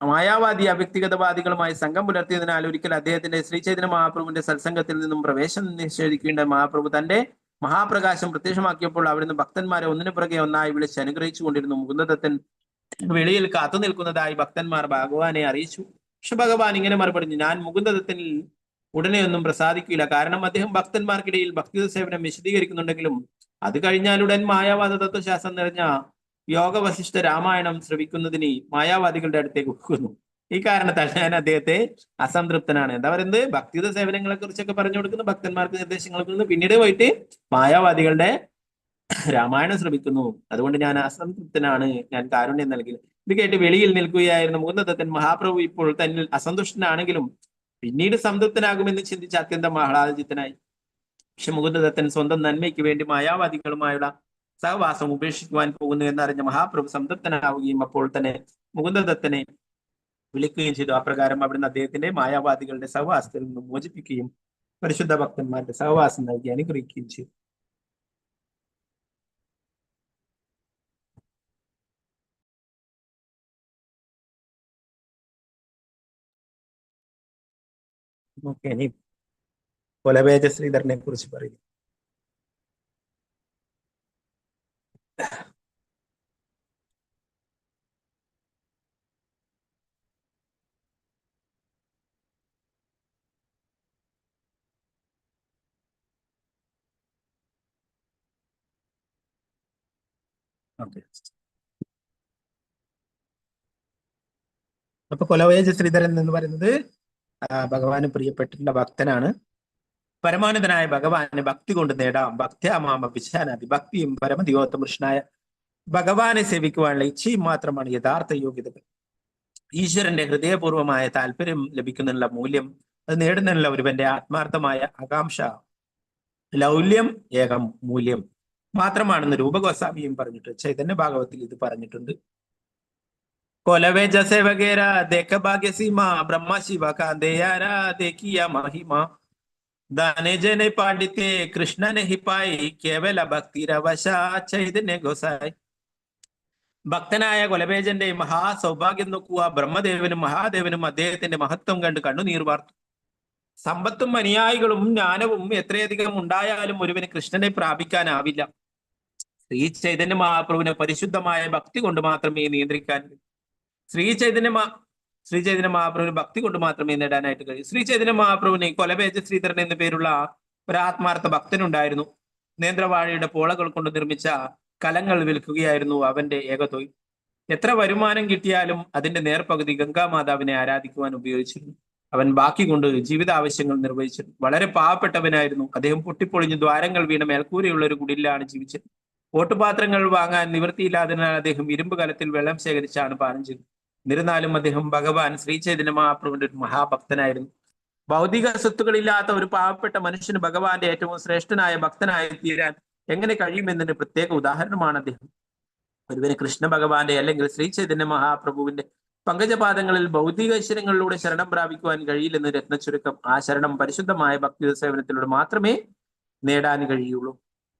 മായാവാദി വ്യക്തിഗതവാദികളുമായി സംഘം പുലർത്തിയതിനാൽ ഒരിക്കൽ അദ്ദേഹത്തിന്റെ ശ്രീ ചൈതന്യ മഹാപ്രഭുവിന്റെ സത്സംഗത്തിൽ നിന്നും പ്രവേശനം നിഷേധിക്കേണ്ട മഹാപ്രഭു തന്റെ മഹാപ്രകാശം പ്രത്യക്ഷമാക്കിയപ്പോൾ അവിടുന്ന് ഭക്തന്മാരെ ഒന്നിനു പുറകെ ഒന്നായി വിളിച്ച് അനുഗ്രഹിച്ചു കൊണ്ടിരുന്നു. മുകുന്ദദത്തൻ വെളിയിൽ കാത്തു നിൽക്കുന്നതായി ഭക്തന്മാർ ഭഗവാനെ അറിയിച്ചു. പക്ഷെ ഭഗവാൻ ഇങ്ങനെ മറുപടി, ഞാൻ മുകുന്ദദത്തനിൽ ഉടനെ ഒന്നും പ്രസാദിക്കില്ല. കാരണം അദ്ദേഹം ഭക്തന്മാർക്കിടയിൽ ഭക്തി സേവനം വിശദീകരിക്കുന്നുണ്ടെങ്കിലും അത് കഴിഞ്ഞാലുടൻ മായാവാദ തത്വശാസ്ത്രം നിറഞ്ഞ യോഗ വശിഷ്ഠ രാമായണം ശ്രവിക്കുന്നതിന് മായാവാദികളുടെ അടുത്തേക്ക് പോകുന്നു. ഈ കാരണത്താൽ ഞാൻ അദ്ദേഹത്തെ അസംതൃപ്തനാണ്. എന്താ പറയുന്നത്? ഭക്തിയുത സേവനങ്ങളെ കുറിച്ചൊക്കെ പറഞ്ഞു കൊടുക്കുന്നു, ഭക്തന്മാർക്ക് നിർദ്ദേശങ്ങൾ കൊടുക്കുന്നു, പിന്നീട് പോയിട്ട് മായാവാദികളുടെ രാമായണം ശ്രമിക്കുന്നു. അതുകൊണ്ട് ഞാൻ അസംതൃപ്തനാണ്, ഞാൻ കാരുണ്യം നൽകി. ഇത് കേട്ട് വെളിയിൽ നിൽക്കുകയായിരുന്നു മുകുന്ദദത്തൻ. മഹാപ്രഭു ഇപ്പോൾ തന്നിൽ അസന്തുഷ്ടനാണെങ്കിലും പിന്നീട് സംതൃപ്തനാകുമെന്ന് ചിന്തിച്ച് അത്യന്തം ആഹ്ലാദചിത്തനായി. പക്ഷെ മുകുന്ദദത്തൻ സ്വന്തം നന്മയ്ക്ക് വേണ്ടി മായാവാദികളുമായുള്ള സഹവാസം ഉപേക്ഷിക്കുവാൻ പോകുന്നു എന്നറിഞ്ഞ മഹാപ്രഭു സംതൃപ്തനാവുകയും അപ്പോൾ തന്നെ മുകുന്ദദത്തനെ വിളിക്കുകയും ചെയ്തു. അപ്രകാരം അവിടുന്ന് അദ്ദേഹത്തിന്റെ മായാവാദികളുടെ സഹവാസത്തിൽ നിന്നും മോചിപ്പിക്കുകയും പരിശുദ്ധ ഭക്തന്മാരുടെ സഹവാസം നൽകി അനുഗ്രഹിക്കുകയും ചെയ്തു. ഓക്കെ, ഇനി കൊലവേജ ശ്രീധരനെ കുറിച്ച് പറയും. ഓക്കെ, അപ്പൊ കൊലവേജ ശ്രീധരൻ എന്ന് പറയുന്നത് ഭഗവാന് പ്രിയപ്പെട്ടിട്ടുള്ള ഭക്തനാണ്. പരമാനന്ദനായ ഭഗവാനെ ഭക്തി കൊണ്ട് നേടാം. ഭക്തിയാമാമ വിശാനാദി. ഭക്തിയും പരമദിവോത്തമൃഷ്ണനായ ഭഗവാനെ സേവിക്കുവാനുള്ള ഇച്ഛയും മാത്രമാണ് യഥാർത്ഥ യോഗ്യതകൾ. ഈശ്വരന്റെ ഹൃദയപൂർവമായ താല്പര്യം ലഭിക്കുന്നതിനുള്ള മൂല്യം, അത് നേടുന്നതിനുള്ള ഒരുവന്റെ ആത്മാർത്ഥമായ ആകാംക്ഷ, ലൗല്യം ഏകം മൂല്യം മാത്രമാണെന്ന് രൂപഗോസ്വാമിയും പറഞ്ഞിട്ടുണ്ട്. ചൈതന്യ ഭാഗവത്തിൽ ഇത് പറഞ്ഞിട്ടുണ്ട്. കൊലവേജ സേവകേര ദേഖ ഭാഗ്യസീമ ബ്രഹ്മ ശിവ കാന്തേയാര ദേക്കിയ മഹിമ ദാനെ ജനെ പാണ്ഡിത്യ കൃഷ്ണനെ ഹിപ്പായി കേവല ഭക്തിരവശ ചൈതന്യ ഗോസായി. ഭക്തനായ കൊലവേജന്റെ മഹാസൗഭാഗ്യം നോക്കുക. ബ്രഹ്മദേവനും മഹാദേവനും അദ്ദേഹത്തിന്റെ മഹത്വം കണ്ട് കണ്ണുനീർ വാർത്തു. സമ്പത്തും അനുയായികളും ജ്ഞാനവും എത്രയധികം ഉണ്ടായാലും ഒരുവന് കൃഷ്ണനെ പ്രാപിക്കാനാവില്ല. ശ്രീ ചൈതന്യ മഹാപ്രഭുവിനെ പരിശുദ്ധമായ ഭക്തി കൊണ്ട് മാത്രമേ നിയന്ത്രിക്കാൻ കഴിയൂ. ശ്രീ ചൈതന്യ മഹാപ്രഭുവിന് ഭക്തി കൊണ്ട് മാത്രമേ നേടാനായിട്ട് കഴിയൂ. ശ്രീ ചൈതന്യ മഹാപ്രഭുവിന് കൊലവേജ ശ്രീധരൻ എന്നു പേരുള്ള ഒരു ആത്മാർത്ഥ ഭക്തനുണ്ടായിരുന്നു. നേന്ത്രവാഴയുടെ പോളകൾ കൊണ്ട് നിർമ്മിച്ച കലങ്ങൾ വിൽക്കുകയായിരുന്നു അവന്റെ ഏക തൊഴിൽ. എത്ര വരുമാനം കിട്ടിയാലും അതിന്റെ നേർപകുതി ഗംഗാമാതാവിനെ ആരാധിക്കുവാൻ ഉപയോഗിച്ചിരുന്നു. അവൻ ബാക്കി കൊണ്ട് ജീവിത ആവശ്യങ്ങൾ നിർവഹിച്ചിരുന്നു. വളരെ പാവപ്പെട്ടവനായിരുന്നു അദ്ദേഹം. പൊട്ടിപ്പൊളിഞ്ഞ് ദ്വാരങ്ങൾ വീണ മേൽക്കൂരയുള്ള ഒരു കുടിലാണ് ജീവിച്ചത്. ഓട്ടുപാത്രങ്ങൾ വാങ്ങാൻ നിവൃത്തിയില്ലാതിനാൽ അദ്ദേഹം ഇരുമ്പ് കലത്തിൽ വെള്ളം ശേഖരിച്ചാണ് പാനം ചെയ്തത്. എന്നിരുന്നാലും അദ്ദേഹം ഭഗവാൻ ശ്രീ ചൈതന്യ മഹാപ്രഭുവിന്റെ ഒരു മഹാഭക്തനായിരുന്നു. ഭൗതിക സ്വത്തുക്കളില്ലാത്ത ഒരു പാവപ്പെട്ട മനുഷ്യന് ഭഗവാന്റെ ഏറ്റവും ശ്രേഷ്ഠനായ ഭക്തനായി തീരാൻ എങ്ങനെ കഴിയുമെന്നതിന് പ്രത്യേക ഉദാഹരണമാണ് അദ്ദേഹം. ഒരുവന് കൃഷ്ണ ഭഗവാന്റെ അല്ലെങ്കിൽ ശ്രീ ചൈതന്യ മഹാപ്രഭുവിന്റെ പങ്കജപാദങ്ങളിൽ ഭൗതിക ഐശ്വര്യങ്ങളിലൂടെ ശരണം പ്രാപിക്കുവാൻ കഴിയില്ലെന്ന് രത്നച്ചുരുക്കം. ആ ശരണം പരിശുദ്ധമായ ഭക്തി സേവനത്തിലൂടെ മാത്രമേ നേടാൻ കഴിയുള്ളൂ.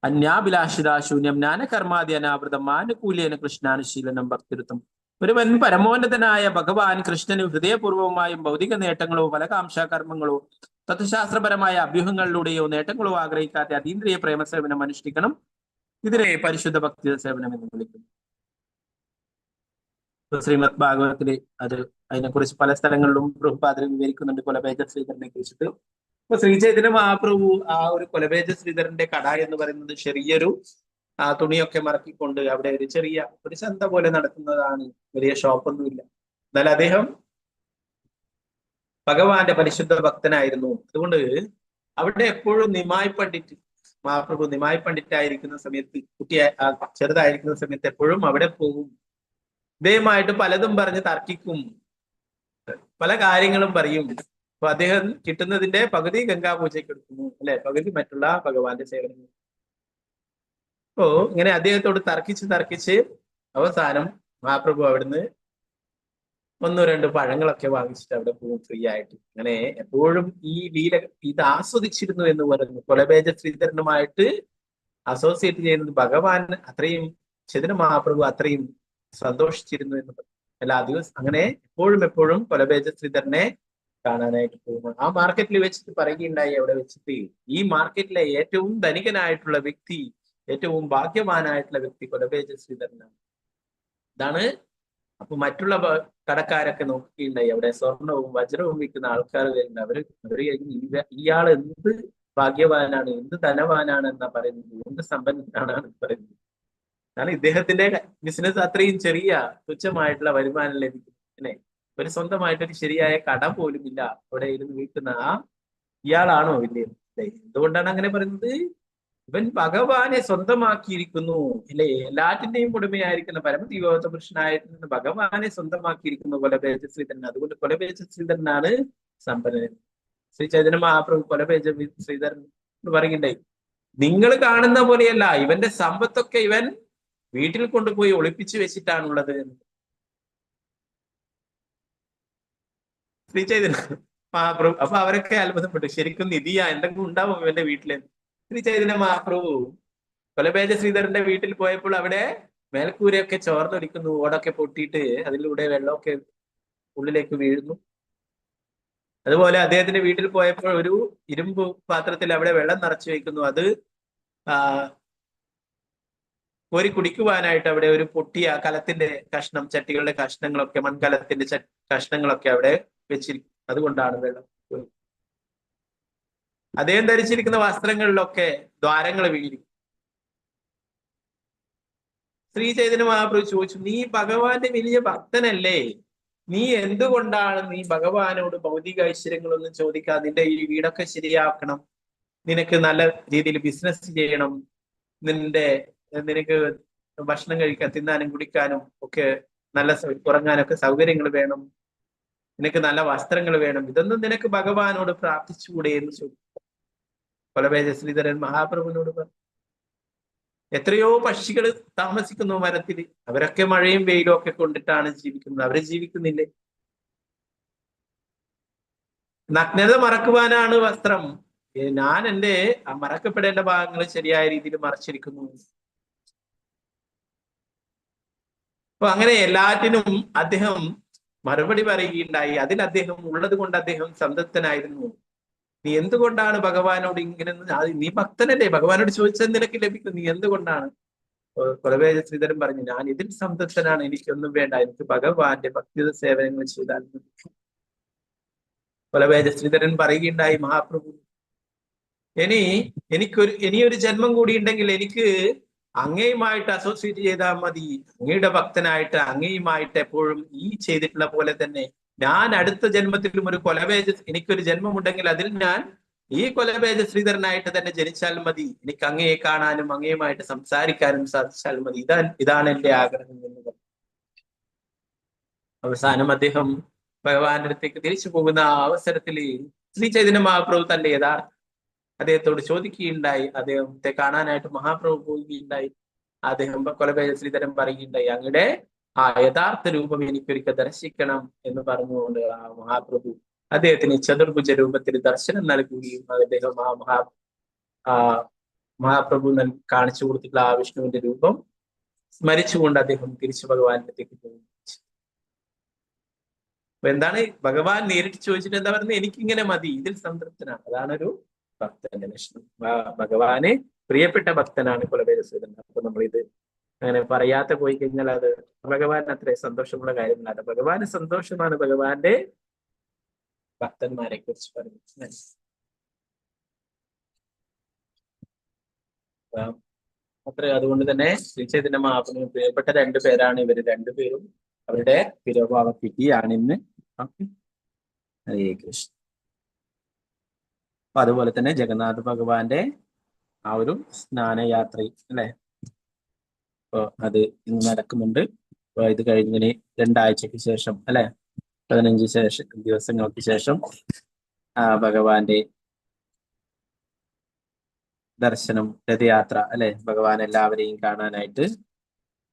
അന്യാഭിലാഷിത ശൂന്യം ജ്ഞാനകർമാദി അനാവൃതം ആനുകൂല്യേന കൃഷ്ണാനുശീലനം ഭക്തിരുത്തം. ഒരുവൻ പരമോന്നതനായ ഭഗവാൻ കൃഷ്ണന് ഹൃദയപൂർവമായും ഭൗതിക നേട്ടങ്ങളോ ഫലകാംക്ഷാ കർമ്മങ്ങളോ തത്വശാസ്ത്രപരമായ അഭ്യൂഹങ്ങളിലൂടെയോ നേട്ടങ്ങളോ ആഗ്രഹിക്കാതെ അതീന്ദ്രിയ പ്രേമസേവനം അനുഷ്ഠിക്കണം. ഇതിനെ പരിശുദ്ധ ഭക്തി സേവനം എന്ന് വിളിക്കുന്നു. ശ്രീമദ് ഭാഗവത്തില് അതിനെക്കുറിച്ച് പല സ്ഥലങ്ങളിലും പ്രഭുപാദർ വിവരിക്കുന്നുണ്ട് കൊലവേജ ശ്രീധരനെ കുറിച്ചിട്ട്. അപ്പൊ ശ്രീ ചൈതന്യ മഹാപ്രഭു ആ ഒരു കൊലവേജ ശ്രീധരന്റെ കട എന്ന് പറയുന്നത് ചെറിയൊരു തുണിയൊക്കെ മറക്കിക്കൊണ്ട് അവിടെ ഒരു ചെറിയ ഒരു ചന്ത പോലെ നടത്തുന്നതാണ്. വലിയ ഷോപ്പൊന്നുമില്ല. എന്നാൽ അദ്ദേഹം ഭഗവാന്റെ പരിശുദ്ധ ഭക്തനായിരുന്നു. അതുകൊണ്ട് അവിടെ എപ്പോഴും നിമായി പണ്ഡിറ്റ് മഹാപ്രഭു നിമായി പണ്ഡിറ്റായിരിക്കുന്ന സമയത്ത്, ചെറുതായിരിക്കുന്ന സമയത്ത് എപ്പോഴും അവിടെ പോകും. ഇദ്ദേഹമായിട്ട് പലതും പറഞ്ഞ് തർക്കിക്കും, പല കാര്യങ്ങളും പറയും. അപ്പൊ അദ്ദേഹം കിട്ടുന്നതിന്റെ പകുതി ഗംഗാപൂജയ്ക്ക് എടുക്കുന്നു, അല്ലെ, പകുതി മറ്റുള്ള ഭഗവാന്റെ സേവനം. അപ്പോ ഇങ്ങനെ അദ്ദേഹത്തോട് തർക്കിച്ച് അവസാനം മഹാപ്രഭു അവിടുന്ന് 1-2 പഴങ്ങളൊക്കെ വാങ്ങിച്ചിട്ട് അവിടെ പോകും ഫ്രീ ആയിട്ട്. അങ്ങനെ എപ്പോഴും ഈ ലീല ഇത് ആസ്വദിച്ചിരുന്നു എന്ന് പറയുന്നു. കൊലവേജ ശ്രീധരനുമായിട്ട് അസോസിയേറ്റ് ചെയ്യുന്നത് ഭഗവാൻ അത്രയും ചൈതന്യ മഹാപ്രഭു അത്രയും സന്തോഷിച്ചിരുന്നു എന്ന് പറയും. എല്ലാ ദിവസം അങ്ങനെ എപ്പോഴും കൊലവേജ ശ്രീധരനെ കാണാനായിട്ട് പോകുന്നു. ആ മാർക്കറ്റിൽ വെച്ചിട്ട് പറയുകയുണ്ടായി, അവിടെ വെച്ചിട്ട് ഈ മാർക്കറ്റിലെ ഏറ്റവും ധനികനായിട്ടുള്ള വ്യക്തി, ഏറ്റവും ഭാഗ്യവാനായിട്ടുള്ള വ്യക്തി കൊലവേജ ശ്രീധരനാണ്. ഇതാണ്. അപ്പൊ മറ്റുള്ള കടക്കാരൊക്കെ നോക്കുകയുണ്ടായി, അവിടെ സ്വർണവും വജ്രവും വിൽക്കുന്ന ആൾക്കാർ വരുന്നുണ്ട്. അവര് ഇയാൾ എന്ത് ഭാഗ്യവാനാണ്, എന്ത് ധനവാനാണ് എന്നാ പറയുന്നത്, എന്ത് സമ്പന്നനാണ് പറയുന്നത്. കാരണം ഇദ്ദേഹത്തിന്റെ ബിസിനസ് അത്രയും ചെറിയ തുച്ഛമായിട്ടുള്ള വരുമാനം ലഭിക്കും. അല്ലെ, ഒരു സ്വന്തമായിട്ടൊരു ശരിയായ കട പോലും ഇല്ല അവിടെ ഇരുന്ന് വിൽക്കുന്ന ഇയാളാണോ വലിയ? എന്തുകൊണ്ടാണ് അങ്ങനെ പറയുന്നത്? ഇവൻ ഭഗവാനെ സ്വന്തമാക്കിയിരിക്കുന്നു, അല്ലെ, എല്ലാറ്റിന്റെയും ഉടമയായിരിക്കുന്ന പരമദിവോത്ത പുരുഷനായിരിക്കുന്ന ഭഗവാനെ സ്വന്തമാക്കിയിരിക്കുന്നു കൊലവേജ ശ്രീധരൻ. അതുകൊണ്ട് കൊലവേജ ശ്രീധരനാണ് സമ്പന്നൻ. ശ്രീ ചൈതന്യ മഹാപ്രഭു കൊലവേജ ശ്രീധരൻ എന്ന് പറയുന്നുണ്ടായി, നിങ്ങൾ കാണുന്ന പോലെയല്ല, ഇവന്റെ സമ്പത്തൊക്കെ ഇവൻ വീട്ടിൽ കൊണ്ടുപോയി ഒളിപ്പിച്ചു വെച്ചിട്ടാണുള്ളത്. ശ്രീ ചൈതന്യ മഹാപ്രഭു അപ്പൊ അവരൊക്കെ അത്ഭുതപ്പെട്ടു, ശരിക്കും നിധിയാ എന്തെങ്കിലും ഉണ്ടാവും ഇവന്റെ വീട്ടില്. ശ്രീ ചൈതന്യ മഹാപ്രഭു കൊലവേജ ശ്രീധരന്റെ വീട്ടിൽ പോയപ്പോൾ അവിടെ മേൽക്കൂരയൊക്കെ ചോർന്നൊലിക്കുന്നു, ഓടൊക്കെ പൊട്ടിയിട്ട് അതിലൂടെ വെള്ളമൊക്കെ ഉള്ളിലേക്ക് വീഴുന്നു. അതുപോലെ അദ്ദേഹത്തിന്റെ വീട്ടിൽ പോയപ്പോൾ ഒരു ഇരുമ്പ് പാത്രത്തിൽ അവിടെ വെള്ളം നിറച്ചു വയ്ക്കുന്നു. അത് കോരി കുടിക്കുവാനായിട്ട് അവിടെ ഒരു പൊട്ടിയ കലത്തിന്റെ കഷ്ണം, ചട്ടികളുടെ കഷ്ണങ്ങളൊക്കെ, മൺകലത്തിന്റെ കഷ്ണങ്ങളൊക്കെ അവിടെ വെച്ചിരിക്കും. അതുകൊണ്ടാണ് വെള്ളം. അദ്ദേഹം ധരിച്ചിരിക്കുന്ന വസ്ത്രങ്ങളിലൊക്കെ ദ്വാരങ്ങൾ വീഴും. ശ്രീ ചൈതന്യ മഹാപ്രഭു ചോദിച്ചു, നീ ഭഗവാന്റെ വലിയ ഭക്തനല്ലേ, നീ എന്തുകൊണ്ടാണ് നീ ഭഗവാനോട് ഭൗതിക ഐശ്വര്യങ്ങളൊന്നും ചോദിക്കാതെ നിന്റെ ഈ വീടൊക്കെ ശരിയാക്കണം, നിനക്ക് നല്ല രീതിയിൽ ബിസിനസ് ചെയ്യണം, നിനക്ക് ഭക്ഷണം കഴിക്കാൻ, തിന്നാനും കുടിക്കാനും ഒക്കെ നല്ല ഉറങ്ങാനൊക്കെ സൗകര്യങ്ങൾ വേണം, നിനക്ക് നല്ല വസ്ത്രങ്ങൾ വേണം, ഇതൊന്നും നിനക്ക് ഭഗവാനോട് പ്രാർത്ഥിച്ചുകൂടെ എന്ന് ചോദിച്ചു. കൊലവേജ ശ്രീധരൻ മഹാപ്രഭുവിനോട് പറഞ്ഞു. എത്രയോ പക്ഷികൾ താമസിക്കുന്നു മരത്തിൽ, അവരൊക്കെ മഴയും വെയിലും ഒക്കെ കൊണ്ടിട്ടാണ് ജീവിക്കുന്നത്, അവര് ജീവിക്കുന്നില്ലേ? നഗ്നത മറക്കുവാനാണ് വസ്ത്രം, ഞാൻ എന്റെ മറക്കപ്പെടേണ്ട ഭാഗങ്ങൾ ശരിയായ രീതിയിൽ മറച്ചിരിക്കുന്നു. അപ്പൊ അങ്ങനെ എല്ലാറ്റിനും അദ്ദേഹം മറുപടി പറയുകയുണ്ടായി. അതിൽ അദ്ദേഹം ഉള്ളത് കൊണ്ട് അദ്ദേഹം സംതൃപ്തനായിരുന്നു. നീ എന്തുകൊണ്ടാണ് ഭഗവാനോട് ഇങ്ങനെ, നീ ഭക്തനല്ലേ, ഭഗവാനോട് ചോദിച്ചത് നിനക്ക് ലഭിക്കും, നീ എന്തുകൊണ്ടാണ്? കൊലവേജ ശ്രീധരൻ പറഞ്ഞു, ഞാൻ ഇതിൽ സംതൃപ്തനാണ്, എനിക്കൊന്നും വേണ്ട, എനിക്ക് ഭഗവാന്റെ ഭക്തിയുത സേവനങ്ങൾ ചെയ്താൽ മതി. കൊലവേജ ശ്രീധരൻ പറയുകയുണ്ടായി, മഹാപ്രഭു, ഇനിയൊരു ജന്മം കൂടി ഉണ്ടെങ്കിൽ എനിക്ക് അങ്ങയുമായിട്ട് അസോസിയേറ്റ് ചെയ്താൽ മതി, അങ്ങയുടെ ഭക്തനായിട്ട് അങ്ങയുമായിട്ട് എപ്പോഴും ഈ ചെയ്തിട്ടുള്ള പോലെ തന്നെ ഞാൻ അടുത്ത ജന്മത്തിലും ഒരു എനിക്കൊരു ജന്മമുണ്ടെങ്കിൽ അതിൽ ഞാൻ ഈ കൊലവേജ ശ്രീധരനായിട്ട് തന്നെ ജനിച്ചാൽ മതി, എനിക്ക് അങ്ങയെ കാണാനും അങ്ങയുമായിട്ട് സംസാരിക്കാനും സാധിച്ചാൽ മതി, ഇതാണ് എന്റെ ആഗ്രഹം എന്ന് പറഞ്ഞു. അവസാനം അദ്ദേഹം ഭഗവാന്റെ അടുത്തേക്ക് തിരിച്ചു പോകുന്ന ആ അവസരത്തിൽ ശ്രീ ചൈതന്യ മഹാപ്രഭു തന്റെ അദ്ദേഹത്തോട് ചോദിക്കുകയുണ്ടായി. അദ്ദേഹത്തെ കാണാനായിട്ട് മഹാപ്രഭു പോവുകയുണ്ടായി. അദ്ദേഹം കൊലവേജ ശ്രീധരൻ പറയുകയുണ്ടായി, അങ്ങയുടെ ആ യഥാർത്ഥ രൂപം എനിക്കൊരിക്കൽ ദർശിക്കണം എന്ന് പറഞ്ഞുകൊണ്ട് ആ മഹാപ്രഭു അദ്ദേഹത്തിന് ചതുർഭുജ രൂപത്തിൽ ദർശനം നൽകുകയും അദ്ദേഹം മഹാപ്രഭു കാണിച്ചു കൊടുത്തിട്ടുള്ള ആ വിഷ്ണുവിന്റെ രൂപം സ്മരിച്ചുകൊണ്ട് അദ്ദേഹം തിരിച്ചു ഭഗവാന്റെ അടുത്തേക്ക് പോകും. അപ്പൊ എന്താണ് ഭഗവാൻ നേരിട്ട് ചോദിച്ചിട്ട് എന്താ പറയുന്നത്? എനിക്കിങ്ങനെ മതി, ഇതിൽ സംതൃപ്തനാണ്. അതാണൊരു ഭക്തന്റെ ലക്ഷണം. ഭഗവാന് പ്രിയപ്പെട്ട ഭക്തനാണ് കൊലവേജ ശ്രീധരൻ. അപ്പൊ നമ്മളിത് അങ്ങനെ പറയാതെ പോയി കഴിഞ്ഞാൽ അത് ഭഗവാൻ അത്ര സന്തോഷമുള്ള കാര്യമല്ല. ഭഗവാന് സന്തോഷമാണ് ഭഗവാന്റെ ഭക്തന്മാരെ കുറിച്ച് പറയുന്നത്. അതുകൊണ്ട് തന്നെ ശ്രീ ചൈതന്യ മഹാപ്രഭുവിന് പ്രിയപ്പെട്ട രണ്ടു പേരാണ് ഇവര് രണ്ടുപേരും. അവരുടെ തിരുവാഭ തിഥിയാണിന്ന്. ഹരേ കൃഷ്ണ. അപ്പൊ അതുപോലെ തന്നെ ജഗന്നാഥ ഭഗവാന്റെ ആ ഒരു സ്നാനയാത്ര അല്ലെ, അപ്പൊ അത് ഇന്ന് നടക്കുന്നുണ്ട്. അപ്പൊ ഇത് കഴിഞ്ഞിന് 2 ആഴ്ചക്ക് ശേഷം അല്ലെ, 15 ദിവസങ്ങൾക്ക് ശേഷം ഭഗവാന്റെ ദർശനം, രഥയാത്ര അല്ലെ, ഭഗവാൻ എല്ലാവരെയും കാണാനായിട്ട്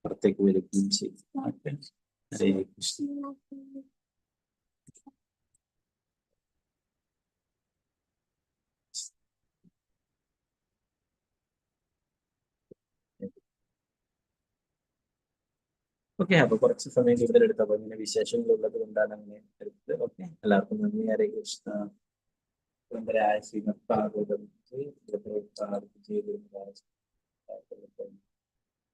പുറത്തേക്ക് വരികയും ചെയ്തു. ഹരേ കൃഷ്ണ. ഓക്കെ, അപ്പൊ കുറച്ച് സമയം കൂടുതൽ എടുത്തപ്പോ ഇങ്ങനെ വിശേഷങ്ങൾ ഉള്ളത് കൊണ്ടാണ് അങ്ങനെ എടുത്തത്. ഓക്കെ, എല്ലാവർക്കും നന്ദി. ഹരേ കൃഷ്ണ. ശ്രീമദ് ഭാഗവതം